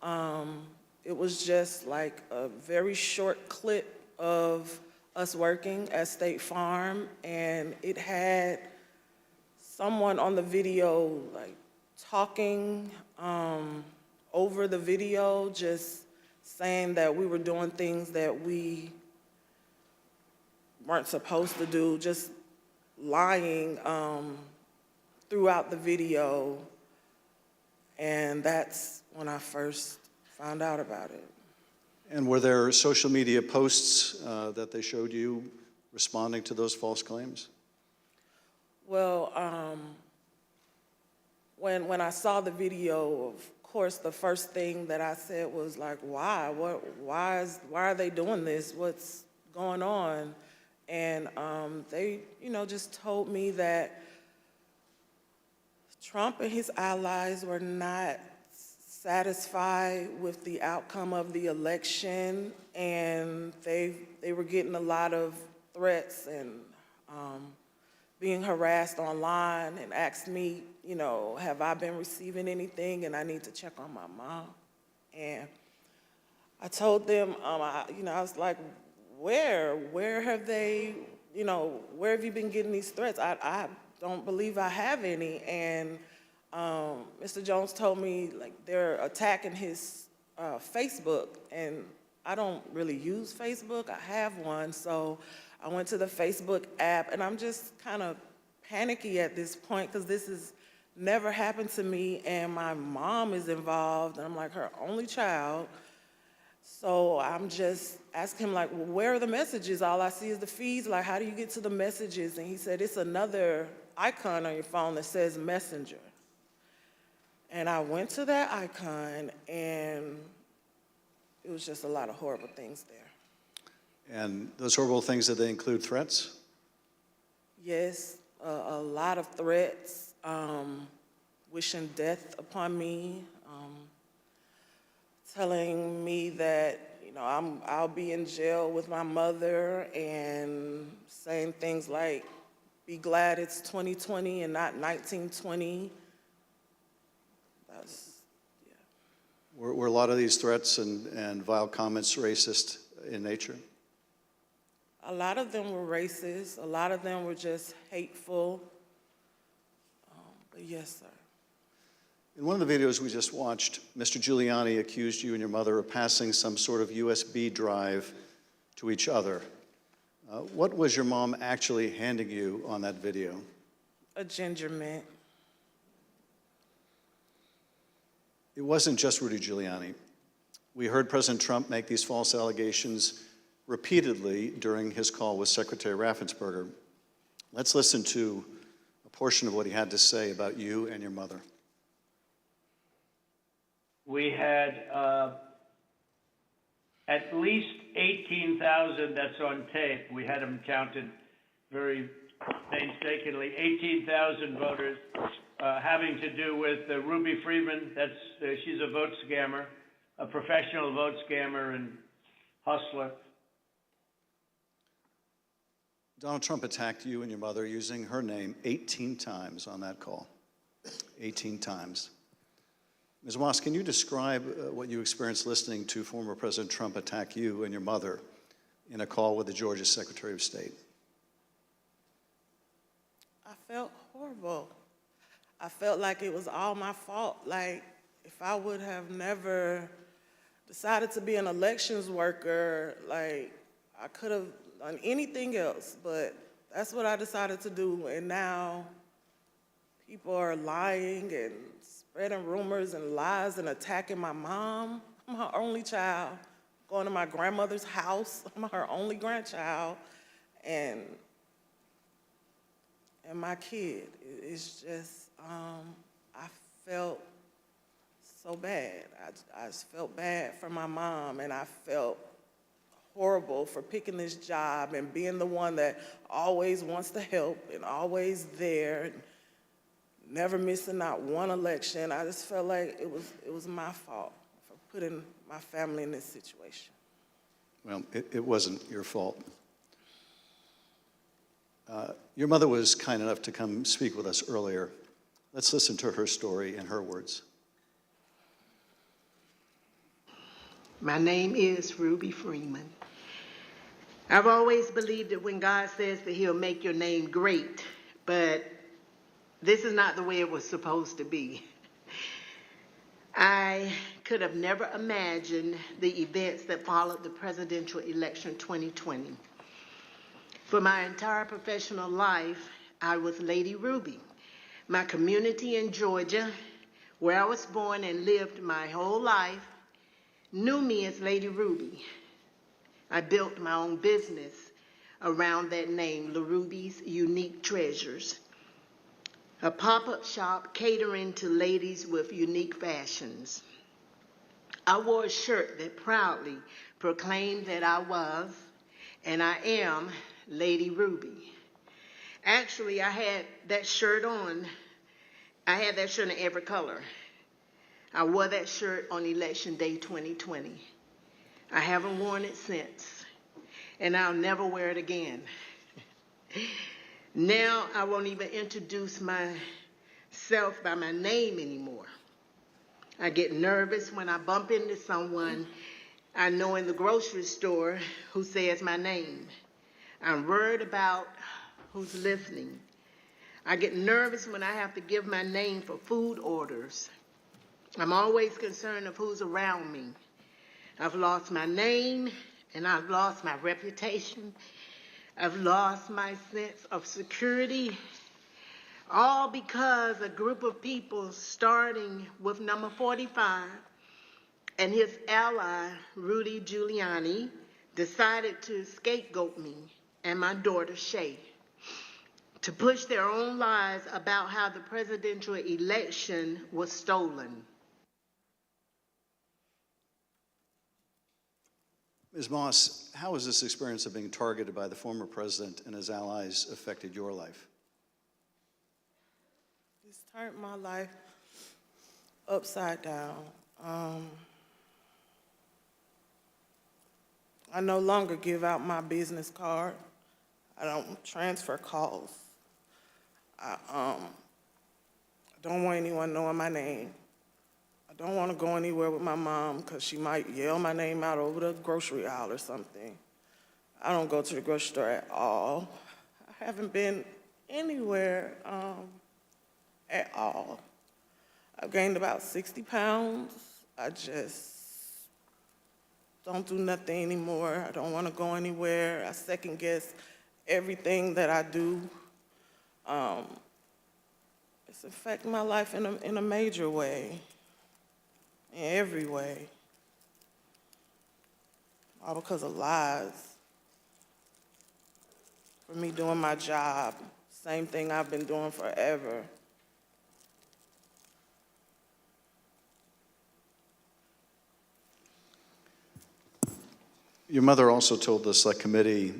It was just like a very short clip of us working at State Farm, and it had someone on the video like talking over the video, just saying that we were doing things that we weren't supposed to do, just lying throughout the video. And that's when I first found out about it. And were there social media posts that they showed you responding to those false claims? Well, when I saw the video, of course, the first thing that I said was like, why? Why are they doing this? What's going on? And they, just told me that Trump and his allies were not satisfied with the outcome of the election, and they were getting a lot of threats and being harassed online, and asked me, have I been receiving anything, and I need to check on my mom. And I told them, I was like, where have they, where have you been getting these threats? I don't believe I have any. And Mr. Jones told me, like, they're attacking his Facebook, and I don't really use Facebook. I have one, so I went to the Facebook app, and I'm just kind of panicky at this point because this has never happened to me, and my mom is involved, and I'm like her only child. So I'm just asking him, like, well, where are the messages? All I see is the feeds. Like, how do you get to the messages? And he said, it's another icon on your phone that says Messenger. And I went to that icon, and it was just a lot of horrible things there. And those horrible things, did they include threats? Yes, a lot of threats, wishing death upon me, telling me that, you know, I'll be in jail with my mother, and saying things like, be glad it's 2020 and not 1920. Were a lot of these threats and vile comments racist in nature? A lot of them were racist. A lot of them were just hateful. But yes, sir. In one of the videos we just watched, Mr. Giuliani accused you and your mother of passing some sort of USB drive to each other. What was your mom actually handing you on that video? A ginger mint. It wasn't just Rudy Giuliani. We heard President Trump make these false allegations repeatedly during his call with Secretary Ratzensberger. Let's listen to a portion of what he had to say about you and your mother. We had at least 18,000, that's on tape. We had them counted very painstakingly, 18,000 voters having to do with Ruby Freeman. She's a vote scammer, a professional vote scammer and hustler. Donald Trump attacked you and your mother using her name 18 times on that call. 18 times. Ms. Moss, can you describe what you experienced listening to former President Trump attack you and your mother in a call with the Georgia Secretary of State? I felt horrible. I felt like it was all my fault. Like, if I would have never decided to be an elections worker, like, I could have done anything else, but that's what I decided to do. And now people are lying and spreading rumors and lies and attacking my mom. I'm her only child. Going to my grandmother's house. I'm her only grandchild. And my kid. It's just, I felt so bad. I just felt bad for my mom, and I felt horrible for picking this job and being the one that always wants to help and always there, and never missing not one election. I just felt like it was my fault for putting my family in this situation. Well, it wasn't your fault. Your mother was kind enough to come speak with us earlier. Let's listen to her story in her words. My name is Ruby Freeman. I've always believed that when God says that he'll make your name great, but this is not the way it was supposed to be. I could have never imagined the events that followed the presidential election 2020. For my entire professional life, I was Lady Ruby. My community in Georgia, where I was born and lived my whole life, knew me as Lady Ruby. I built my own business around that name, La Ruby's Unique Treasures, a pop-up shop catering to ladies with unique fashions. I wore a shirt that proudly proclaimed that I was, and I am, Lady Ruby. Actually, I had that shirt on. I had that shirt in every color. I wore that shirt on Election Day 2020. I haven't worn it since, and I'll never wear it again. Now I won't even introduce myself by my name anymore. I get nervous when I bump into someone I know in the grocery store who says my name. I'm worried about who's listening. I get nervous when I have to give my name for food orders. I'm always concerned of who's around me. I've lost my name, and I've lost my reputation. I've lost my sense of security, all because a group of people, starting with number 45 and his ally, Rudy Giuliani, decided to scapegoat me and my daughter, Shay, to push their own lies about how the presidential election was stolen. Ms. Moss, how has this experience of being targeted by the former president and his allies affected your life? It's turned my life upside down. I no longer give out my business card. I don't transfer calls. I don't want anyone knowing my name. I don't want to go anywhere with my mom because she might yell my name out over the grocery aisle or something. I don't go to the grocery store at all. I haven't been anywhere at all. I've gained about 60 pounds. I just don't do nothing anymore. I don't want to go anywhere. I second guess everything that I do. It's affecting my life in a major way, in every way. All because of lies. For me doing my job, same thing I've been doing forever. Your mother also told the select committee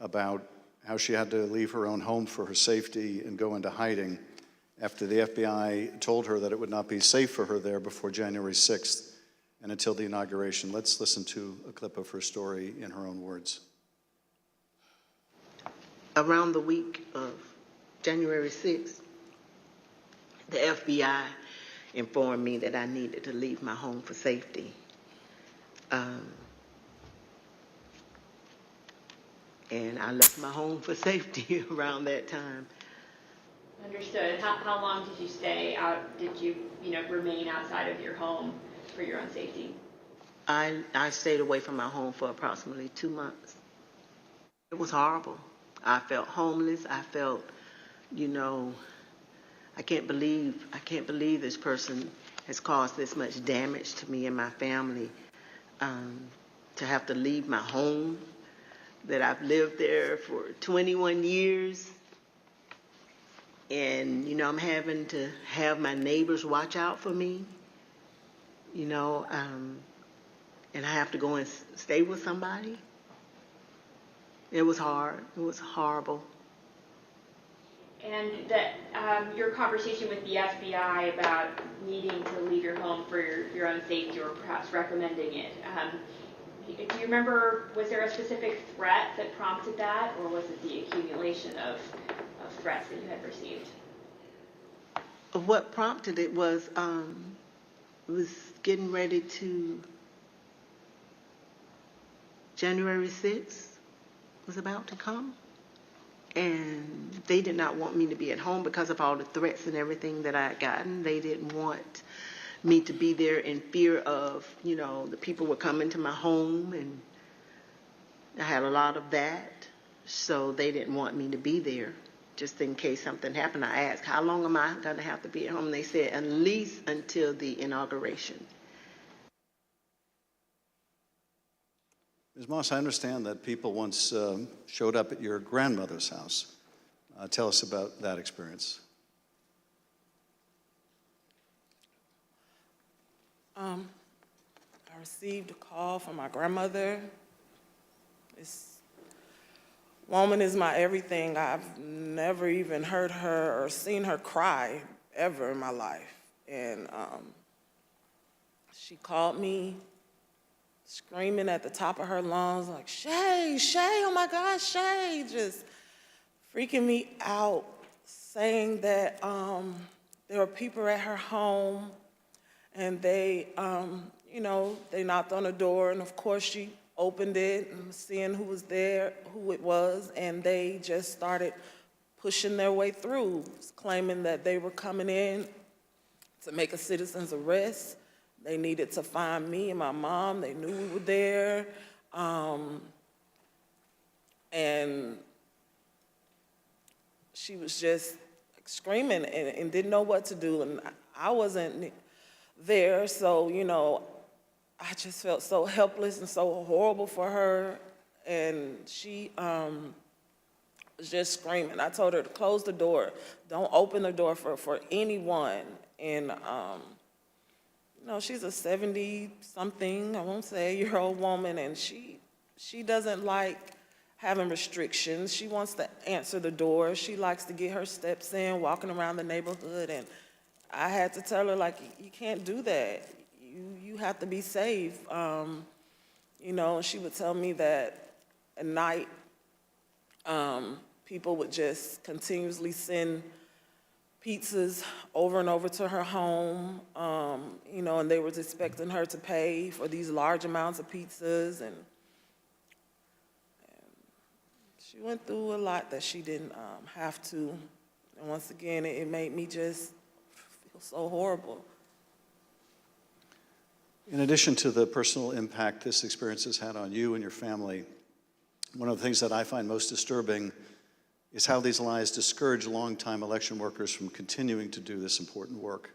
about how she had to leave her own home for her safety and go into hiding after the FBI told her that it would not be safe for her there before January 6th and until the inauguration. Let's listen to a clip of her story in her own words. Around the week of January 6th, the FBI informed me that I needed to leave my home for safety. And I left my home for safety around that time. Understood. How long did you stay out? Did you, remain outside of your home for your own safety? I stayed away from my home for approximately 2 months. It was horrible. I felt homeless. I felt, I can't believe this person has caused this much damage to me and my family. To have to leave my home, that I've lived there for 21 years. And, I'm having to have my neighbors watch out for me, and I have to go and stay with somebody. It was hard. It was horrible. And that your conversation with the FBI about needing to leave your home for your own safety or perhaps recommending it, do you remember, was there a specific threat that prompted that, or was it the accumulation of threats that you had received? What prompted it was getting ready to, January 6th was about to come. And they did not want me to be at home because of all the threats and everything that I had gotten. They didn't want me to be there in fear of, the people were coming to my home, and I had a lot of that. So they didn't want me to be there just in case something happened. I asked, how long am I going to have to be at home? And they said, at least until the inauguration. Ms. Moss, I understand that people once showed up at your grandmother's house. Tell us about that experience. I received a call from my grandmother. This woman is my everything. I've never even heard her or seen her cry ever in my life. And she called me screaming at the top of her lungs, like, Shay, oh my God, Shay, just freaking me out, saying that there were people at her home, and they, they knocked on the door, and of course she opened it and seeing who was there, who it was, and they just started pushing their way through, claiming that they were coming in to make a citizen's arrest. They needed to find me and my mom. They knew we were there. And she was just screaming and didn't know what to do. And I wasn't there, so, I just felt so helpless and so horrible for her. And she was just screaming. I told her to close the door. Don't open the door for anyone. And, she's a 70-something, I won't say, year-old woman, and she doesn't like having restrictions. She wants to answer the door. She likes to get her steps in, walking around the neighborhood, and I had to tell her, like, you can't do that. You have to be safe. You know, she would tell me that at night, people would just continuously send pizzas over and over to her home, you know, and they was expecting her to pay for these large amounts of pizzas, and she went through a lot that she didn't have to. And once again, it made me just feel so horrible. In addition to the personal impact this experience has had on you and your family, one of the things that I find most disturbing is how these lies discourage longtime election workers from continuing to do this important work.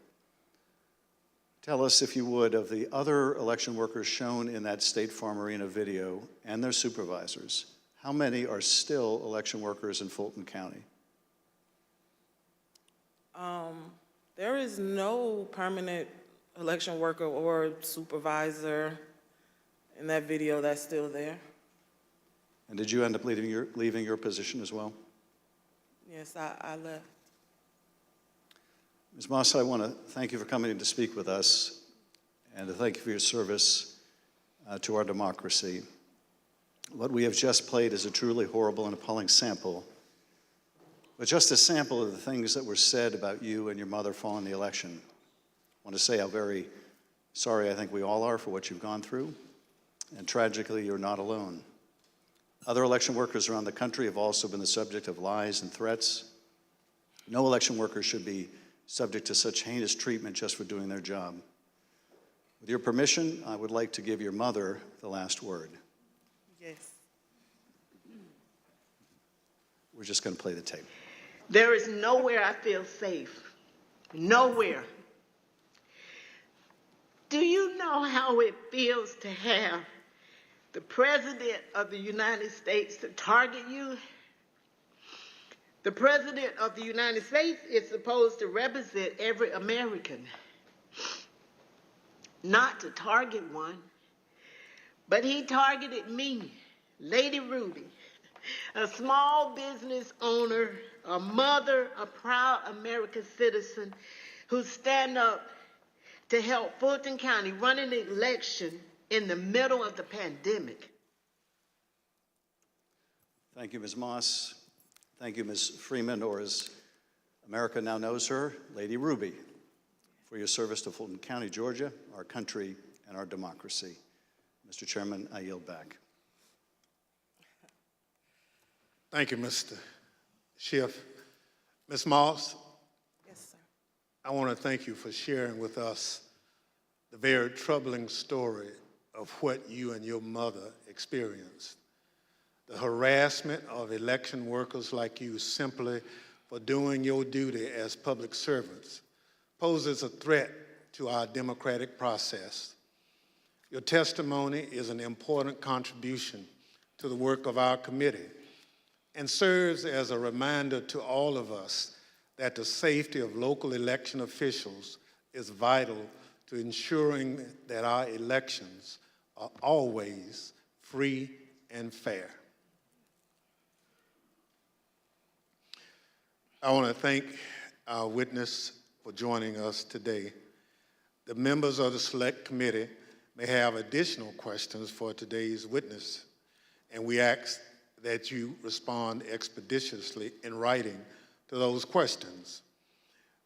Tell us, if you would, of the other election workers shown in that State Farm Arena video and their supervisors. How many are still election workers in Fulton County? There is no permanent election worker or supervisor in that video that's still there. And did you end up leaving your position as well? Yes, I left. Ms. Moss, I want to thank you for coming in to speak with us and to thank you for your service to our democracy. What we have just played is a truly horrible and appalling sample, but just a sample of the things that were said about you and your mother following the election. I want to say how very sorry I think we all are for what you've gone through, and tragically, you're not alone. Other election workers around the country have also been the subject of lies and threats. No election worker should be subject to such heinous treatment just for doing their job. With your permission, I would like to give your mother the last word. Yes. We're just going to play the tape. There is nowhere I feel safe. Nowhere. Do you know how it feels to have the President of the United States to target you? The President of the United States is supposed to represent every American, not to target one. But he targeted me, Lady Ruby, a small business owner, a mother, a proud American citizen who stand up to help Fulton County run an election in the middle of the pandemic. Thank you, Ms. Moss. Thank you, Ms. Freeman, or as America now knows her, Lady Ruby, for your service to Fulton County, Georgia, our country, and our democracy. Mr. Chairman, I yield back. Thank you, Mr. Schiff. Ms. Moss, Yes, sir. I want to thank you for sharing with us the very troubling story of what you and your mother experienced. The harassment of election workers like you simply for doing your duty as public servants poses a threat to our democratic process. Your testimony is an important contribution to the work of our committee and serves as a reminder to all of us that the safety of local election officials is vital to ensuring that our elections are always free and fair. I want to thank our witness for joining us today. The members of the Select Committee may have additional questions for today's witness, and we ask that you respond expeditiously in writing to those questions.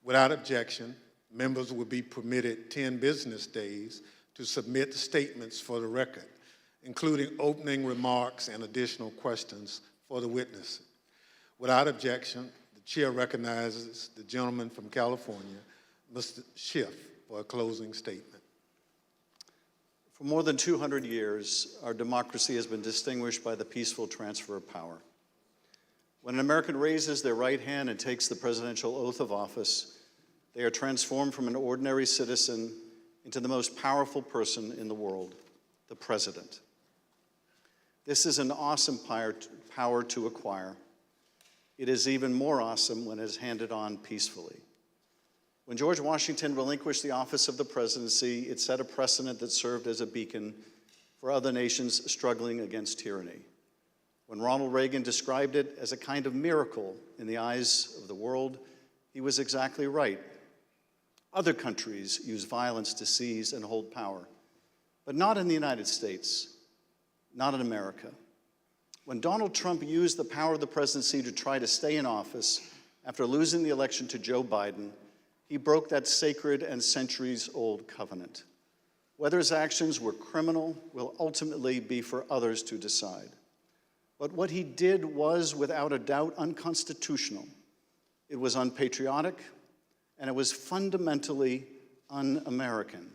Without objection, members will be permitted 10 business days to submit statements for the record, including opening remarks and additional questions for the witness. Without objection, the chair recognizes the gentleman from California, Mr. Schiff, for a closing statement. For more than 200 years, our democracy has been distinguished by the peaceful transfer of power. When an American raises their right hand and takes the presidential oath of office, they are transformed from an ordinary citizen into the most powerful person in the world, the president. This is an awesome power to acquire. It is even more awesome when it is handed on peacefully. When George Washington relinquished the office of the presidency, it set a precedent that served as a beacon for other nations struggling against tyranny. When Ronald Reagan described it as a kind of miracle in the eyes of the world, he was exactly right. Other countries use violence to seize and hold power, but not in the United States. not in America. When Donald Trump used the power of the presidency to try to stay in office after losing the election to Joe Biden, he broke that sacred and centuries-old covenant. Whether his actions were criminal will ultimately be for others to decide. But what he did was, without a doubt, unconstitutional. It was unpatriotic, and it was fundamentally un-American.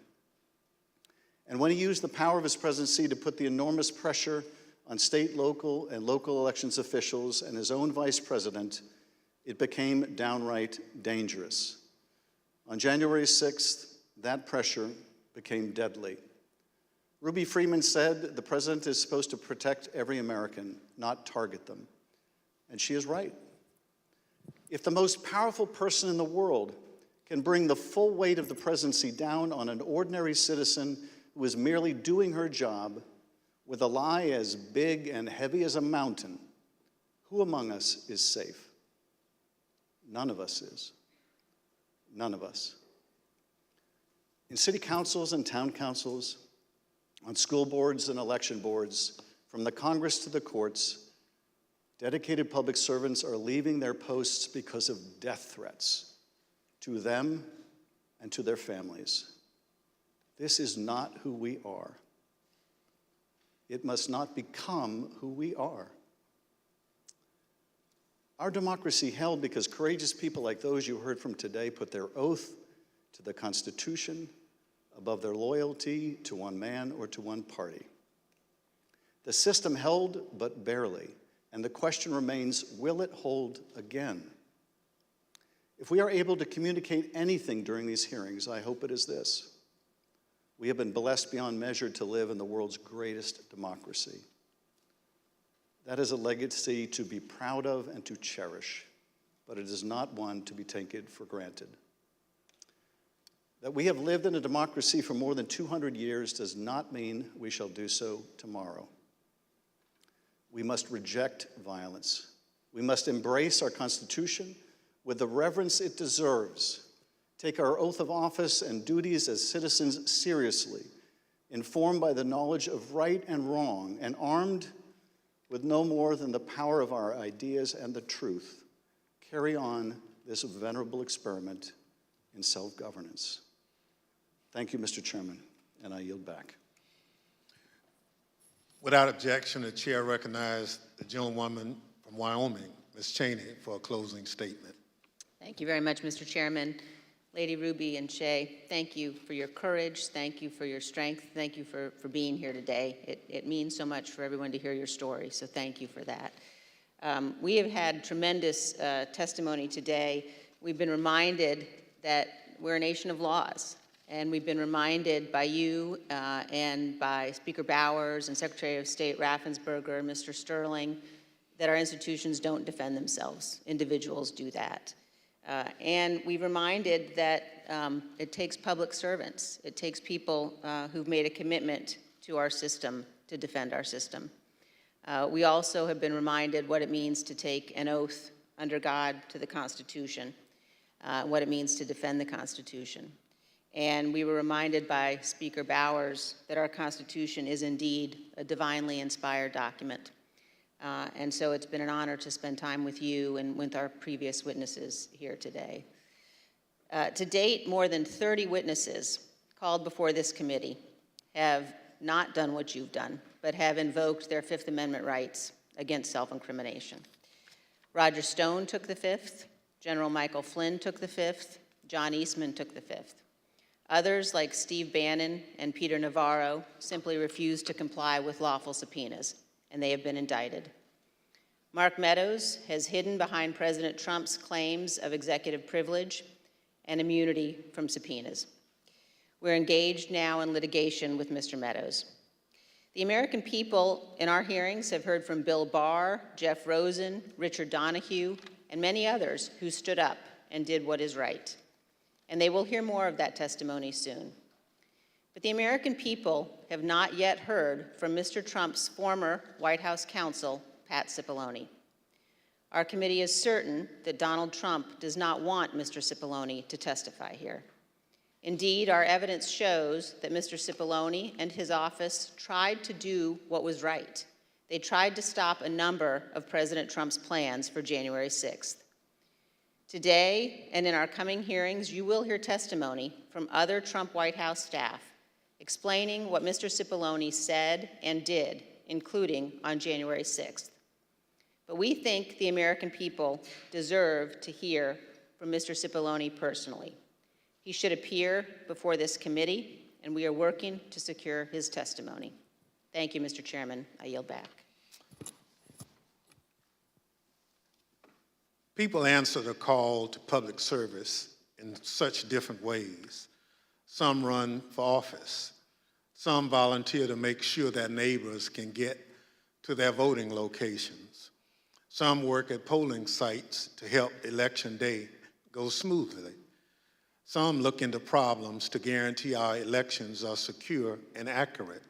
And when he used the power of his presidency to put the enormous pressure on state, local, and local elections officials and his own vice president, it became downright dangerous. On January 6th, that pressure became deadly. Ruby Freeman said the president is supposed to protect every American, not target them. And she is right. If the most powerful person in the world can bring the full weight of the presidency down on an ordinary citizen who is merely doing her job with a lie as big and heavy as a mountain, who among us is safe? None of us is. None of us. In city councils and town councils, on school boards and election boards, from the Congress to the courts, dedicated public servants are leaving their posts because of death threats to them and to their families. This is not who we are. It must not become who we are. Our democracy held because courageous people like those you heard from today put their oath to the Constitution above their loyalty to one man or to one party. The system held, but barely, and the question remains, will it hold again? If we are able to communicate anything during these hearings, I hope it is this. We have been blessed beyond measure to live in the world's greatest democracy. That is a legacy to be proud of and to cherish, but it is not one to be taken for granted. That we have lived in a democracy for more than 200 years does not mean we shall do so tomorrow. We must reject violence. We must embrace our Constitution with the reverence it deserves, take our oath of office and duties as citizens seriously, informed by the knowledge of right and wrong, and armed with no more than the power of our ideas and the truth, carry on this venerable experiment in self-governance. Thank you, Mr. Chairman, and I yield back. Without objection, the chair recognizes the gentlewoman from Wyoming, Ms. Cheney, for a closing statement. Thank you very much, Mr. Chairman. Lady Ruby and Shay, thank you for your courage. Thank you for your strength. Thank you for being here today. It means so much for everyone to hear your story, so thank you for that. We have had tremendous testimony today. We've been reminded that we're a nation of laws, and we've been reminded by you and by Speaker Bowers and Secretary of State Ratzensberger and Mr. Sterling that our institutions don't defend themselves. Individuals do that. And we're reminded that it takes public servants. It takes people who've made a commitment to our system to defend our system. We also have been reminded what it means to take an oath under God to the Constitution, what it means to defend the Constitution. And we were reminded by Speaker Bowers that our Constitution is indeed a divinely inspired document. And so it's been an honor to spend time with you and with our previous witnesses here today. To date, more than 30 witnesses called before this committee have not done what you've done, but have invoked their Fifth Amendment rights against self-incrimination. Roger Stone took the Fifth, General Michael Flynn took the Fifth, John Eastman took the Fifth. Others, like Steve Bannon and Peter Navarro, simply refused to comply with lawful subpoenas, and they have been indicted. Mark Meadows has hidden behind President Trump's claims of executive privilege and immunity from subpoenas. We're engaged now in litigation with Mr. Meadows. The American people in our hearings have heard from Bill Barr, Jeff Rosen, Richard Donahue, and many others who stood up and did what is right. And they will hear more of that testimony soon. But the American people have not yet heard from Mr. Trump's former White House counsel, Pat Cipollone. Our committee is certain that Donald Trump does not want Mr. Cipollone to testify here. Indeed, our evidence shows that Mr. Cipollone and his office tried to do what was right. They tried to stop a number of President Trump's plans for January 6th. Today, and in our coming hearings, you will hear testimony from other Trump White House staff explaining what Mr. Cipollone said and did, including on January 6th. But we think the American people deserve to hear from Mr. Cipollone personally. He should appear before this committee, and we are working to secure his testimony. Thank you, Mr. Chairman. I yield back. People answer the call to public service in such different ways. Some run for office. Some volunteer to make sure their neighbors can get to their voting locations. Some work at polling sites to help Election Day go smoothly. Some look into problems to guarantee our elections are secure and accurate,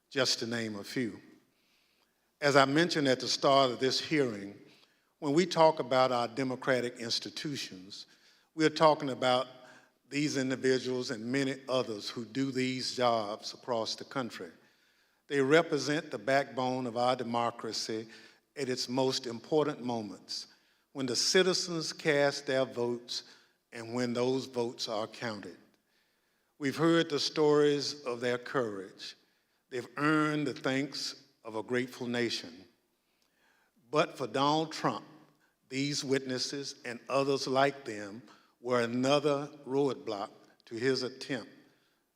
just to name a few. As I mentioned at the start of this hearing, when we talk about our democratic institutions, we're talking about these individuals and many others who do these jobs across the country. They represent the backbone of our democracy at its most important moments, when the citizens cast their votes and when those votes are counted. We've heard the stories of their courage. They've earned the thanks of a grateful nation. But for Donald Trump, these witnesses and others like them were another roadblock to his attempt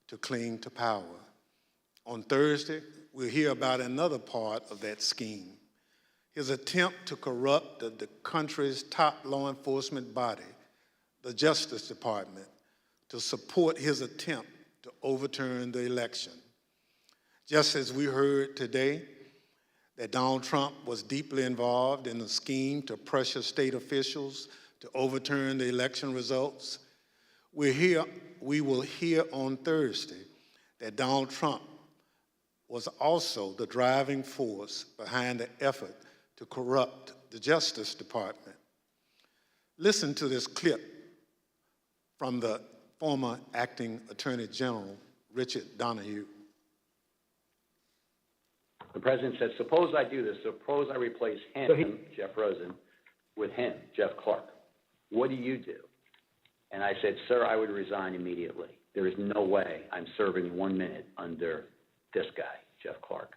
to cling to power. On Thursday, we'll hear about another part of that scheme, his attempt to corrupt the country's top law enforcement body, the Justice Department, to support his attempt to overturn the election. Just as we heard today that Donald Trump was deeply involved in a scheme to pressure state officials to overturn the election results, we will hear on Thursday that Donald Trump was also the driving force behind the effort to corrupt the Justice Department. Listen to this clip from the former acting Attorney General, Richard Donahue. The president said, suppose I do this. Suppose I replace him, Jeff Rosen, with him, Jeff Clark. What do you do? And I said, sir, I would resign immediately. There is no way I'm serving 1 minute under this guy, Jeff Clark.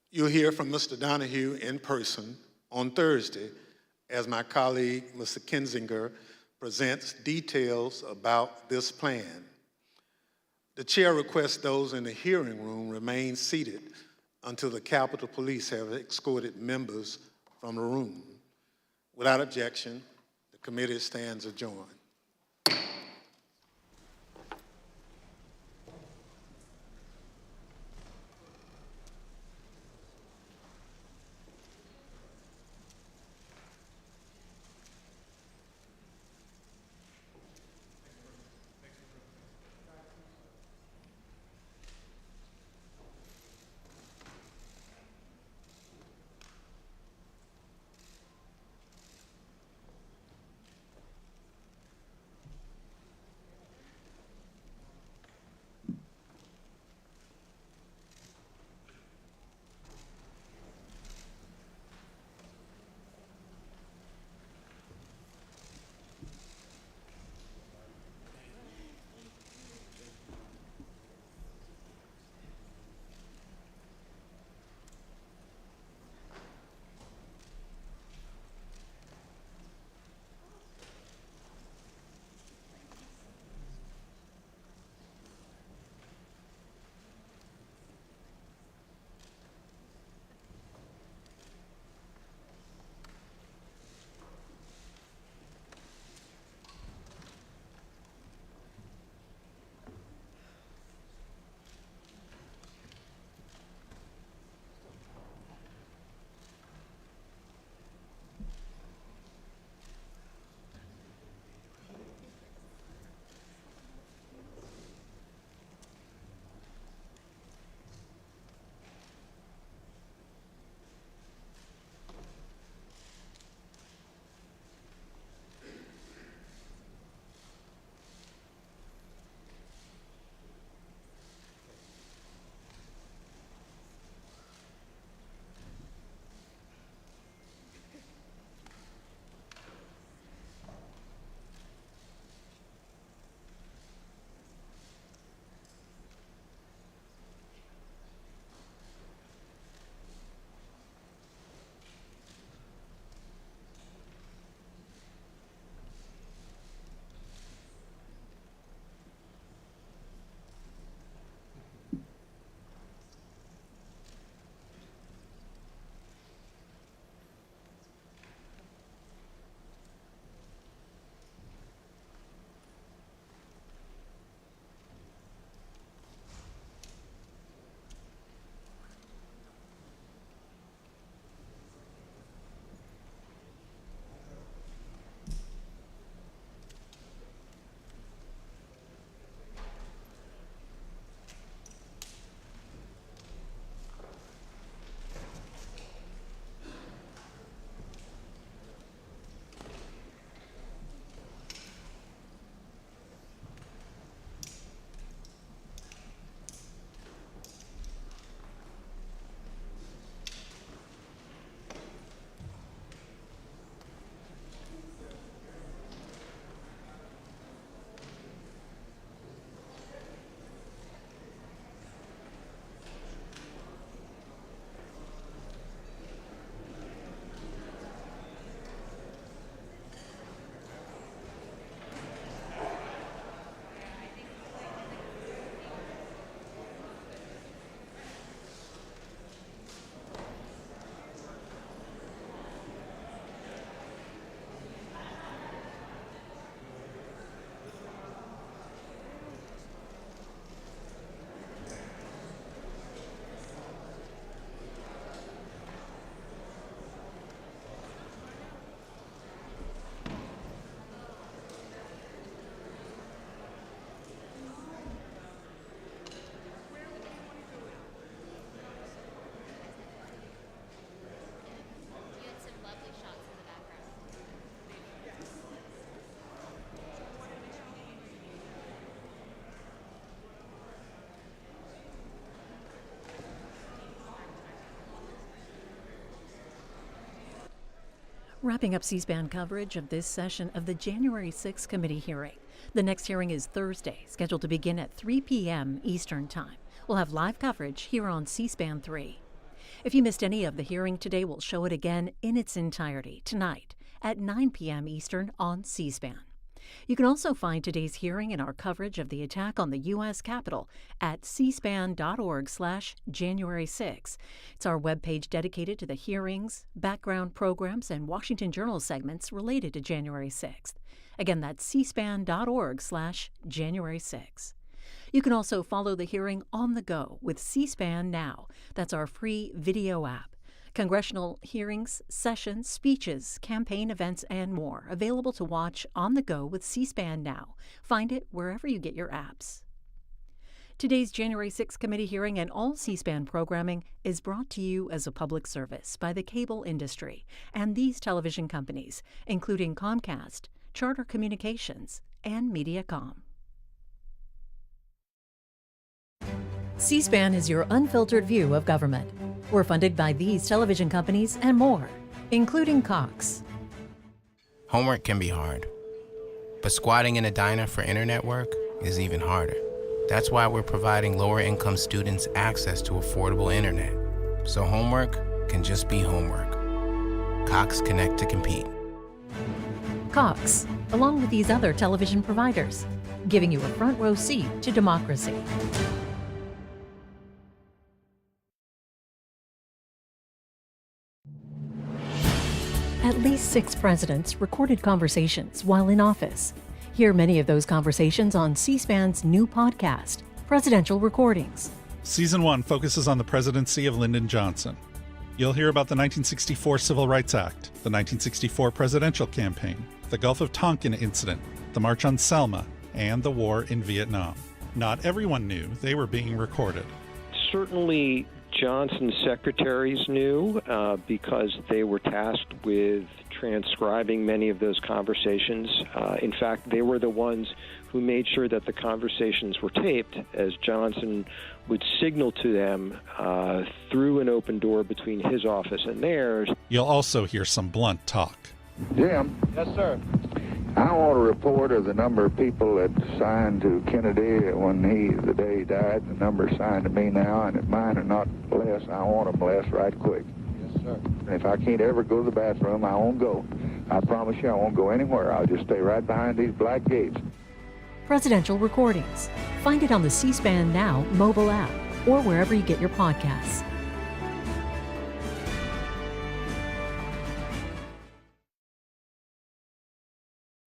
You'll hear from Mr. Donahue in person on Thursday as my colleague, Mr. Kinzinger, presents details about this plan. The chair requests those in the hearing room remain seated until the Capitol Police have escorted members from the room. Without objection, the committee stands adjourned. wrapping up C-SPAN coverage of this session of the January 6th committee hearing. The next hearing is Thursday, scheduled to begin at 3 p.m. Eastern Time. We'll have live coverage here on C-SPAN 3. If you missed any of the hearing today, we'll show it again in its entirety tonight at 9 p.m. Eastern on C-SPAN. You can also find today's hearing and our coverage of the attack on the U.S. Capitol at cspan.org/January 6. It's our webpage dedicated to the hearings, background programs, and Washington Journal segments related to January 6th. Again, that's cspan.org/January 6. You can also follow the hearing on the go with C-SPAN Now. That's our free video app. Congressional hearings, sessions, speeches, campaign events, and more available to watch on the go with C-SPAN Now. Find it wherever you get your apps. Today's January 6th committee hearing and all C-SPAN programming is brought to you as a public service by the cable industry and these television companies, including Comcast, Charter Communications, and Mediacom. C-SPAN is your unfiltered view of government. We're funded by these television companies and more, including Cox. Homework can be hard, but squatting in a diner for internet work is even harder. That's why we're providing lower-income students access to affordable internet, so homework can just be homework. Cox Connect to compete. Cox, along with these other television providers, giving you a front row seat to democracy. At least 6 presidents recorded conversations while in office. Hear many of those conversations on C-SPAN's new podcast, Presidential Recordings. Season 1 focuses on the presidency of Lyndon Johnson. You'll hear about the 1964 Civil Rights Act, the 1964 presidential campaign, the Gulf of Tonkin incident, the March on Selma, and the war in Vietnam. Not everyone knew they were being recorded. Certainly, Johnson's secretaries knew because they were tasked with transcribing many of those conversations. In fact, they were the ones who made sure that the conversations were taped as Johnson would signal to them through an open door between his office and theirs. You'll also hear some blunt talk. Jim? Yes, sir. I want a report of the number of people that signed to Kennedy the day he died, the number signed to me now, and if mine are not less, I want them less right quick. Yes, sir. And if I can't ever go to the bathroom, I won't go. I promise you I won't go anywhere. I'll just stay right behind these black gates. Presidential Recordings. Find it on the C-SPAN Now mobile app or wherever you get your podcasts.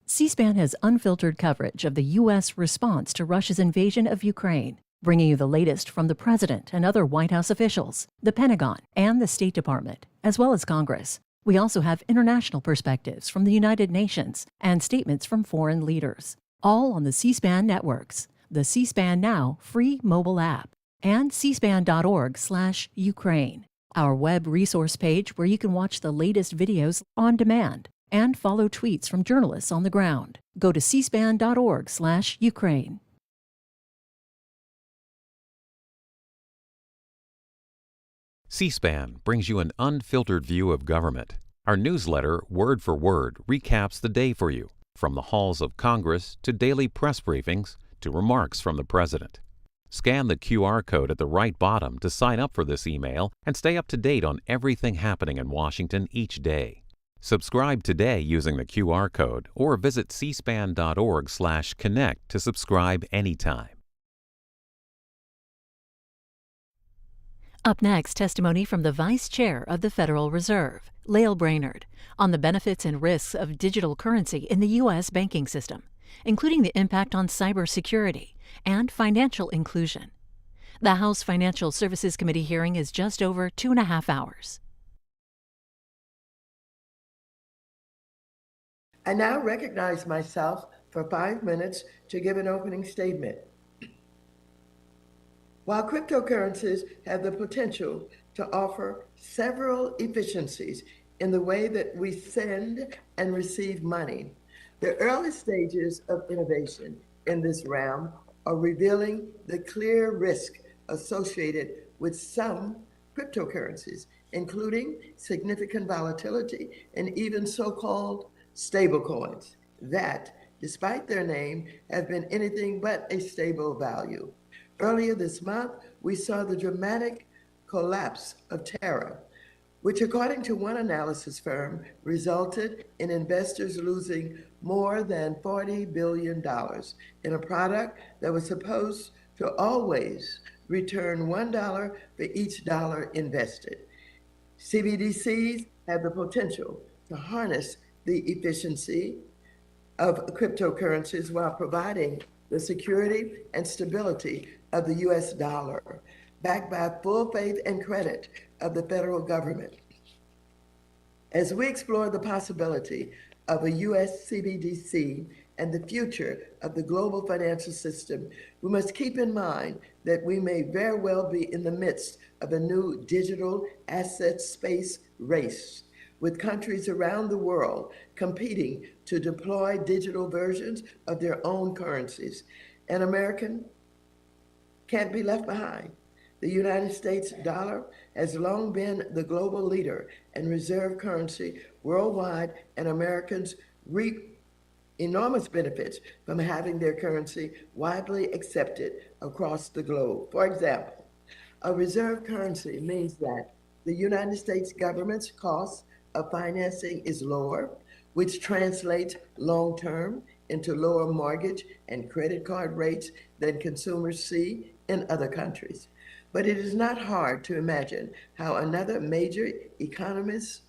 C-SPAN has unfiltered coverage of the U.S. response to Russia's invasion of Ukraine, bringing you the latest from the President and other White House officials, the Pentagon, and the State Department, as well as Congress. We also have international perspectives from the United Nations and statements from foreign leaders, all on the C-SPAN networks, the C-SPAN Now free mobile app, and cspan.org/Ukraine, our web resource page where you can watch the latest videos on demand and follow tweets from journalists on the ground. Go to cspan.org/Ukraine. C-SPAN brings you an unfiltered view of government. Our newsletter, word for word, recaps the day for you, from the halls of Congress to daily press briefings to remarks from the President. Scan the QR code at the right bottom to sign up for this email and stay up to date on everything happening in Washington each day. Subscribe today using the QR code or visit cspan.org/connect to subscribe anytime. Up next, testimony from the Vice Chair of the Federal Reserve, Lael Brainerd, on the benefits and risks of digital currency in the U.S. banking system, including the impact on cybersecurity and financial inclusion. The House Financial Services Committee hearing is just over 2.5 hours. I now recognize myself for 5 minutes to give an opening statement. While cryptocurrencies have the potential to offer several efficiencies in the way that we send and receive money, the early stages of innovation in this realm are revealing the clear risk associated with some cryptocurrencies, including significant volatility and even so-called stablecoins that, despite their name, have been anything but a stable value. Earlier this month, we saw the dramatic collapse of Terra, which according to one analysis firm resulted in investors losing more than $40 billion in a product that was supposed to always return $1 for each dollar invested. CBDCs have the potential to harness the efficiency of cryptocurrencies while providing the security and stability of the US dollar, backed by full faith and credit of the federal government. As we explore the possibility of a US CBDC and the future of the global financial system, we must keep in mind that we may very well be in the midst of a new digital asset space race, with countries around the world competing to deploy digital versions of their own currencies. And America can't be left behind. The United States dollar has long been the global leader and reserve currency worldwide, and Americans reap enormous benefits from having their currency widely accepted across the globe. For example, a reserve currency means that the United States government's cost of financing is lower, which translates long-term into lower mortgage and credit card rates than consumers see in other countries. But it is not hard to imagine how another major economist's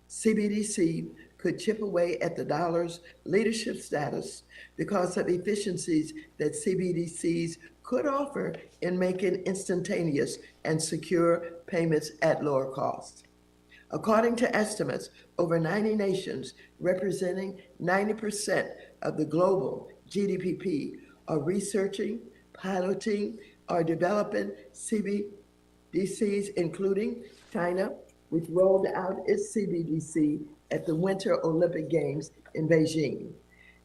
CBDC could chip away at the dollar's leadership status because of efficiencies that CBDCs could offer in making instantaneous and secure payments at lower cost. According to estimates, over 90 nations representing 90% of the global GDP are researching, piloting, or developing CBDCs, including China, which rolled out its CBDC at the Winter Olympic Games in Beijing.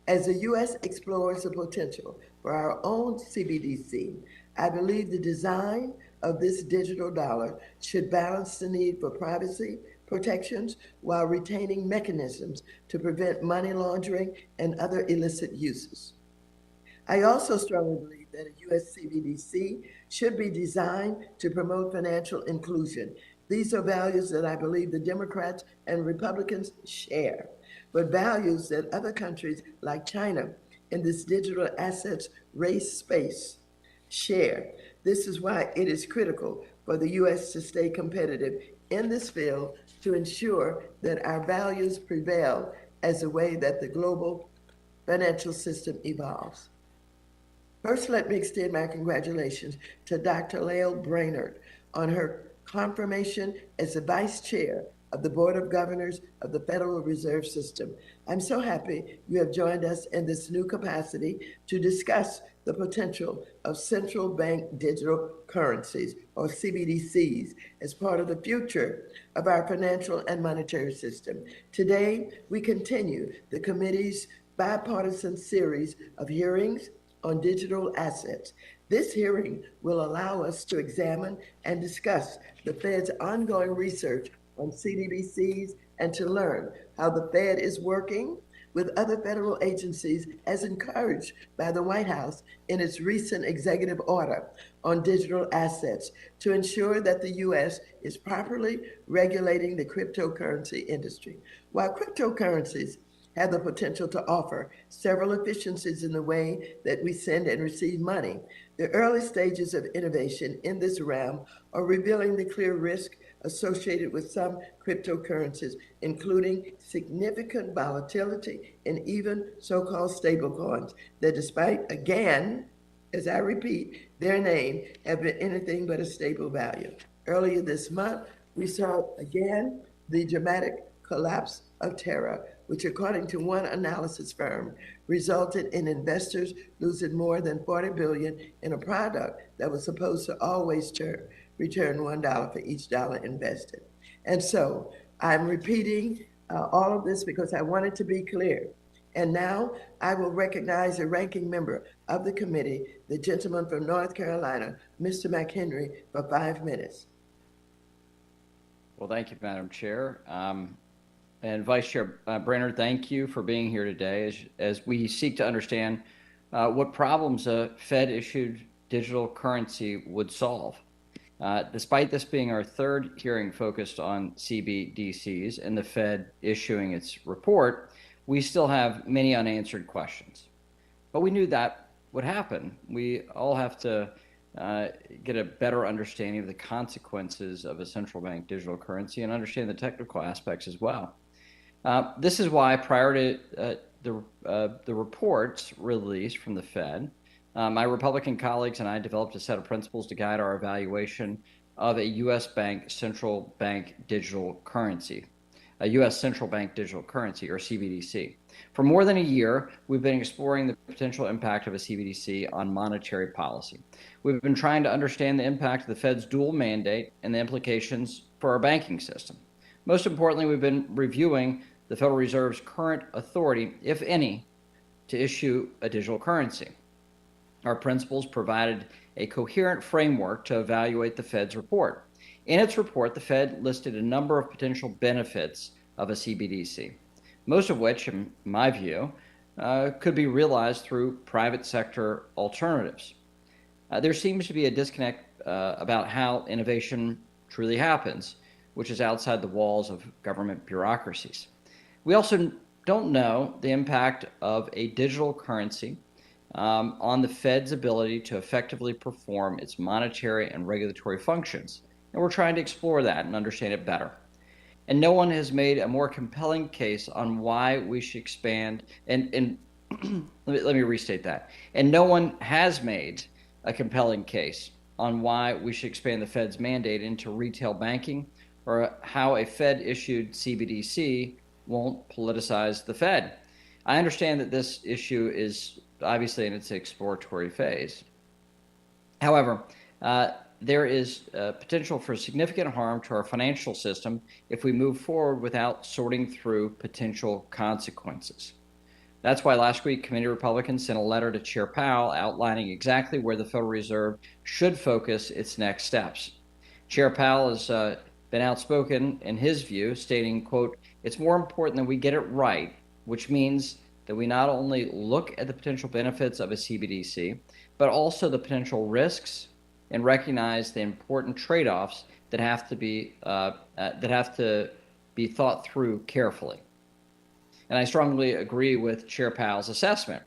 As the U.S. explores the potential for our own CBDC, I believe the design of this digital dollar should balance the need for privacy protections while retaining mechanisms to prevent money laundering and other illicit uses. I also strongly believe that a U.S. CBDC should be designed to promote financial inclusion. These are values that I believe the Democrats and Republicans share, but values that other countries like China in this digital assets race space share. This is why it is critical for the U.S. to stay competitive in this field to ensure that our values prevail as the way that the global financial system evolves. First, let me extend my congratulations to Dr. Lael Brainerd on her confirmation as the Vice Chair of the Board of Governors of the Federal Reserve System. I'm so happy you have joined us in this new capacity to discuss the potential of central bank digital currencies, or CBDCs, as part of the future of our financial and monetary system. Today, we continue the committee's bipartisan series of hearings on digital assets. This hearing will allow us to examine and discuss the Fed's ongoing research on CBDCs and to learn how the Fed is working with other federal agencies as encouraged by the White House in its recent executive order on digital assets to ensure that the U.S. is properly regulating the cryptocurrency industry. While cryptocurrencies have the potential to offer several efficiencies in the way that we send and receive money, the early stages of innovation in this realm are revealing the clear risk associated with some cryptocurrencies, including significant volatility and even so-called stablecoins that, despite, again, as I repeat, their name, have been anything but a stable value. Earlier this month, we saw again the dramatic collapse of Terra, which according to one analysis firm, resulted in investors losing more than $40 billion in a product that was supposed to always return $1 for each dollar invested. And so I'm repeating all of this because I want it to be clear. And now I will recognize the ranking member of the committee, the gentleman from North Carolina, Mr. McHenry, for 5 minutes. Well, thank you, Madam Chair. And Vice Chair Brainerd, thank you for being here today as we seek to understand what problems a Fed-issued digital currency would solve. Despite this being our third hearing focused on CBDCs and the Fed issuing its report, we still have many unanswered questions. But we knew that would happen. We all have to get a better understanding of the consequences of a central bank digital currency and understand the technical aspects as well. This is why prior to the reports released from the Fed, my Republican colleagues and I developed a set of principles to guide our evaluation of a U.S. central bank digital currency, a U.S. central bank digital currency, or CBDC. For more than a year, we've been exploring the potential impact of a CBDC on monetary policy. We've been trying to understand the impact of the Fed's dual mandate and the implications for our banking system. Most importantly, we've been reviewing the Federal Reserve's current authority, if any, to issue a digital currency. Our principles provided a coherent framework to evaluate the Fed's report. In its report, the Fed listed a number of potential benefits of a CBDC, most of which, in my view, could be realized through private sector alternatives. There seems to be a disconnect about how innovation truly happens, which is outside the walls of government bureaucracies. We also don't know the impact of a digital currency on the Fed's ability to effectively perform its monetary and regulatory functions. And we're trying to explore that and understand it better. And no one has made a more compelling case on why we should expand, and let me restate that. And no one has made a compelling case on why we should expand the Fed's mandate into retail banking, or how a Fed-issued CBDC won't politicize the Fed. I understand that this issue is obviously in its exploratory phase. However, there is potential for significant harm to our financial system if we move forward without sorting through potential consequences. That's why last week, committee Republicans sent a letter to Chair Powell outlining exactly where the Federal Reserve should focus its next steps. Chair Powell has been outspoken in his view, stating, quote, "It's more important that we get it right, which means that we not only look at the potential benefits of a CBDC, but also the potential risks and recognize the important trade-offs that have to be thought through carefully." And I strongly agree with Chair Powell's assessment.